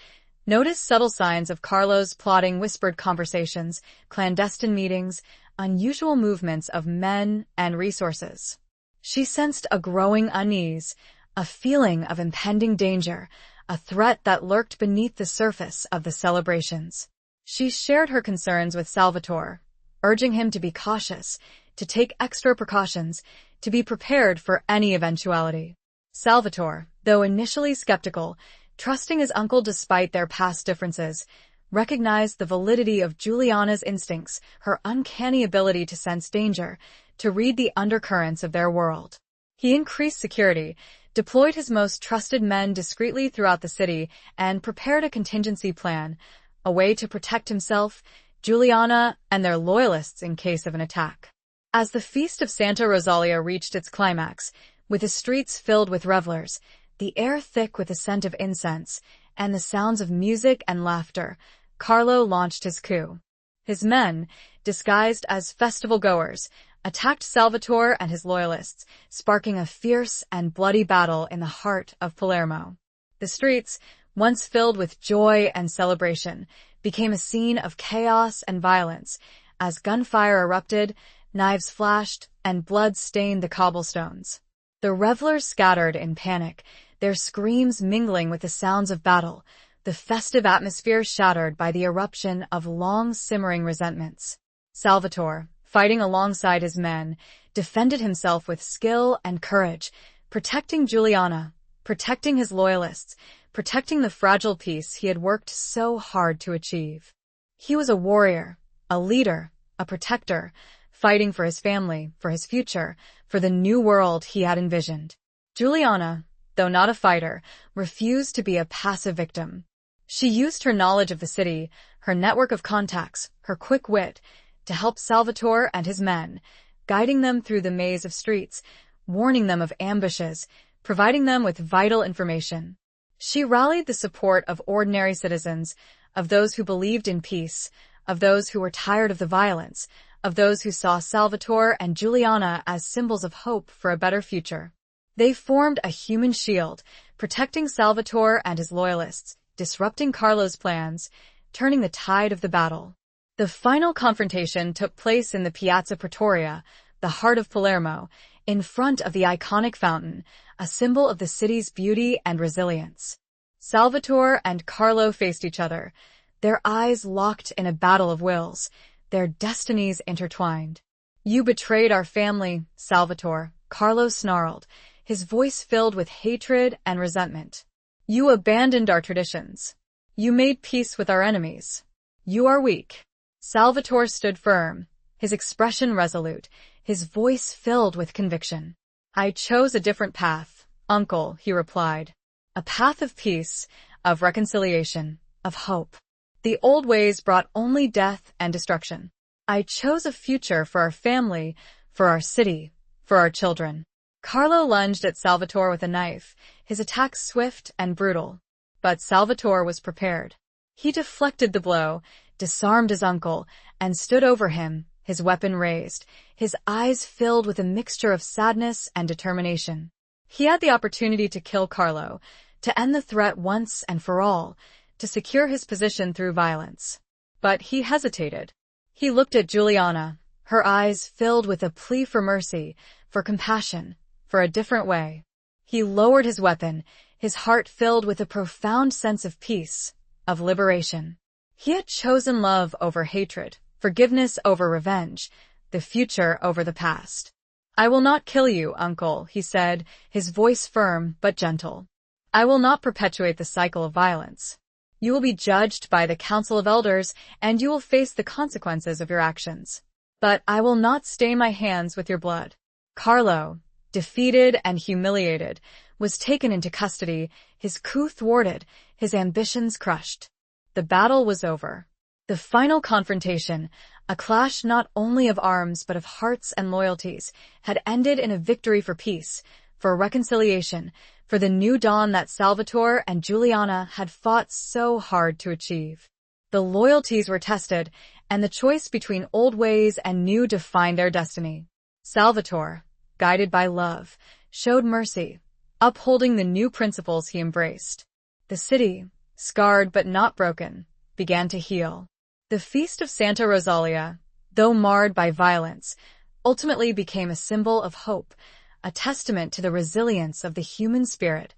noticed subtle signs of Carlo's plotting, whispered conversations, clandestine meetings, unusual movements of men and resources. She sensed a growing unease, a feeling of impending danger, a threat that lurked beneath the surface of the celebrations. She shared her concerns with Salvatore, urging him to be cautious, to take extra precautions, to be prepared for any eventuality. Salvatore, though initially skeptical, trusting his uncle despite their past differences, recognized the validity of Juliana's instincts, her uncanny ability to sense danger, to read the undercurrents of their world. He increased security, deployed his most trusted men discreetly throughout the city, and prepared a contingency plan, a way to protect himself, Juliana, and their loyalists in case of an attack. As the feast of Santa Rosalia reached its climax, with the streets filled with revelers, the air thick with the scent of incense, and the sounds of music and laughter, Carlo launched his coup. His men, disguised as festival-goers, attacked Salvatore and his loyalists, sparking a fierce and bloody battle in the heart of Palermo. The streets, once filled with joy and celebration, became a scene of chaos and violence, as gunfire erupted, knives flashed, and blood stained the cobblestones. The revelers scattered in panic, their screams mingling with the sounds of battle, the festive atmosphere shattered by the eruption of long-simmering resentments. Salvatore, fighting alongside his men, defended himself with skill and courage, protecting Juliana, protecting his loyalists, protecting the fragile peace he had worked so hard to achieve. He was a warrior, a leader, a protector, fighting for his family, for his future, for the new world he had envisioned. Juliana, though not a fighter, refused to be a passive victim. She used her knowledge of the city, her network of contacts, her quick wit, to help Salvatore and his men, guiding them through the maze of streets, warning them of ambushes, providing them with vital information. She rallied the support of ordinary citizens, of those who believed in peace, of those who were tired of the violence, of those who saw Salvatore and Juliana as symbols of hope for a better future. They formed a human shield, protecting Salvatore and his loyalists, disrupting Carlo's plans, turning the tide of the battle. The final confrontation took place in the Piazza Pretoria, the heart of Palermo, in front of the iconic fountain, a symbol of the city's beauty and resilience. Salvatore and Carlo faced each other, their eyes locked in a battle of wills, their destinies intertwined. "You betrayed our family, Salvatore," Carlo snarled, his voice filled with hatred and resentment. "You abandoned our traditions. You made peace with our enemies. You are weak." Salvatore stood firm, his expression resolute, his voice filled with conviction. "I chose a different path, uncle," he replied. "A path of peace, of reconciliation, of hope. The old ways brought only death and destruction. I chose a future for our family, for our city, for our children." Carlo lunged at Salvatore with a knife, his attack swift and brutal. But Salvatore was prepared. He deflected the blow, disarmed his uncle, and stood over him, his weapon raised, his eyes filled with a mixture of sadness and determination. He had the opportunity to kill Carlo, to end the threat once and for all, to secure his position through violence. But he hesitated. He looked at Juliana, her eyes filled with a plea for mercy, for compassion, for a different way. He lowered his weapon, his heart filled with a profound sense of peace, of liberation. He had chosen love over hatred, forgiveness over revenge, the future over the past. "I will not kill you, uncle," he said, his voice firm but gentle. "I will not perpetuate the cycle of violence. You will be judged by the Council of Elders, and you will face the consequences of your actions. But I will not stain my hands with your blood." Carlo, defeated and humiliated, was taken into custody, his coup thwarted, his ambitions crushed. The battle was over. The final confrontation, a clash not only of arms but of hearts and loyalties, had ended in a victory for peace, for reconciliation, for the new dawn that Salvatore and Juliana had fought so hard to achieve. The loyalties were tested, and the choice between old ways and new defined their destiny. Salvatore, guided by love, showed mercy, upholding the new principles he embraced. The city, scarred but not broken, began to heal. The feast of Santa Rosalia, though marred by violence, ultimately became a symbol of hope, a testament to the resilience of the human spirit,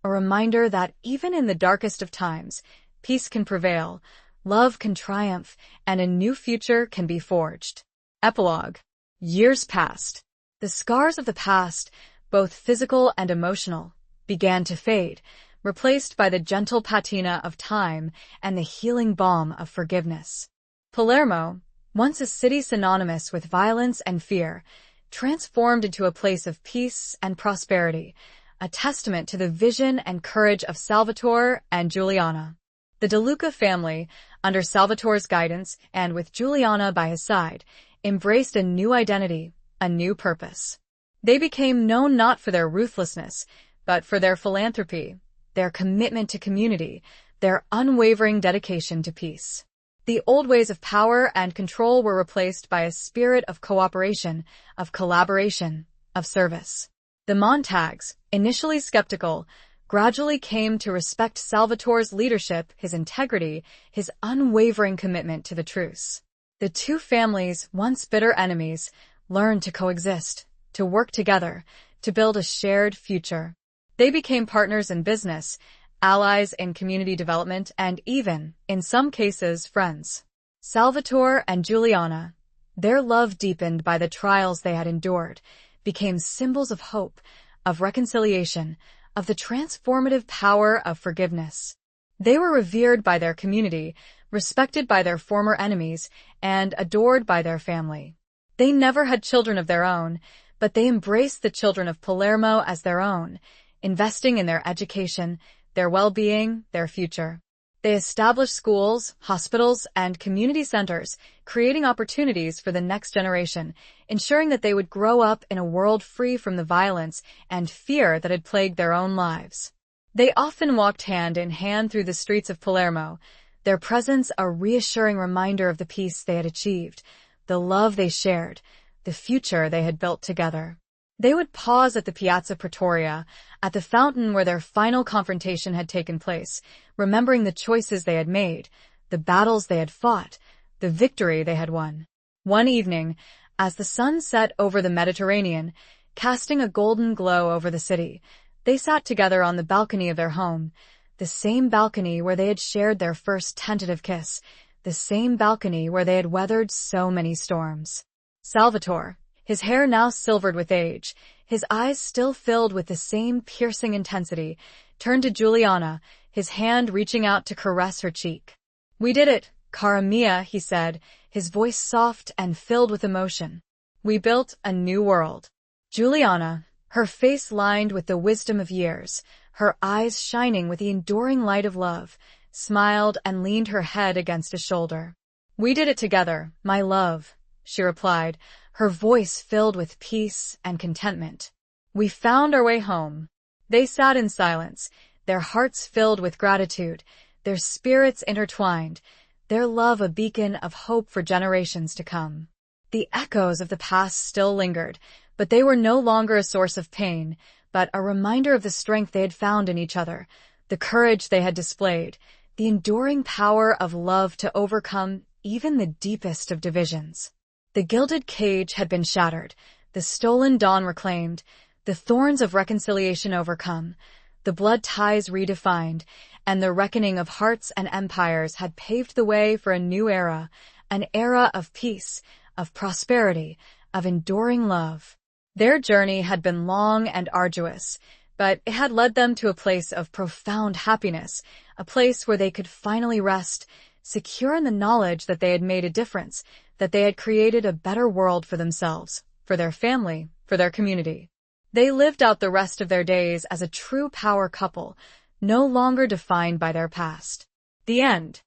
a reminder that even in the darkest of times, peace can prevail, love can triumph, and a new future can be forged. Epilogue. Years passed. The scars of the past, both physical and emotional, began to fade, replaced by the gentle patina of time and the healing balm of forgiveness. Palermo, once a city synonymous with violence and fear, transformed into a place of peace and prosperity, a testament to the vision and courage of Salvatore and Giuliana. The De Luca family, under Salvatore's guidance and with Giuliana by his side, embraced a new identity, a new purpose. They became known not for their ruthlessness, but for their philanthropy, their commitment to community, their unwavering dedication to peace. The old ways of power and control were replaced by a spirit of cooperation, of collaboration, of service. The Montagues, initially skeptical, gradually came to respect Salvatore's leadership, his integrity, his unwavering commitment to the truce. The two families, once bitter enemies, learned to coexist, to work together, to build a shared future. They became partners in business, allies in community development, and even, in some cases, friends. Salvatore and Giuliana, their love deepened by the trials they had endured, became symbols of hope, of reconciliation, of the transformative power of forgiveness. They were revered by their community, respected by their former enemies, and adored by their family. They never had children of their own, but they embraced the children of Palermo as their own, investing in their education, their well-being, their future. They established schools, hospitals, and community centers, creating opportunities for the next generation, ensuring that they would grow up in a world free from the violence and fear that had plagued their own lives. They often walked hand in hand through the streets of Palermo, their presence a reassuring reminder of the peace they had achieved, the love they shared, the future they had built together. They would pause at the Piazza Pretoria, at the fountain where their final confrontation had taken place, remembering the choices they had made, the battles they had fought, the victory they had won. One evening, as the sun set over the Mediterranean, casting a golden glow over the city, they sat together on the balcony of their home, the same balcony where they had shared their first tentative kiss, the same balcony where they had weathered so many storms. Salvatore, his hair now silvered with age, his eyes still filled with the same piercing intensity, turned to Giuliana, his hand reaching out to caress her cheek. "We did it, cara mia," he said, his voice soft and filled with emotion. "We built a new world." Giuliana, her face lined with the wisdom of years, her eyes shining with the enduring light of love, smiled and leaned her head against his shoulder. "We did it together, my love," she replied, her voice filled with peace and contentment. "We found our way home." They sat in silence, their hearts filled with gratitude, their spirits intertwined, their love a beacon of hope for generations to come. The echoes of the past still lingered, but they were no longer a source of pain, but a reminder of the strength they had found in each other, the courage they had displayed, the enduring power of love to overcome even the deepest of divisions. The gilded cage had been shattered, the stolen dawn reclaimed, the thorns of reconciliation overcome, the blood ties redefined, and the reckoning of hearts and empires had paved the way for a new era, an era of peace, of prosperity, of enduring love. Their journey had been long and arduous, but it had led them to a place of profound happiness, a place where they could finally rest, secure in the knowledge that they had made a difference, that they had created a better world for themselves, for their family, for their community. They lived out the rest of their days as a true power couple, no longer defined by their past. The end.